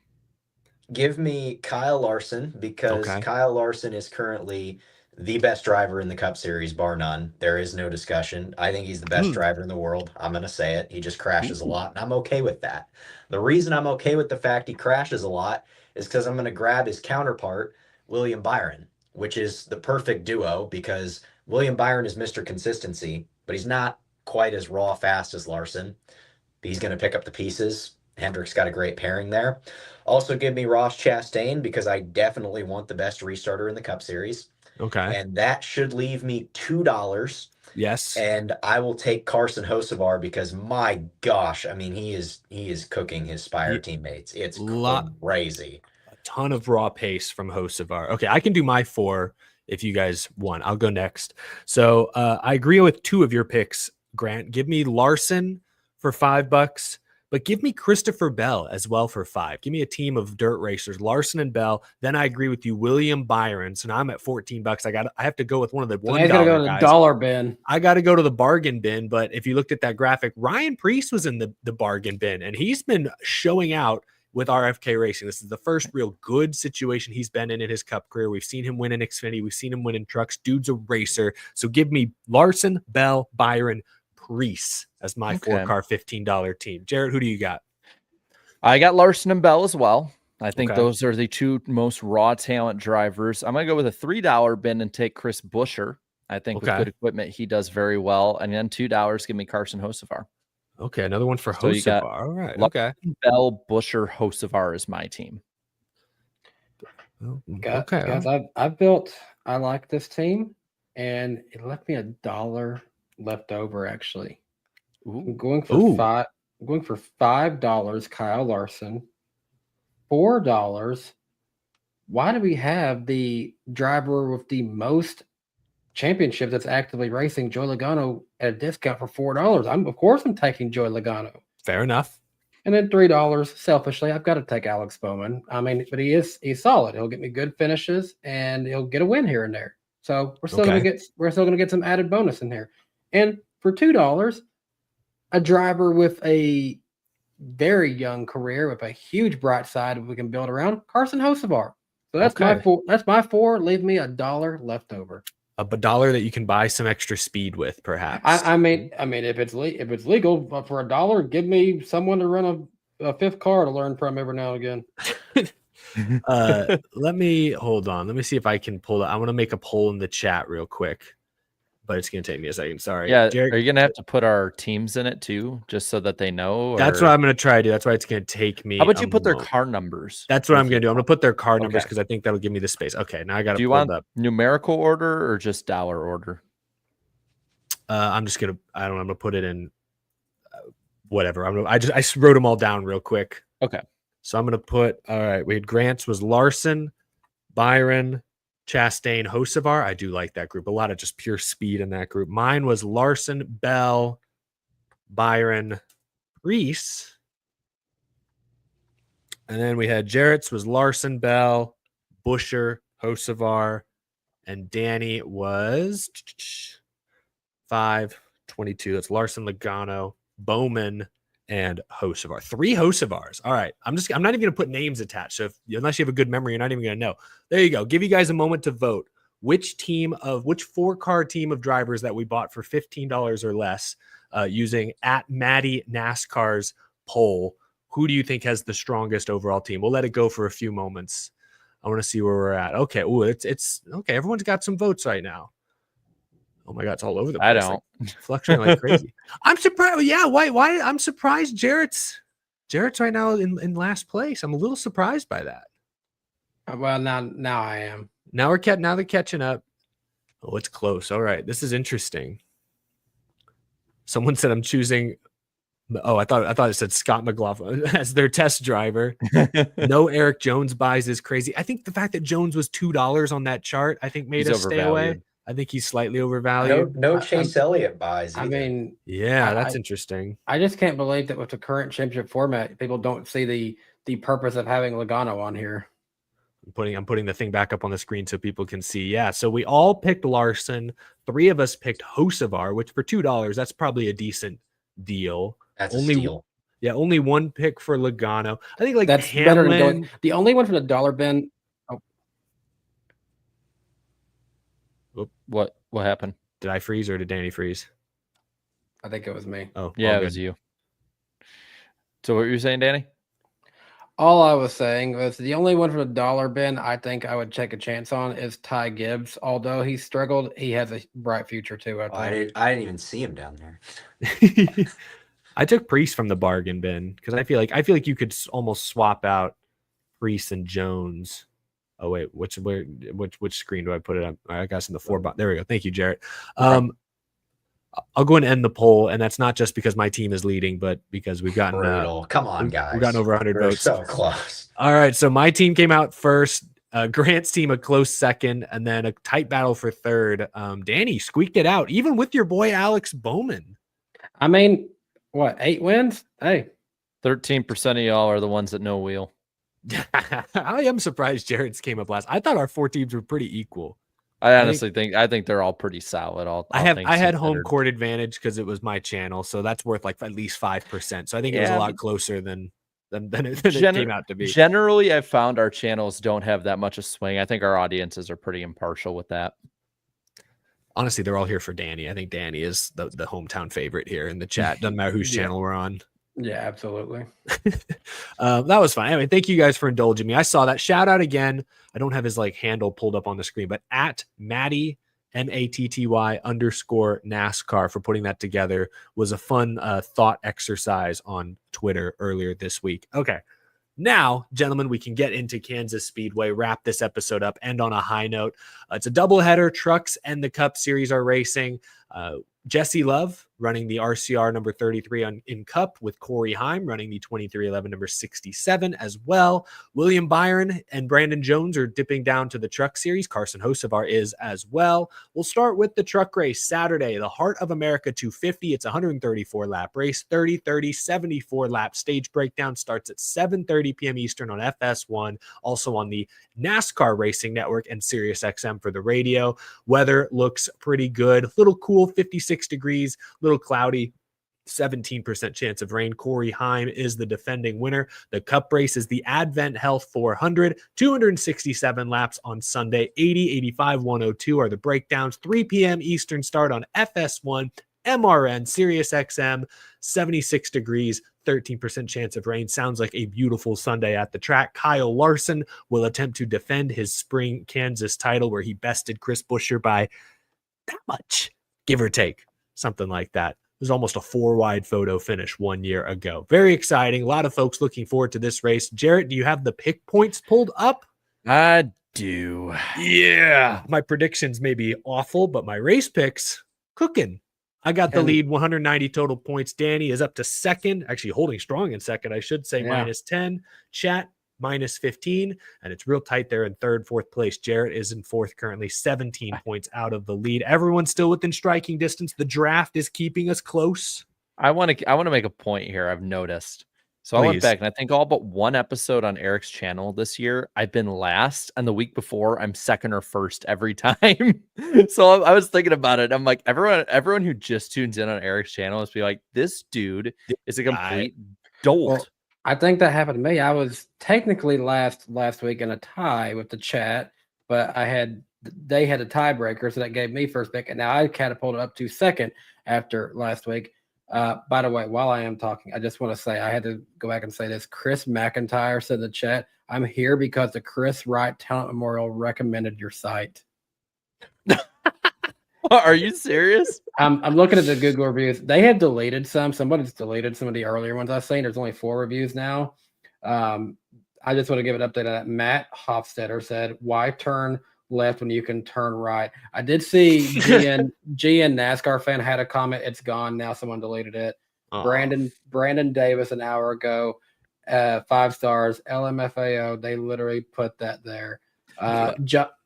Give me Kyle Larson because Kyle Larson is currently the best driver in the Cup Series, bar none. There is no discussion. I think he's the best driver in the world. I'm going to say it. He just crashes a lot, and I'm okay with that. The reason I'm okay with the fact he crashes a lot is because I'm going to grab his counterpart, William Byron, which is the perfect duo because William Byron is Mr. Consistency, but he's not quite as raw fast as Larson. He's going to pick up the pieces. Hendrick's got a great pairing there. Also give me Ross Chastain because I definitely want the best restarter in the Cup Series. Okay. And that should leave me $2. Yes. And I will take Carson Hocevar because my gosh, I mean, he is cooking his Spire teammates. It's crazy. A ton of raw pace from Hocevar. Okay, I can do my 4 if you guys want. I'll go next. So I agree with 2 of your picks, Grant. Give me Larson for $5, but give me Christopher Bell as well for $5. Give me a team of dirt racers, Larson and Bell. Then I agree with you, William Byron. So now I'm at $14. I have to go with one of the $1 I gotta go to the dollar bin. I got to go to the bargain bin. But if you looked at that graphic, Ryan Preece was in the bargain bin, and he's been showing out with RFK Racing. This is the first real good situation he's been in his Cup career. We've seen him win in Xfinity. We've seen him win in trucks. Dude's a racer. So give me Larson, Bell, Byron, Preece as my 4-car $15 team. Jarrett, who do you got? I got Larson and Bell as well. I think those are the 2 most raw talent drivers. I'm going to go with a $3 bin and take Chris Buescher. I think with good equipment, he does very well. And then $2, give me Carson Hocevar. Okay, another one for Hocevar. All right. Larson, Bell, Buescher, Hocevar is my team. Guys, I like this team, and it left me $1 left over actually. I'm going for $5, Kyle Larson. $4, why do we have the driver with the most championship that's actively racing, Joey Logano, at a discount for $4? Of course I'm taking Joey Logano. Fair enough. And then $3, selfishly, I've got to take Alex Bowman. I mean, but he's solid. He'll get me good finishes and he'll get a win here and there. So we're still gonna get some added bonus in here. And for $2, a driver with a very young career with a huge bright side we can build around, Carson Hocevar. So that's my four. That's my four. Leave me $1 left over. A dollar that you can buy some extra speed with, perhaps. I mean, if it's legal for $1, give me someone to run a fifth car to learn from every now and again. Let me hold on. Let me see if I can pull it. I want to make a poll in the chat real quick, but it's going to take me a second. Sorry. Yeah. Jared, are you going to have to put our teams in it too, just so that they know? That's what I'm going to try to do. That's why it's going to take me. How about you put their car numbers? That's what I'm going to do. I'm going to put their car numbers because I think that'll give me the space. Okay. Now I got to pull it up. Numerical order or just dollar order? I'm just going to, I'm going to put it in whatever. I wrote them all down real quick. Okay. So I'm going to put, all right, we had Grant's was Larson, Byron, Chastain, Hocevar. I do like that group. A lot of just pure speed in that group. Mine was Larson, Bell, Byron, Reese. And then we had Jarrett's was Larson, Bell, Busher, Hocevar, and Danny was 522. That's Larson, Logano, Bowman, and Hocevar. 3 Hocevars. All right. I'm not even going to put names attached. So unless you have a good memory, you're not even going to know. There you go. Give you guys a moment to vote. Which 4-car team of drivers that we bought for $15 or less using at Maddie NASCAR's poll, who do you think has the strongest overall team? We'll let it go for a few moments. I want to see where we're at. Okay. Ooh, it's okay. Everyone's got some votes right now. Oh my God, it's all over the place. I don't. Like, fluctuating like crazy. I'm surprised. Yeah, why? I'm surprised Jarrett's right now in last place. I'm a little surprised by that. Well, now I am. Now they're catching up. Oh, it's close. All right, this is interesting. Someone said I'm choosing. Oh, I thought it said Scott McLaughlin as their test driver. No Eric Jones buys is crazy. I think the fact that Jones was $2 on that chart, I think made us stay away. I think he's slightly overvalued. No Chase Elliott buys either. I mean, yeah, that's interesting. I just can't believe that with the current championship format, people don't see the purpose of having Logano on here. I'm putting the thing back up on the screen so people can see. Yeah, so we all picked Larson. 3 of us picked Hocevar, which for $2, that's probably a decent deal. That's a steal. Yeah, only 1 pick for Logano. I think that's Hamlin, better than going. The only one from the dollar bin. What happened? Did I freeze or did Danny freeze? I think it was me. Oh, yeah, it was you. So what were you saying, Danny? All I was saying was the only one from the dollar bin I think I would take a chance on is Ty Gibbs. Although he struggled, he has a bright future too. I didn't even see him down there. I took Priest from the bargain bin because I feel like you could almost swap out Priest and Jones. Oh wait, which screen do I put it on? I got in the 4 bot. There we go. Thank you, Jarrett. I'll go and end the poll, and that's not just because my team is leading, but because we've gotten come on, guys. We've gotten over 100 votes. So close. All right, so my team came out first. Grant's team a close second, and then a tight battle for third. Danny squeaked it out, even with your boy Alex Bowman. I mean, what, 8 wins? Hey, 13% of y'all are the ones that know wheel. I am surprised Jared's came up last. I thought our 4 teams were pretty equal. I honestly think they're all pretty solid. I had home court advantage because it was my channel, so that's worth like at least 5%. So I think it was a lot closer than it came out to be. Generally, I've found our channels don't have that much of swing. I think our audiences are pretty impartial with that. Honestly, they're all here for Danny. I think Danny is the hometown favorite here in the chat. Doesn't matter whose channel we're on. Yeah, absolutely. That was fun. Anyway, thank you guys for indulging me. I saw that. Shout out again. I don't have his handle pulled up on the screen, but at Matty MATTY_NASCAR for putting that together was a fun thought exercise on Twitter earlier this week. Okay. Now, gentlemen, we can get into Kansas Speedway, wrap this episode up, end on a high note. It's a doubleheader. Trucks and the Cup Series are racing. Jesse Love running the RCR number 33 in Cup, with Corey Heim running the 2311 number 67 as well. William Byron and Brandon Jones are dipping down to the Truck Series. Carson Hocevar is as well. We'll start with the truck race Saturday, the Heart of America 250. It's a 134 lap race, 30, 74 lap stage breakdown, starts at 7:30 p.m. Eastern on FS1, also on the NASCAR Racing Network and Sirius XM for the radio. Weather looks pretty good. Little cool, 56 degrees, little cloudy, 17% chance of rain. Corey Heim is the defending winner. The Cup race is the Advent Health 400, 267 laps on Sunday. 80, 85, 102 are the breakdowns. 3 p.m. Eastern start on FS1, MRN, Sirius XM, 76 degrees, 13% chance of rain. Sounds like a beautiful Sunday at the track. Kyle Larson will attempt to defend his spring Kansas title, where he bested Chris Buescher by that much, give or take, something like that. It was almost a 4-wide photo finish 1 year ago. Very exciting. A lot of folks looking forward to this race. Jarrett, do you have the pick points pulled up? I do. Yeah. My predictions may be awful, but my race picks cooking. I got the lead, 190 total points. Danny is up to second, actually holding strong in second, I should say, minus 10. Chat, minus 15. And it's real tight there in third, fourth place. Jarrett is in fourth currently, 17 points out of the lead. Everyone's still within striking distance. The draft is keeping us close. I want to make a point here. I've noticed. So I went back, and I think all but one episode on Eric's channel this year, I've been last, and the week before, I'm second or first every time. So I was thinking about it. I'm like, everyone who just tunes in on Eric's channel is be like, this dude is a complete dolt. Well, I think that happened to me. I was technically last week in a tie with the chat, but they had a tiebreaker, so that gave me first pick, and now I catapulted up to second after last week. By the way, while I am talking, I just want to say I had to go back and say this. Chris McIntyre said in the chat, I'm here because the Chris Wright Talent Memorial recommended your site. Are you serious? I'm looking at the Google reviews. They have deleted some. Somebody's deleted some of the earlier ones I've seen. There's only 4 reviews now. I just want to give an update on that. Matt Hofstetter said, why turn left when you can turn right? I did see GN NASCAR fan had a comment. It's gone now. Someone deleted it. Brandon Davis an hour ago, 5 stars. LMFAO, they literally put that there.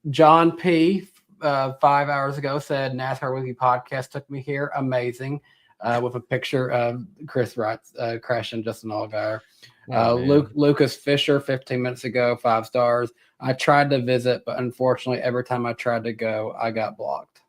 John P 5 hours ago said NASCAR Weekly Podcast took me here. Amazing. With a picture of Chris Wright crashing Justin Allgaier. Lucas Fisher 15 minutes ago, 5 stars. I tried to visit, but unfortunately, every time I tried to go, I got blocked.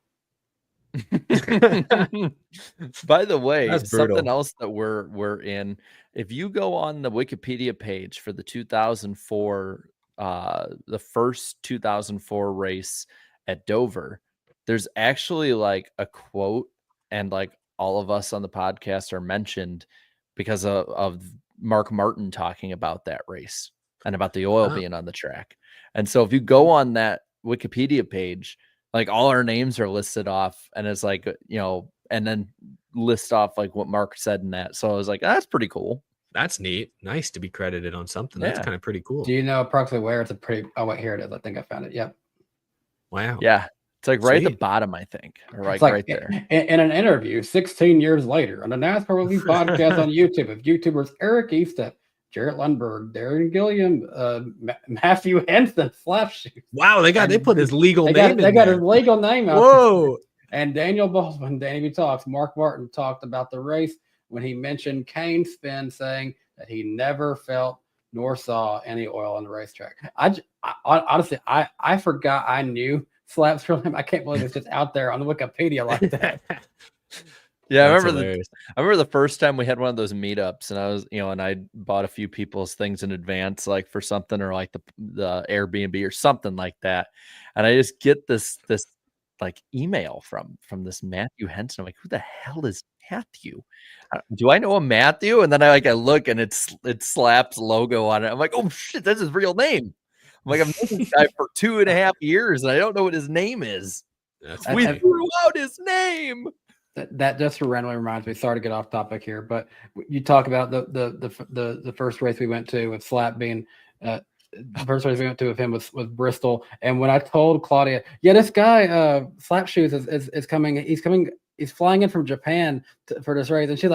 By the way, something else that we're in. If you go on the Wikipedia page for the 2004, the first 2004 race at Dover, there's actually like a quote, and like all of us on the podcast are mentioned because of Mark Martin talking about that race and about the oil being on the track. And so if you go on that Wikipedia page, like all our names are listed off, and it's like, and then list off like what Mark said in that. So I was like, that's pretty cool. That's neat. Nice to be credited on something. That's kind of pretty cool. Do you know approximately where it's a pretty, oh wait, here it is. I think I found it. Yep. Wow. Yeah. It's like right at the bottom, I think. Or like there. In an interview 16 years later on the NASCAR Weekly Podcast on YouTube of YouTubers Eric Eastep, Jarrett Lundberg, Darren Gilliam, Matthew Henson, Slapshoes. Wow, they put his legal name in They got his legal name out. Whoa. And Daniel Baldwin, Danny B Talks, Mark Martin talked about the race when he mentioned Kane Spin, saying that he never felt nor saw any oil on the racetrack. Honestly, I forgot I knew Slaps from him. I can't believe it's just out there on the Wikipedia like that. Yeah, I remember the first time we had one of those meetups, and I was, and I bought a few people's things in advance, like for something, or like the Airbnb or something like that. And I just get this like email from this Matthew Henson. I'm like, who the hell is Matthew? Do I know a Matthew? And then I look, and it Slaps logo on it. I'm like, oh shit, that's his real name. I'm like, I've known this guy for 2.5 years, and I don't know what his name is. We threw out his name. That just randomly reminds me. Sorry to get off topic here, but you talk about the first race we went to with Slap being the first race we went to with him was Bristol. And when I told Claudia, yeah, this guy Slap Shoes is coming. He's coming he's flying in from Japan for this race, and she's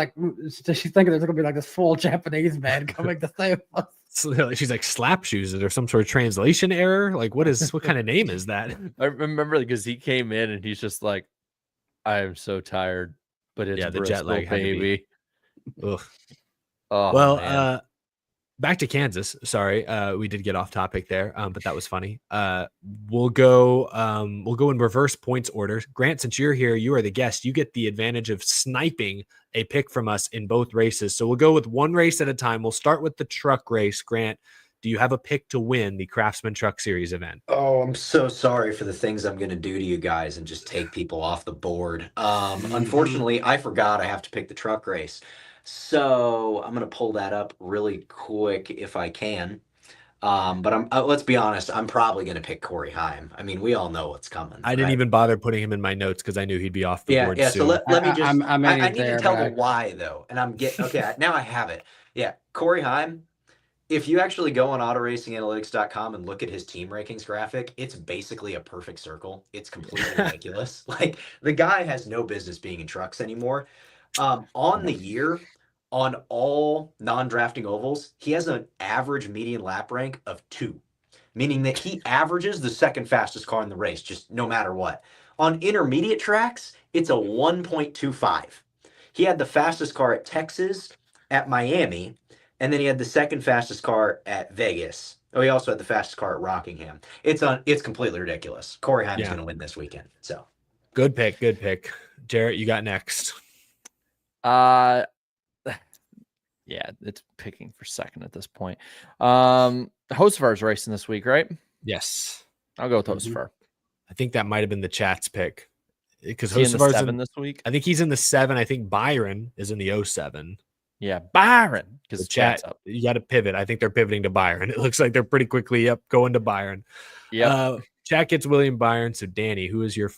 thinking there's gonna be like this full Japanese man coming to save us. So she's like slap shoes. Is there some sort of translation error? Like what kind of name is that? I remember because he came in and he's just like, I am so tired, but it's Yeah, the Bristol, jet lag had to be. baby. Ugh. Oh, Well, man. back to Kansas. Sorry, we did get off topic there, but that was funny. We'll go in reverse points order. Grant, since you're here, you are the guest. You get the advantage of sniping a pick from us in both races. So we'll go with one race at a time. We'll start with the truck race. Grant, do you have a pick to win the Craftsman Truck Series event? Oh, I'm so sorry for the things I'm going to do to you guys and just take people off the board. Unfortunately, I forgot I have to pick the truck race. So I'm going to pull that up really quick if I can. But let's be honest, I'm probably going to pick Corey Heim. I mean, we all know what's coming. I didn't even bother putting him in my notes because I knew he'd be off the board Yeah. soon. So let me just. I need there, to tell but the why though, and I'm getting okay. Now I have it. Yeah, Corey Heim. If you actually go on autoracinganalytics.com and look at his team rankings graphic, it's basically a perfect circle. It's completely ridiculous. Like the guy has no business being in trucks anymore. On the year, on all non-drafting ovals, he has an average median lap rank of 2, meaning that he averages the second fastest car in the race, just no matter what. On intermediate tracks, it's a 1.25. He had the fastest car at Texas, at Miami, and then he had the second fastest car at Vegas. Oh, he also had the fastest car at Rockingham. It's completely ridiculous. Corey Heim's going to win this weekend. So good pick. Jarrett, you got next. Yeah, it's picking for second at this point. Hocevar's racing this week, right? Yes. I'll go with Hocevar. I think that might have been the chat's pick. Because Is he in the Hocevar's 7 this week? I think he's in the 7. I think Byron is in the 07. Yeah, Byron. Because The chat, up. you got to pivot. I think they're pivoting to Byron. It looks like they're pretty quickly going to Byron. Yeah. Chat gets William Byron. So Danny, who's your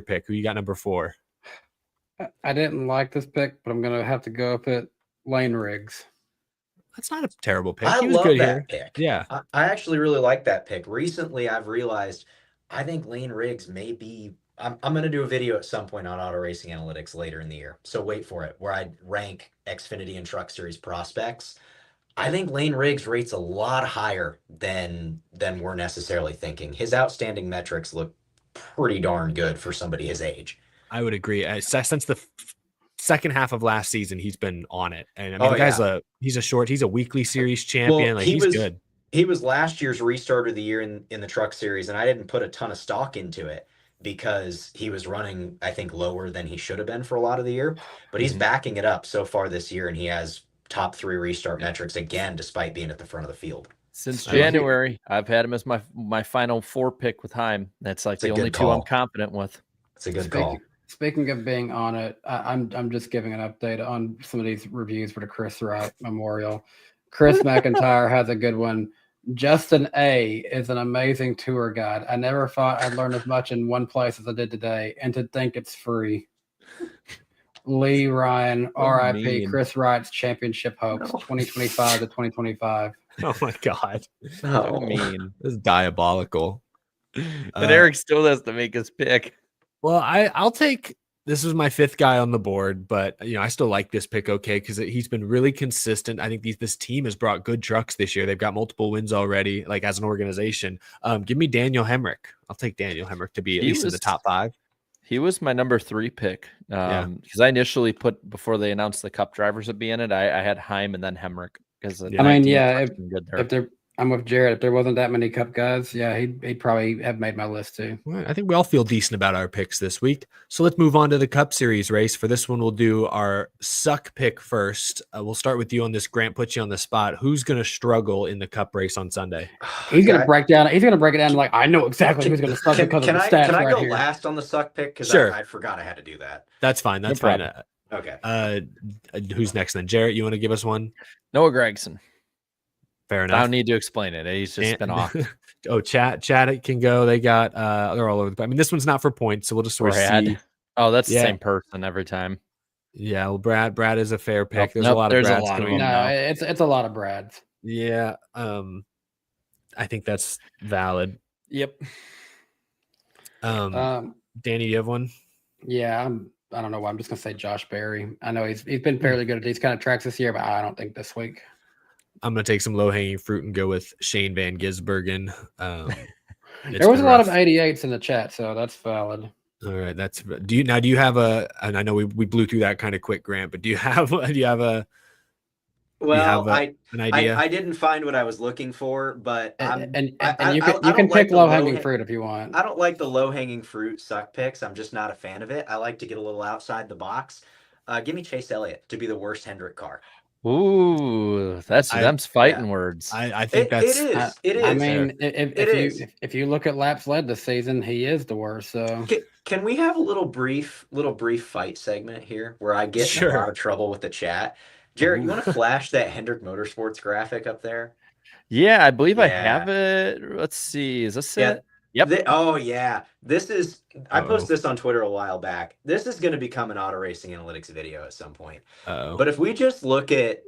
pick? Who you got number 4? I didn't like this pick, but I'm gonna have to go with it. Lane Riggs. That's not a terrible pick. I He was love good that here. pick. Yeah. I actually really like that pick. Recently, I've realized I think Lane Riggs may be. I'm going to do a video at some point on Auto Racing Analytics later in the year. So wait for it, where I rank Xfinity and Truck Series prospects. I think Lane Riggs rates a lot higher than we're necessarily thinking. His outstanding metrics look pretty darn good for somebody his age. I would agree. Since the second half of last season, he's been on it. And I mean, the guy's he's a weekly series champion. Well, he's good. He was last year's restarter of the year in the Truck Series, and I didn't put a ton of stock into it because he was running, I think, lower than he should have been for a lot of the year. But he's backing it up so far this year, and he has top 3 restart metrics again, despite being at the front of the field. Since January, I've had him as my final 4 pick with Heim. That's like the only 2 I'm confident with. It's a good call. Speaking of being on it, I'm just giving an update on some of these reviews for the Chris Wright Memorial. Chris McIntyre has a good one. Justin A is an amazing tour guide. I never thought I'd learn as much in one place as I did today, and to think it's free. Lee Ryan, RIP, Chris Wright's championship hopes, 2025 to 2025. Oh my God. So mean. This is diabolical. And Eric still has to make his pick. Well, I'll take. This was my 5th guy on the board, but I still like this pick okay because he's been really consistent. I think this team has brought good trucks this year. They've got multiple wins already, like as an organization. Give me Daniel Hemrick. I'll take Daniel Hemrick to be at least in the top 5. He was my number 3 pick because I initially put, before they announced the Cup drivers would be in it, I had Heim and then Hemrick because I'm with Jared. If there wasn't that many Cup guys, he'd probably have made my list too. Well, I think we all feel decent about our picks this week. So let's move on to the Cup Series race. For this one, we'll do our suck pick first. We'll start with you on this. Grant, put you on the spot. Who's going to struggle in the Cup race on Sunday? He's going to break down. He's going to break it down like I know exactly who's going to suck because of the stats. Can I right go here. last on the suck pick? Because sure. I forgot I had to do that. That's fine. That's fine. Okay. Who's next then? Jarrett, you want to give us one? Noah Gragson. Fair enough. I don't need to explain it. He's just been off. Chat can go. They got they're all over the place. I mean, this one's not for points, so we'll just sort of see. Oh, that's the same person every time. Yeah, well, Brad is a fair pick. Nope, there's a lot of Brads. It's a lot of Brads. Yeah. I think that's valid. Yep. Danny, you have one? Yeah, I don't know why. I'm just gonna say Josh Berry. I know he's been fairly good at these kind of tracks this year, but I don't think this week. I'm gonna take some low hanging fruit and go with Shane Van Gisbergen. There was a lot of 88s in the chat, so that's valid. All right, do you have and I know we blew through that kind of quick, Grant, but do you have an idea? I didn't find what I was looking for, but you can pick low hanging fruit if you want. I don't like the low hanging fruit suck picks. I'm just not a fan of it. I like to get a little outside the box. Give me Chase Elliott to be the worst Hendrick car. Ooh, that's them's fighting words. I think it is. I mean, if you look at laps led this season, he is the worst. So can we have a little brief fight segment here where I get in a lot of trouble with the chat? Jared, you want to flash that Hendrick Motorsports graphic up there? Yeah, I believe I have it. Let's see. Is this it? Yep. Oh yeah. This is I posted this on Twitter a while back. This is going to become an auto racing analytics video at some point. But if we just look at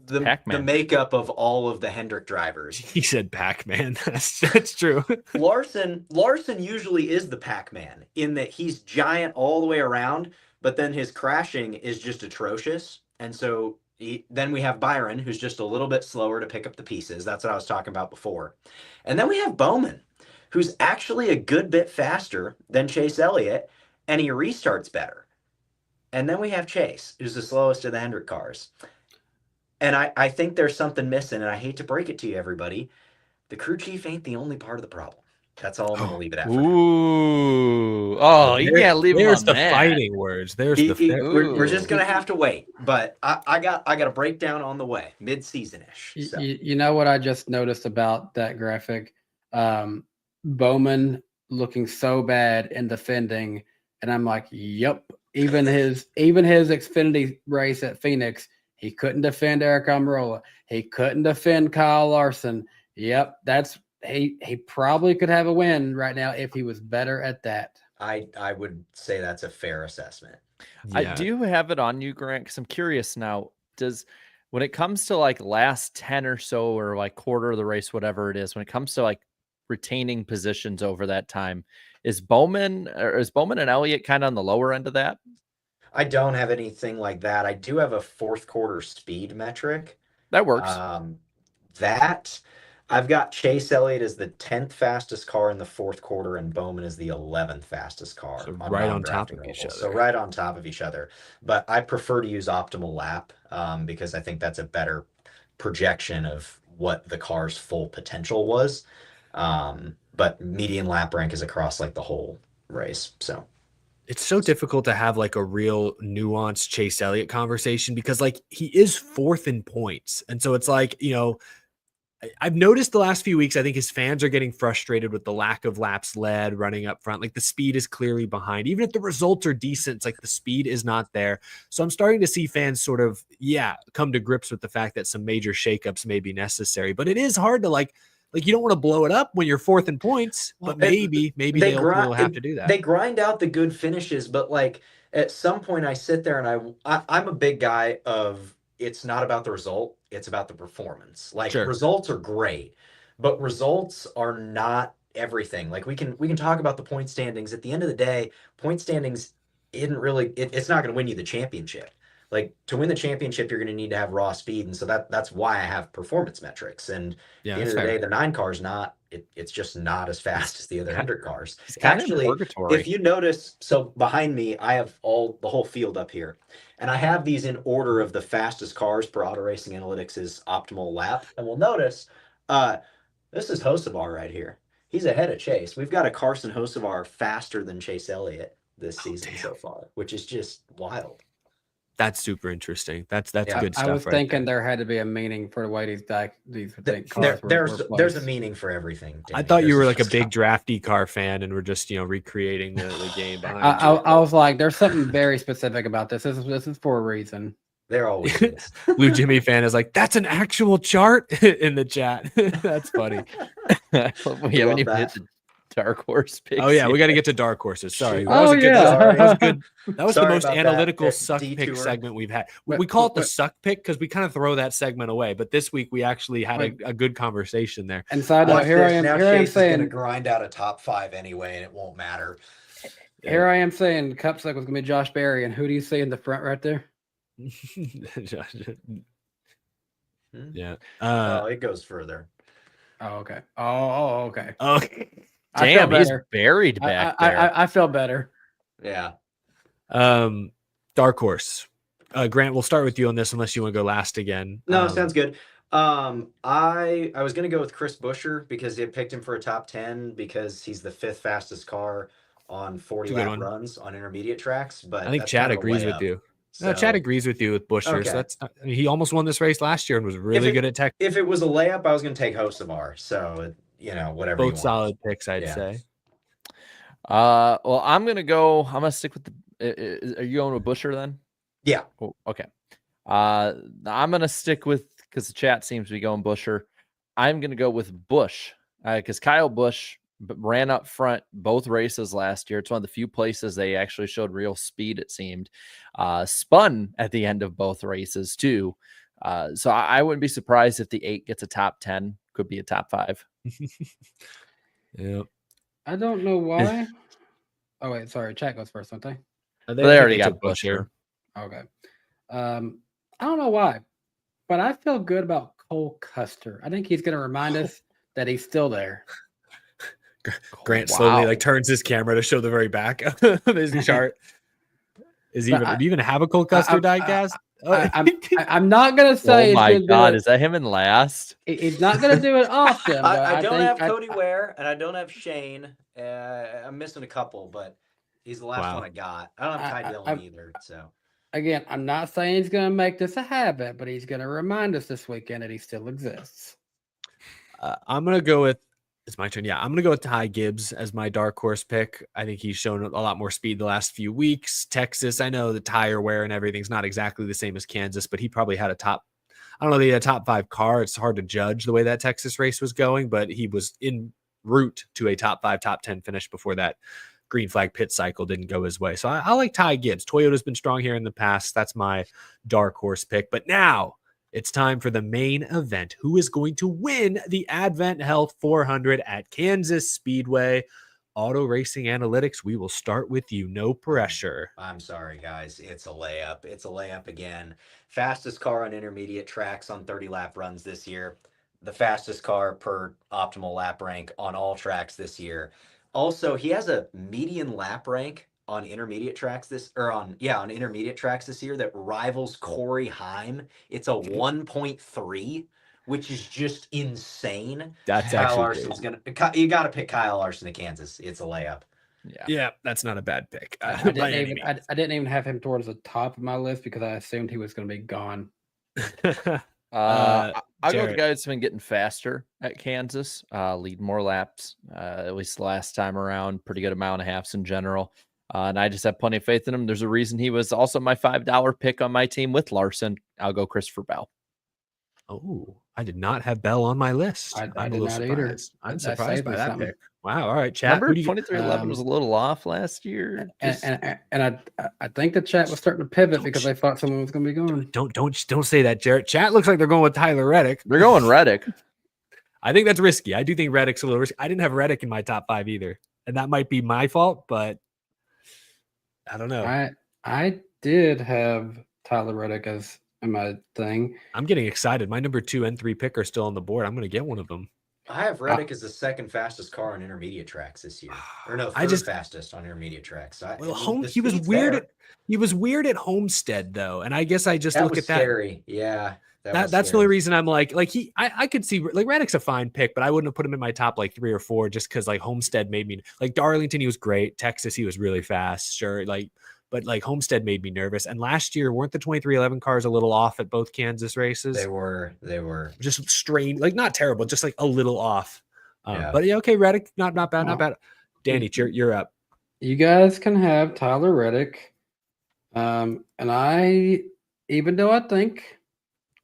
the makeup of all of the Hendrick drivers. He said Pac-Man. That's true. Larson usually is the Pac-Man in that he's giant all the way around, but then his crashing is just atrocious. And so then we have Byron, who's just a little bit slower to pick up the pieces. That's what I was talking about before. And then we have Bowman, who's actually a good bit faster than Chase Elliott, and he restarts better. And then we have Chase, who's the slowest of the Hendrick cars. And I think there's something missing, and I hate to break it to you, everybody. The crew chief ain't the only part of the problem. That's all I'm going to leave it at. Ooh. Oh, you can't leave it on There's the that. Fighting words. We're just going to have to wait. But I got a breakdown on the way, mid-season-ish. So. You know what I just noticed about that graphic? Bowman looking so bad in defending, and I'm like, yep. Even his Xfinity race at Phoenix, he couldn't defend Eric Almirola. He couldn't defend Kyle Larson. Yep, he probably could have a win right now if he was better at that. I would say that's a fair assessment. Yeah. I do have it on you, Grant, because I'm curious now. When it comes to like last 10 or so, or like quarter of the race, whatever it is, when it comes to like retaining positions over that time, is Bowman and Elliott kind of on the lower end of that? I don't have anything like that. I do have a fourth quarter speed metric. That works. I've got Chase Elliott as the 10th fastest car in the fourth quarter, and Bowman is the 11th fastest car. So right on top of each other. So right on top of each other. But I prefer to use optimal lap because I think that's a better projection of what the car's full potential was. But median lap rank is across like the whole race. So it's so difficult to have like a real nuanced Chase Elliott conversation because like he is fourth in points. And so it's like, I've noticed the last few weeks, I think his fans are getting frustrated with the lack of laps led running up front. Like the speed is clearly behind. Even if the results are decent, it's like the speed is not there. So I'm starting to see fans sort of, come to grips with the fact that some major shakeups may be necessary. But it is hard to like you don't want to blow it up when you're fourth in points, but maybe they'll have to do that. They grind out the good finishes, but like at some point I sit there and I'm a big guy of it's not about the result, it's about the performance. Like results are great, but results are not everything. Like we can talk about the point standings. At the end of the day, point standings isn't really it's not going to win you the championship. Like to win the championship, you're going to need to have raw speed. And so that's why I have performance metrics. And at the end of the day, the 9 car is it's just not as fast as the other 100 cars. Actually, if you notice, so behind me, I have the whole field up here. And I have these in order of the fastest cars per Auto Racing Analytics' optimal lap. And we'll notice, this is Hocevar right here. He's ahead of Chase. We've got a Carson Hocevar faster than Chase Elliott this season so far, which is just wild. That's super interesting. That's good stuff. I was thinking there had to be a meaning for the way these cars there's a meaning for everything. Danny. I thought you were like a big drafty car fan and we're just recreating the game behind I was like, there's something very specific about this. This is for a reason. There always is. Blue Jimmy fan is like, that's an actual chart in the chat. That's funny. We haven't even hit the dark horse picks. Oh yeah, we got to get to dark horses. Sorry. That was the most analytical suck pick segment we've had. We call it the suck pick because we kind of throw that segment away. But this week we actually had a good conversation there. And side note, here I am saying saying to grind out a top 5 anyway, and it won't matter. Here I am saying Cup Cycle was going to be Josh Berry, and who do you see in the front right there? Yeah. Oh, it goes further. Oh, okay. Oh, okay. Oh, I feel Damn, he's better. buried back there. I feel better. Yeah. dark horse. Grant, we'll start with you on this unless you want to go last again. No, sounds good. I was gonna go with Chris Buescher because they picked him for a top 10 because he's the 5th fastest car on 40 lap runs on intermediate tracks. But I think Chad agrees with you. No, Chad agrees with you with Buescher. Okay. So that's he almost won this race last year and was really good at tech. If it was a layup, I was gonna take Hocevar. So whatever. Both solid picks, I'd say. Well, I'm gonna stick with the. Are you going with Buescher then? Yeah. Oh, okay. I'm gonna stick with because the chat seems to be going Buescher. I'm gonna go with Busch because Kyle Busch ran up front both races last year. It's one of the few places they actually showed real speed. It seemed spun at the end of both races too. So I wouldn't be surprised if the 8 gets a top 10. Could be a top 5. Yeah. I don't know why. Oh wait, sorry. Chat goes first, don't they? They already got Buescher. Okay. I don't know why, but I feel good about Cole Custer. I think he's going to remind us that he's still there. Grant slowly turns his camera to show the very back of his chart. Do you even have a Cole Custer diecast? I'm not going to say. Oh my God, is that him in last? He's not going to do it often. I don't have Cody Ware and I don't have Shane. I'm missing a couple, but he's the last one I got. I don't have Ty Dillon either. So again, I'm not saying he's going to make this a habit, but he's going to remind us this weekend that he still exists. I'm going to go with. It's my turn. Yeah, I'm going to go with Ty Gibbs as my dark horse pick. I think he's shown a lot more speed the last few weeks. Texas, I know the tire wear and everything's not exactly the same as Kansas, but he probably had a top 5 car. It's hard to judge the way that Texas race was going, but he was en route to a top 5, top 10 finish before that green flag pit cycle didn't go his way. So I like Ty Gibbs. Toyota's been strong here in the past. That's my dark horse pick. But now it's time for the main event. Who is going to win the Advent Health 400 at Kansas Speedway? Auto Racing Analytics, we will start with you. No pressure. I'm sorry, guys. It's a layup. It's a layup again. Fastest car on intermediate tracks on 30 lap runs this year. The fastest car per optimal lap rank on all tracks this year. Also, he has a median lap rank on intermediate tracks on intermediate tracks this year that rivals Corey Heim. It's a 1.3, which is just insane. That's Kyle actually Larson's you got to pick Kyle Larson to Kansas. It's a layup. Yeah, that's not a bad pick. I didn't even have him towards the top of my list because I assumed he was going to be gone. I'll go with the guy that's been getting faster at Kansas, lead more laps, at least the last time around, pretty good amount of halves in general. And I just have plenty of faith in him. There's a reason he was also my $5 pick on my team with Larson. I'll go Christopher Bell. Oh, I did not have Bell on my list. I did not either. I'm surprised by that pick. Wow. All right, chat. Remember 2311 was a little off last year. And I think the chat was starting to pivot because they thought someone was going to be going. Don't say that, Jarrett. Chat looks like they're going with Tyler Reddick. They're going Reddick. I think that's risky. I do think Reddick's a little risky. I didn't have Reddick in my top 5 either, and that might be my fault, but I don't know. I did have Tyler Reddick as my thing. I'm getting excited. My number 2 and 3 pick are still on the board. I'm going to get one of them. I have Reddick as the second fastest car on intermediate tracks this year. Or no, third fastest on intermediate tracks. He was weird. He was weird at Homestead though, and I guess I just look at that. Scary. Yeah. That's the only reason I'm like I could see like Reddick's a fine pick, but I wouldn't have put him in my top 3 or 4 just because Homestead made me Darlington. He was great. Texas, he was really fast. Sure, but Homestead made me nervous. And last year, weren't the 2311 cars a little off at both Kansas races? They were just strained, not terrible, just a little off. But yeah, okay, Reddick, not bad, not bad. Danny, you're up. You guys can have Tyler Reddick. And even though I think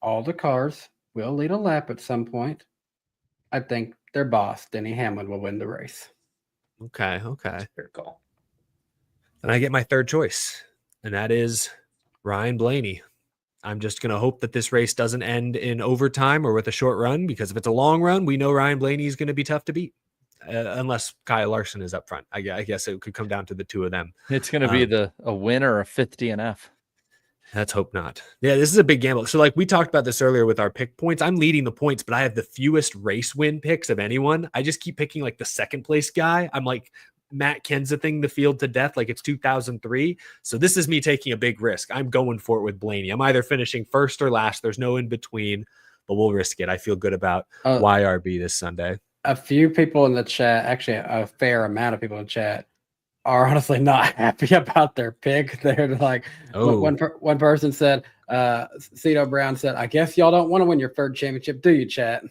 all the cars will lead a lap at some point, I think their boss, Denny Hamlin, will win the race. Okay. Fair call. And I get my third choice, and that is Ryan Blaney. I'm just going to hope that this race doesn't end in overtime or with a short run, because if it's a long run, we know Ryan Blaney is going to be tough to beat. unless Kyle Larson is up front. I guess it could come down to the two of them. It's going to be a win or a fifth DNF. Let's hope not. Yeah, this is a big gamble. So like we talked about this earlier with our pick points. I'm leading the points, but I have the fewest race win picks of anyone. I just keep picking like the second place guy. I'm like Matt Kensething the field to death like it's 2003. So this is me taking a big risk. I'm going for it with Blaney. I'm either finishing first or last. There's no in between, but we'll risk it. I feel good about YRB this Sunday. A few people in the chat, actually a fair amount of people in the chat, are honestly not happy about their pick. They're like, one person said, Cito Brown said, I guess y'all don't want to win your third championship, do you, chat?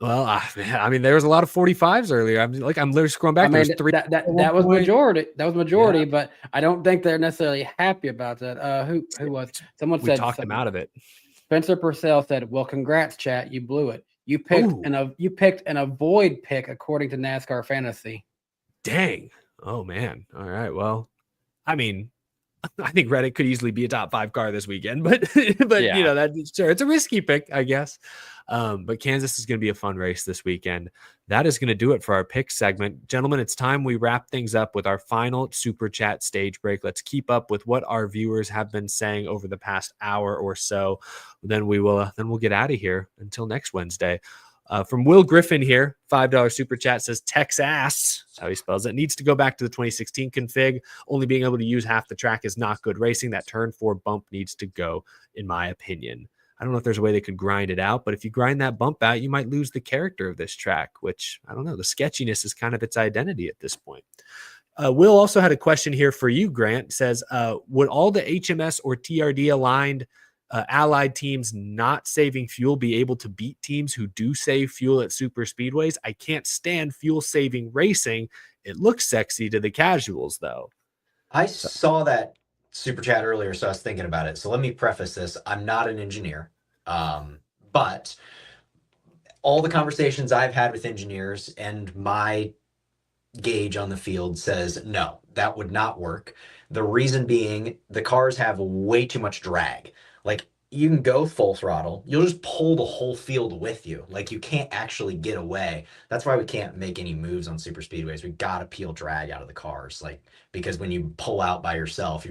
Well, I mean, there was a lot of 45s earlier. I'm literally scrolling back. I mean, three. That was majority. That was majority, but I don't think they're necessarily happy about that. Who was? Someone said talked them out of it. Spencer Purcell said, "Well, congrats, chat. You blew it. You picked an avoid pick according to NASCAR Fantasy." Dang. Oh man. All right. Well, I mean, I think Reddit could easily be a top 5 car this weekend, but yeah. You know, that's sure it's a risky pick, I guess. But Kansas is going to be a fun race this weekend. That is going to do it for our pick segment. Gentlemen, it's time we wrap things up with our final super chat stage break. Let's keep up with what our viewers have been saying over the past hour or so. Then we'll get out of here until next Wednesday. From Will Griffin here, $5 super chat says Texas, that's how he spells it, needs to go back to the 2016 config. Only being able to use half the track is not good racing. That turn 4 bump needs to go, in my opinion. I don't know if there's a way they could grind it out, but if you grind that bump out, you might lose the character of this track, which I don't know. The sketchiness is kind of its identity at this point. Will also had a question here for you, Grant. Says, would all the HMS or TRD aligned allied teams not saving fuel be able to beat teams who do save fuel at super speedways? I can't stand fuel saving racing. It looks sexy to the casuals, though. I saw that super chat earlier, so I was thinking about it. So let me preface this. I'm not an engineer, but all the conversations I've had with engineers and my gauge on the field says, no, that would not work. The reason being the cars have way too much drag. Like, you can go full throttle, you'll just pull the whole field with you. Like, you can't actually get away. That's why we can't make any moves on super speedways. We gotta peel drag out of the cars, like, because when you pull out by yourself,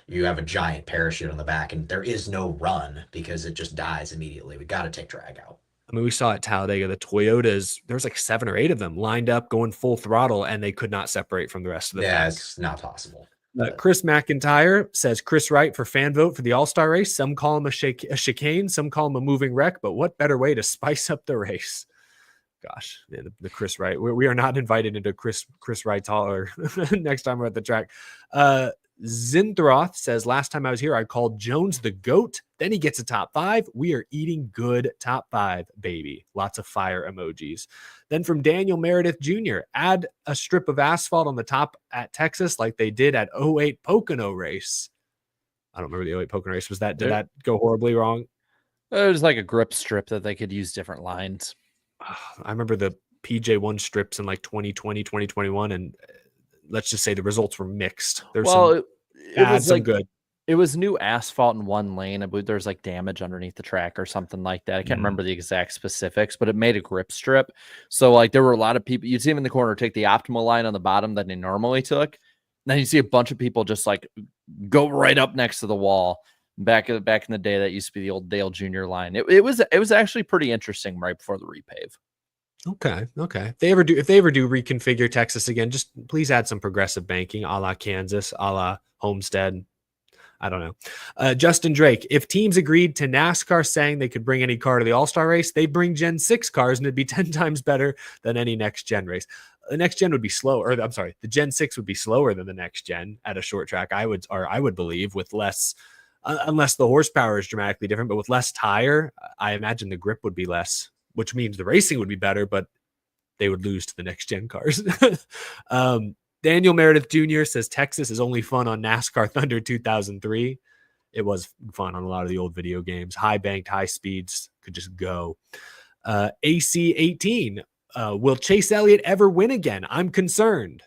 you have a giant parachute on the back, and there is no run because it just dies immediately. We gotta take drag out. I mean, we saw at Talladega, the Toyotas, there's like 7 or 8 of them lined up going full throttle, and they could not separate from the rest of the pack. It's not possible. Chris McIntyre says Chris Wright for fan vote for the All-Star race. Some call him a chicane, some call him a moving wreck, but what better way to spice up the race? Gosh, man, the Chris Wright. We are not invited into Chris Wright's holler next time we're at the track. Zinthroth says, last time I was here, I called Jones the GOAT. Then he gets a top 5. We are eating good top 5, baby. Lots of fire emojis. Then from Daniel Meredith Jr., add a strip of asphalt on the top at Texas like they did at 08 Pocono race. I don't remember the 08 Pocono race. Did that go horribly wrong? It was like a grip strip that they could use different lines. I remember the PJ1 strips in like 2020, 2021, and let's just say the results were mixed. There's it was like good. It was new asphalt in one lane. I believe there's like damage underneath the track or something like that. I can't remember the exact specifics, but it made a grip strip. So like there were a lot of people, you'd see them in the corner take the optimal line on the bottom that they normally took. Then you see a bunch of people just like go right up next to the wall. Back in the day, that used to be the old Dale Jr. line. It was actually pretty interesting right before the repave. Okay. If they ever do reconfigure Texas again, just please add some progressive banking, a la Kansas, a la Homestead. I don't know. Justin Drake, if teams agreed to NASCAR saying they could bring any car to the All-Star race, they'd bring Gen 6 cars and it'd be 10 times better than any next gen race. The next gen would be slower. The Gen 6 would be slower than the next gen at a short track. I would believe with less, unless the horsepower is dramatically different, but with less tire, I imagine the grip would be less, which means the racing would be better, but they would lose to the next gen cars. Daniel Meredith Jr. says Texas is only fun on NASCAR Thunder 2003. It was fun on a lot of the old video games. High banked, high speeds, could just go. AC18, will Chase Elliott ever win again? I'm concerned.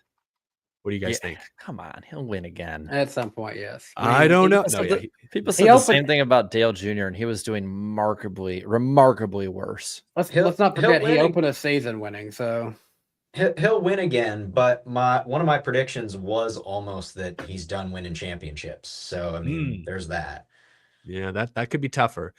What do you guys think? Come on, he'll win again. At some point, yes. I don't know. People said the same thing about Dale Jr., and he was doing remarkably worse. Let's not forget he opened a season winning, so He'll win again, but one of my predictions was almost that he's done winning championships. So I mean, there's that. Yeah, that could be tougher.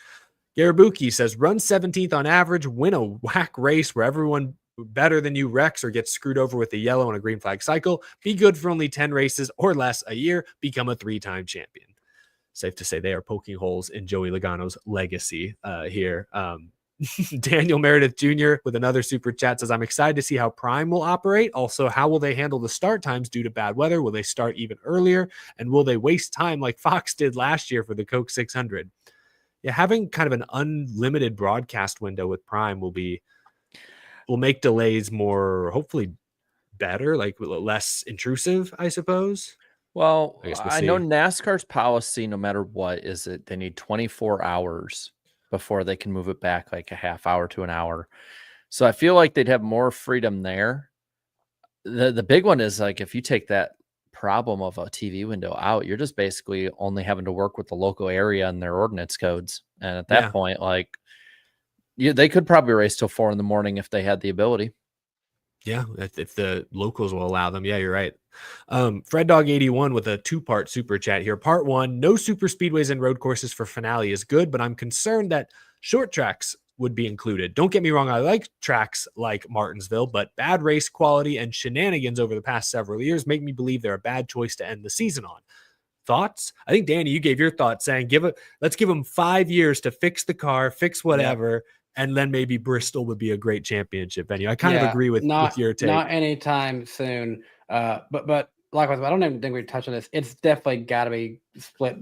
Garabuki says, run 17th on average, win a whack race where everyone better than you wrecks or gets screwed over with a yellow and a green flag cycle. Be good for only 10 races or less a year. Become a 3-time champion. Safe to say they are poking holes in Joey Logano's legacy here. Daniel Meredith Jr. with another super chat says, I'm excited to see how Prime will operate. Also, how will they handle the start times due to bad weather? Will they start even earlier? And will they waste time like Fox did last year for the Coke 600? Yeah, having kind of an unlimited broadcast window with Prime will make delays more, hopefully better, like less intrusive, I suppose. Well, I guess we'll I see. know NASCAR's policy, no matter what, is that they need 24 hours before they can move it back like a half hour to an hour. So I feel like they'd have more freedom there. The big one is like if you take that problem of a TV window out, you're just basically only having to work with the local area and their ordinance codes. And at that point, like they could probably race till 4 a.m. if they had the ability. Yeah, if the locals will allow them. Yeah, you're right. Fred Dog 81 with a 2-part super chat here. Part 1, no super speedways and road courses for finale is good, but I'm concerned that short tracks would be included. Don't get me wrong, I like tracks like Martinsville, but bad race quality and shenanigans over the past several years make me believe they're a bad choice to end the season on. Thoughts? I think, Danny, you gave your thoughts saying let's give them 5 years to fix the car, fix whatever. And then maybe Bristol would be a great championship venue. I kind of agree with your take. Not anytime soon. But likewise, I don't even think we've touched on this. It's definitely got to be split.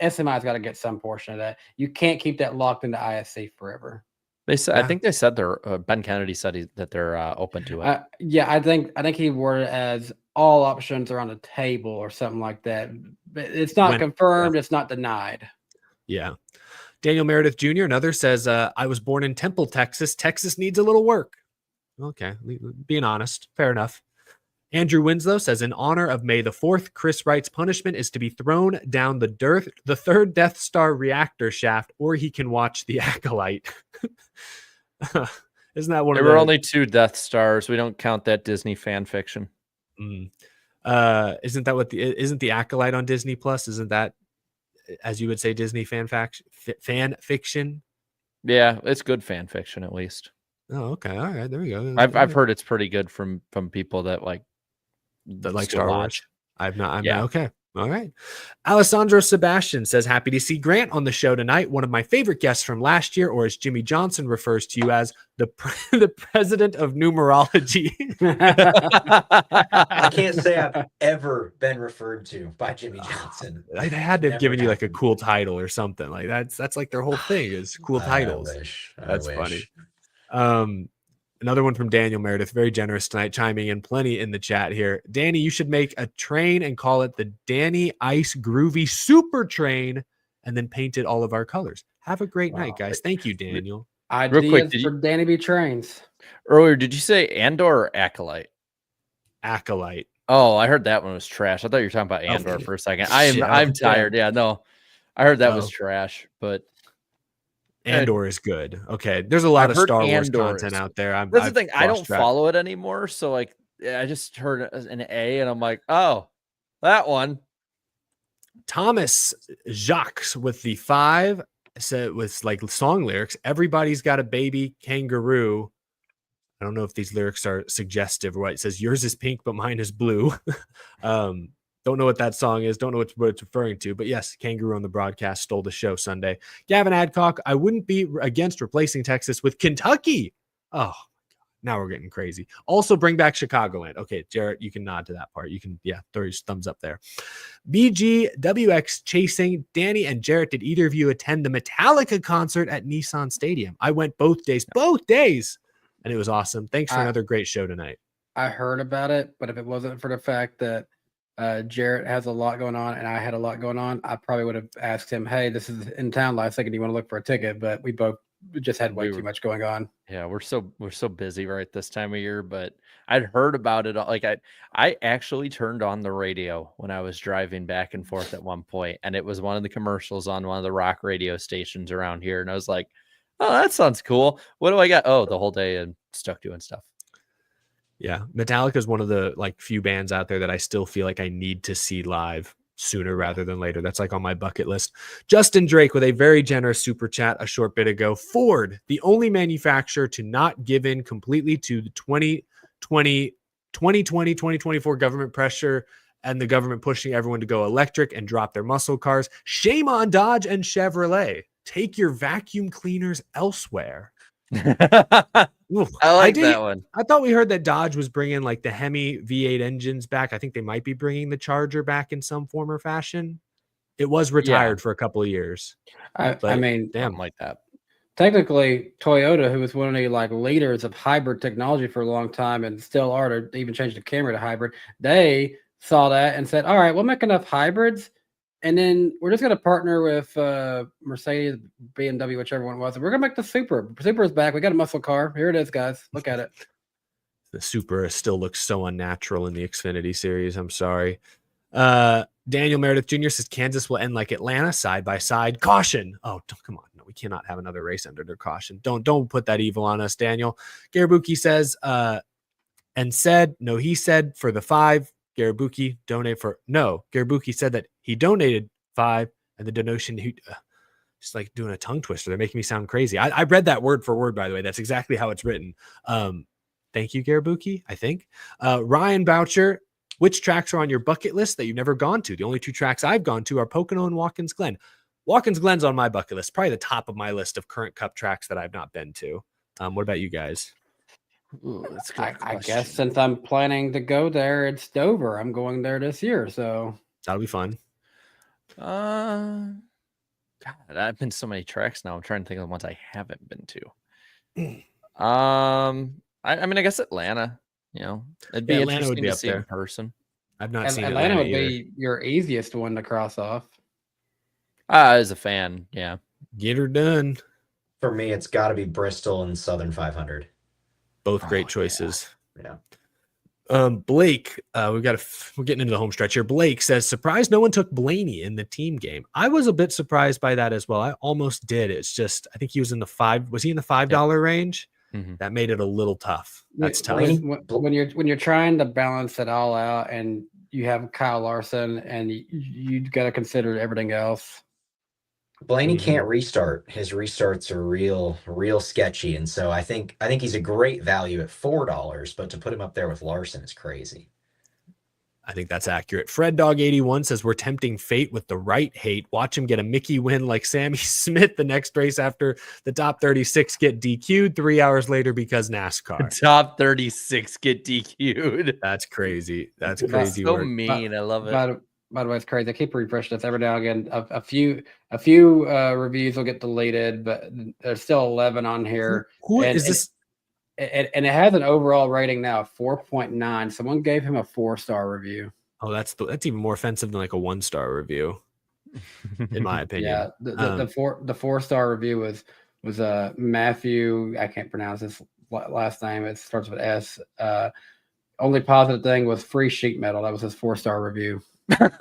SMI's got to get some portion of that. You can't keep that locked into ISC forever. They said, I think they said they're Ben Kennedy said that they're open to it. I think he worded it as all options are on the table or something like that. But it's not confirmed. It's not denied. Yeah. Daniel Meredith Jr., another, says, I was born in Temple, Texas. Texas needs a little work. Okay, being honest. Fair enough. Andrew Winslow says, in honor of May the 4th, Chris Wright's punishment is to be thrown down the third Death Star reactor shaft, or he can watch The Acolyte. Isn't that one of the... There were only 2 Death Stars. We don't count that Disney fan fiction. Isn't that isn't The Acolyte on Disney Plus? Isn't that, as you would say, Disney fan fiction? Yeah, it's good fan fiction at least. Oh, okay. All right, there we go. I've heard it's pretty good from people that like Star Wars. I'm not okay. All right. Alessandro Sebastian says, happy to see Grant on the show tonight. One of my favorite guests from last year, or as Jimmy Johnson refers to you as, the president of numerology. I can't say I've ever been referred to by Jimmy Johnson. I had to have given you like a cool title or something. Like that's like their whole thing is cool titles. That's funny. Another one from Daniel Meredith, very generous tonight, chiming in plenty in the chat here. Danny, you should make a train and call it the Danny Ice Groovy Super Train and then paint it all of our colors. Have a great night, guys. Thank you, Daniel. Real quick, for Danny B Trains. Earlier, did you say Andor or Acolyte? Acolyte. Oh, I heard that one was trash. I thought you were talking about Andor for a second. I'm tired. Yeah, no. I heard that was trash, but Andor is good. Okay, there's a lot of Star Wars content out there. That's the thing. I don't follow it anymore, so like I just heard an A, and I'm like, oh, that one. Thomas Jacques with the 5 said with like song lyrics. Everybody's got a baby kangaroo. I don't know if these lyrics are suggestive or what. It says yours is pink, but mine is blue. Don't know what that song is. Don't know what it's referring to. But yes, Kangaroo on the broadcast stole the show Sunday. Gavin Adcock, I wouldn't be against replacing Texas with Kentucky. Oh, now we're getting crazy. Also bring back Chicagoland. Okay, Jarrett, you can nod to that part. You can, throw your thumbs up there. BGWX Chasing. Danny and Jarrett, did either of you attend the Metallica concert at Nissan Stadium? I went both days, and it was awesome. Thanks for another great show tonight. I heard about it, but if it wasn't for the fact that Jarrett has a lot going on and I had a lot going on, I probably would have asked him, hey, this is in town last second, do you want to look for a ticket? But we both just had way too much going on. Yeah, we're so busy right this time of year, but I'd heard about it. Like I actually turned on the radio when I was driving back and forth at one point, and it was one of the commercials on one of the rock radio stations around here, and I was like, oh, that sounds cool. What do I got? Oh, the whole day and stuck doing stuff. Yeah, Metallica is one of the like few bands out there that I still feel like I need to see live sooner rather than later. That's like on my bucket list. Justin Drake with a very generous super chat a short bit ago. Ford, the only manufacturer to not give in completely to the 2024 government pressure and the government pushing everyone to go electric and drop their muscle cars. Shame on Dodge and Chevrolet. Take your vacuum cleaners elsewhere. Ooh, I like that one. I thought we heard that Dodge was bringing like the Hemi V8 engines back. I think they might be bringing the Charger back in some form or fashion. It was retired for a couple of years. I mean, damn, Like that. technically Toyota, who was one of the like leaders of hybrid technology for a long time and still are, to even change the Camry to hybrid, they saw that and said, all right, we'll make enough hybrids, and then we're just going to partner with Mercedes, BMW, whichever one it was, and we're going to make the Supra. Supra is back. We got a muscle car. Here it is, guys. Look at it. the Supra still looks so unnatural in the Xfinity series. I'm sorry. Daniel Meredith Jr. says Kansas will end like Atlanta, side by side. Caution. Oh, come on. No, we cannot have another race under their caution. Don't put that evil on us, Daniel. Garabuki says, and said, no, he said for the 5. Garabuki Garabuki said that he donated 5, and the donation, just like doing a tongue twister. They're making me sound crazy. I read that word for word, by the way. That's exactly how it's written. Thank you, Garabuki, I think. Ryan Boucher, which tracks are on your bucket list that you've never gone to? The only 2 tracks I've gone to are Pocono and Watkins Glen. Watkins Glen's on my bucket list, probably the top of my list of current Cup tracks that I've not been to. What about you guys? Ooh, that's a good I question. guess since I'm planning to go there, it's Dover. I'm going there this year, so That'll be fun. God, I've been to so many tracks now. I'm trying to think of the ones I haven't been to. I mean, I guess Atlanta. You know, it'd be Atlanta would interesting be to up see there. in person. I've not seen Atlanta Atlanta would either. be your easiest one to cross off. As a fan, yeah. Get her done. For me, it's got to be Bristol and Southern 500. Both great choices. Yeah. Blake, we're getting into the home stretch here. Blake says, surprised no one took Blaney in the team game. I was a bit surprised by that as well. I almost did. It's just, I think he was in the $5 range? Mm-hmm. That made it a little tough. That's tough. When you're trying to balance it all out, and you have Kyle Larson, and you got to consider everything else. Blaney can't restart. His restarts are real sketchy, and so I think he's a great value at $4, but to put him up there with Larson is crazy. I think that's accurate. Fred Dog 81 says we're tempting fate with the right hate. Watch him get a Mickey win like Sammy Smith the next race after the top 36 get DQ'd 3 hours later because NASCAR. Top 36 get DQ'd. That's crazy. That's crazy. So mean. I love it. By the way, it's crazy. I keep refreshing this every now and again. A few reviews will get deleted, but there's still 11 on here. Who is this? And it has an overall rating now of 4.9. Someone gave him a 4-star review. Oh, that's even more offensive than like a 1-star review, in my opinion. Yeah, the 4-star review was Matthew. I can't pronounce his last name. It starts with S. Only positive thing was free sheet metal. That was his 4-star review.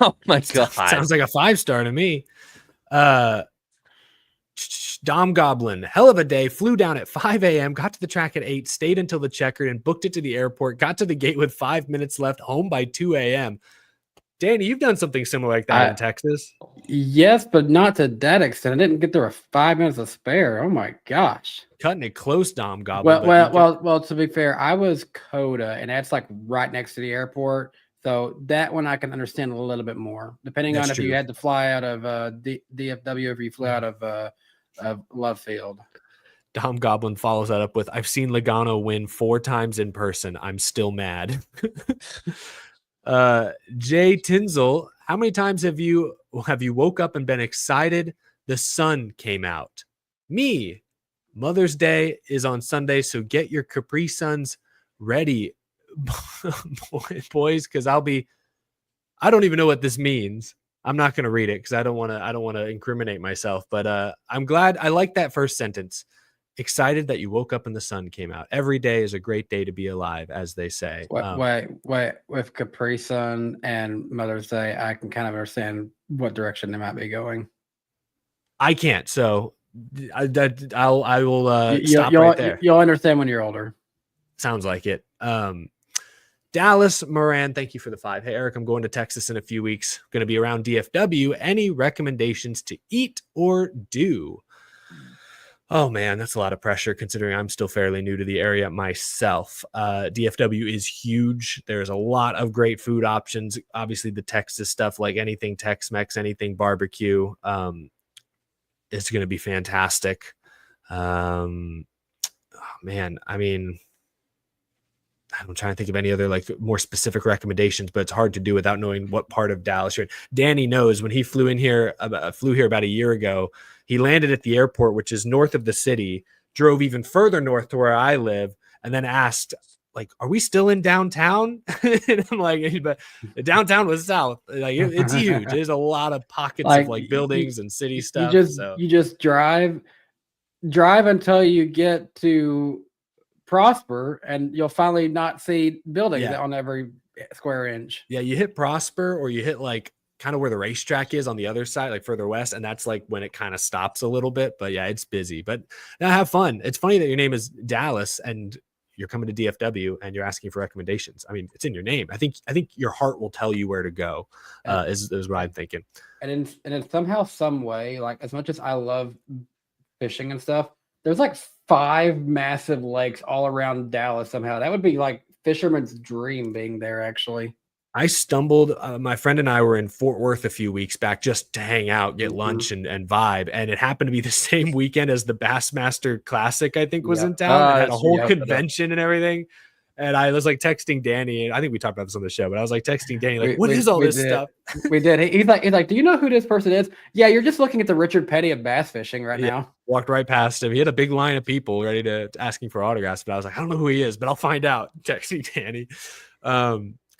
Oh my god! Sounds like a 5-star to me. Dom Goblin, hell of a day. Flew down at 5 a.m. Got to the track at 8. Stayed until the checkered and booked it to the airport. Got to the gate with 5 minutes left. Home by 2 a.m. Danny, you've done something similar like that in Texas. Yes, but not to that extent. I didn't get there with 5 minutes to spare. Oh my gosh! Cutting it close, Dom Goblin. Well. To be fair, I was Coda, and that's like right next to the airport. So that one I can understand a little bit more, depending on if you had to fly out of DFW or if you flew out of Love Field. Dom Goblin follows that up with, I've seen Logano win 4 times in person. I'm still mad. Jay Tinzel, how many times have you woke up and been excited the sun came out? Me. Mother's Day is on Sunday, so get your Capri Suns ready, boys, because I don't even know what this means. I'm not going to read it because I don't want to incriminate myself, but I'm glad. I like that first sentence. Excited that you woke up and the sun came out. Every day is a great day to be alive, as they say. Wait, with Capri Sun and Mother's Day, I can kind of understand what direction they might be going. I can't, so I will stop right there. You'll understand when you're older. Sounds like it. Dallas Moran, thank you for the 5. Hey, Eric, I'm going to Texas in a few weeks. Going to be around DFW. Any recommendations to eat or do? Oh, man, that's a lot of pressure considering I'm still fairly new to the area myself. DFW is huge. There's a lot of great food options. Obviously, the Texas stuff, like anything Tex-Mex, anything barbecue, is going to be fantastic. Man, I mean, I'm trying to think of any other like more specific recommendations, but it's hard to do without knowing what part of Dallas you're in. Danny knows when he flew here about a year ago. He landed at the airport, which is north of the city, drove even further north to where I live, and then asked, like, "Are we still in downtown?" And I'm like, "But the downtown was south. Like it's huge. There's a lot of pockets of like buildings and city stuff." You just drive until you get to Prosper, and you'll finally not see buildings on every square inch. Yeah, you hit Prosper, or you hit like kind of where the racetrack is on the other side, like further west, and that's like when it kind of stops a little bit. But yeah, it's busy. But now have fun. It's funny that your name is Dallas and you're coming to DFW and you're asking for recommendations. I mean, it's in your name. I think your heart will tell you where to go. Is what I'm thinking. And in somehow, some way, like as much as I love fishing and stuff, there's like 5 massive lakes all around Dallas somehow. That would be like fisherman's dream being there, actually. I stumbled, my friend and I were in Fort Worth a few weeks back just to hang out, get lunch and vibe. And it happened to be the same weekend as the Bassmaster Classic, I think was in town. It had a whole convention and everything. And I was like texting Danny, and I think we talked about this on the show, but I was like texting Danny, like, what is all this stuff? We did. He's like, do you know who this person is? Yeah, you're just looking at the Richard Petty of bass fishing right now. Walked right past him. He had a big line of people ready to asking for autographs, but I was like, I don't know who he is, but I'll find out. Texting Danny.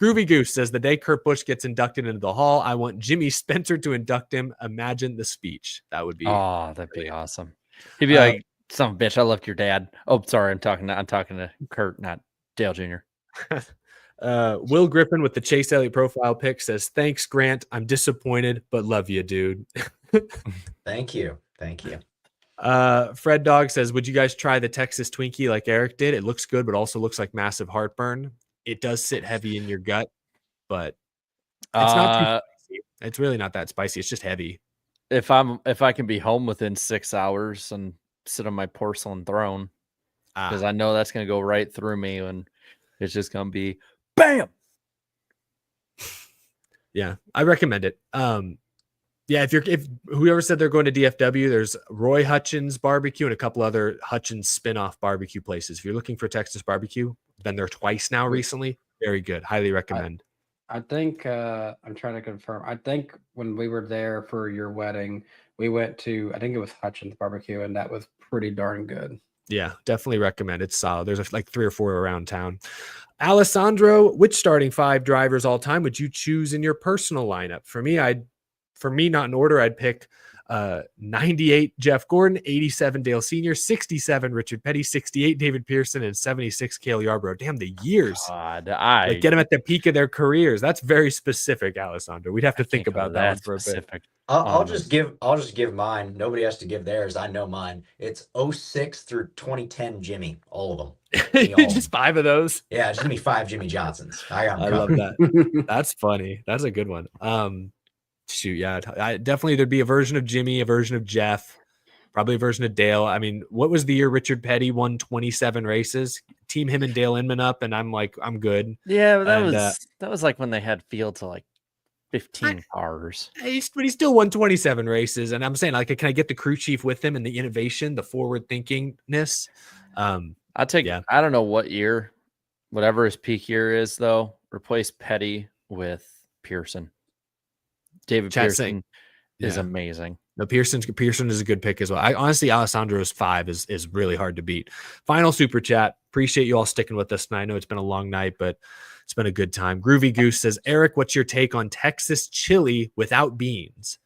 Groovy Goose says the day Kurt Busch gets inducted into the hall, I want Jimmy Spencer to induct him. Imagine the speech. That would be that'd be awesome. He'd be like, son of a bitch, I left your dad. Oh, sorry, I'm talking to Kurt, not Dale Jr. Will Griffin with the Chase Elliott profile pic says, thanks, Grant. I'm disappointed, but love you, dude. Thank you. Fred Dog says, would you guys try the Texas Twinkie like Eric did? It looks good, but also looks like massive heartburn. It does sit heavy in your gut, but it's not too spicy. It's really not that spicy. It's just heavy. If I can be home within 6 hours and sit on my porcelain throne, because I know that's going to go right through me, and it's just going to be bam. Yeah, I recommend it. Yeah, if whoever said they're going to DFW, there's Roy Hutchins Barbecue and a couple other Hutchins spin-off barbecue places. If you're looking for Texas barbecue, been there twice now recently. Very good. Highly recommend. I think I'm trying to confirm. I think when we were there for your wedding, we went to, I think it was Hutchins Barbecue, and that was pretty darn good. Yeah, definitely recommend. It's solid. There's like 3 or 4 around town. Alessandro, which starting 5 drivers all time would you choose in your personal lineup? For me, not in order, I'd pick 98 Jeff Gordon, 87 Dale Sr., 67 Richard Petty, 68 David Pearson, and 76 Cale Yarborough. Damn, the years. God, like, get them at the peak of their careers. That's very specific, Alessandro. We'd have to think about that one for specific. a bit. I'll just give mine. Nobody has to give theirs. I know mine. It's 06 through 2010 Jimmy. All of them. Just 5 of those. Yeah, just give me 5 Jimmy Johnsons. I love that. That's funny. That's a good one. Shoot, yeah, definitely there'd be a version of Jimmy, a version of Jeff, probably a version of Dale. I mean, what was the year Richard Petty won 27 races? Team him and Dale Inman up, and I'm like, I'm good. Yeah, but that was like when they had fields of like 15 cars. But he still won 27 races, and I'm saying, like, can I get the crew chief with him and the innovation, the forward thinkingness? I'll take. Yeah. I don't know what year, whatever his peak year is, though. Replace Petty with Pearson. David Pearson is amazing. No, Pearson is a good pick as well. I honestly, Alessandro's 5 is really hard to beat. Final super chat. Appreciate you all sticking with us tonight. I know it's been a long night, but it's been a good time. Groovy Goose says, Eric, what's your take on Texas chili without beans?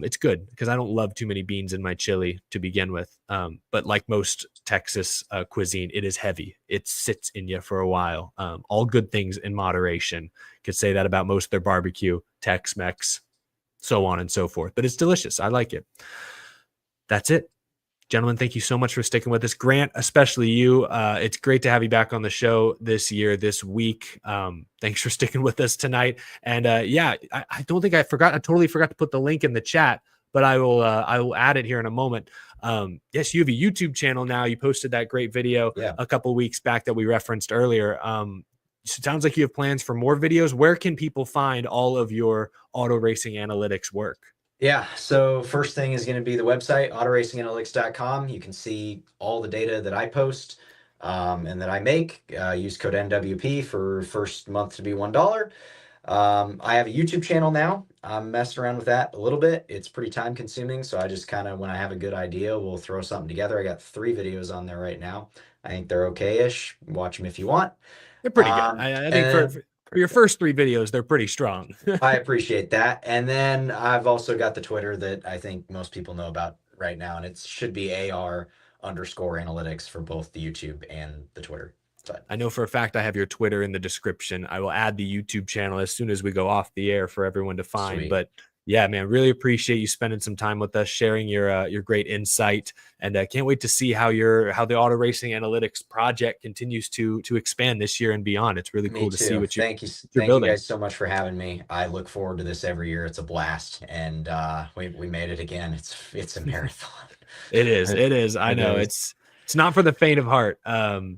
It's good because I don't love too many beans in my chili to begin with. But like most Texas cuisine, it is heavy. It sits in you for a while. All good things in moderation. Could say that about most of their barbecue, Tex-Mex, so on and so forth. But it's delicious. I like it. That's it. Gentlemen, thank you so much for sticking with us. Grant, especially you. It's great to have you back on the show this week. Thanks for sticking with us tonight. And I don't think I forgot. I totally forgot to put the link in the chat, but I will add it here in a moment. Yes, you have a YouTube channel now. You posted that great video a couple weeks back that we referenced earlier. So it sounds like you have plans for more videos. Where can people find all of your auto racing analytics work? Yeah, so first thing is going to be the website, autoracinganalytics.com. You can see all the data that I post and that I make. Use code NWP for first month to be $1. I have a YouTube channel now. I'm messing around with that a little bit. It's pretty time consuming, so I just kind of, when I have a good idea, we'll throw something together. I got 3 videos on there right now. I think they're okay-ish. Watch them if you want. They're pretty good. I think for your first 3 videos, they're pretty strong. I appreciate that. And then I've also got the Twitter that I think most people know about right now, and it should be AR_analytics for both the YouTube and the Twitter. But I know for a fact I have your Twitter in the description. I will add the YouTube channel as soon as we go off the air for everyone to find. Sweet. But yeah, man, really appreciate you spending some time with us, sharing your great insight, and can't wait to see how the auto racing analytics project continues to expand this year and beyond. It's really cool to see what Thank you guys so much for having me. I look forward to this every year. It's a blast, and we made it again. It's a marathon. It is. I know it's not for the faint of heart,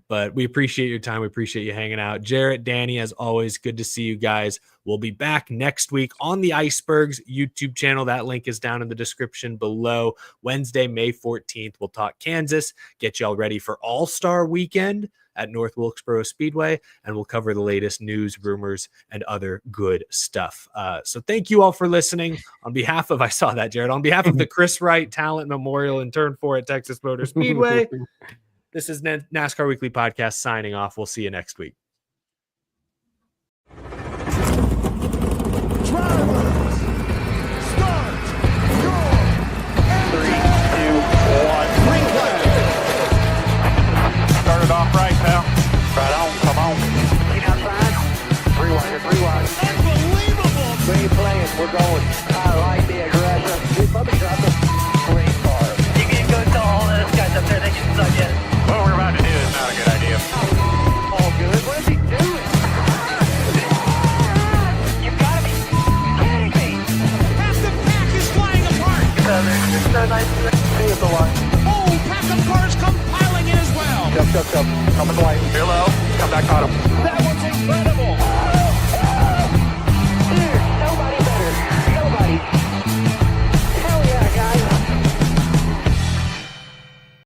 but we appreciate your time. We appreciate you hanging out. Jarrett, Danny, as always, good to see you guys. We'll be back next week on the Icebergs YouTube channel. That link is down in the description below. Wednesday, May 14th, we'll talk Kansas, get y'all ready for All-Star Weekend at North Wilkesboro Speedway, and we'll cover the latest news, rumors, and other good stuff. So thank you all for listening. On behalf of, I saw that, Jared, on behalf of the Chris Wright Talent Memorial in Turn 4 at Texas Motor Speedway, this is NASCAR Weekly Podcast signing off. We'll see you next week. Drivers, start your 3, 2, 1. green flag. Started off right, pal. Right on, come on. Keep outside. 3 wide, 3 wide. Unbelievable. Great playing. We're going. I like the aggression. Let me drop the great car. You can go tell all those guys up there they can suck it. What we're about to do is not a good idea. All good. What is he doing? You've got to be kidding me. Half the pack is flying apart. They're so nice. See you at the line. Oh, pack of cars come piling in as well. Come. Coming white. Hello. Come back, Autumn. That was incredible.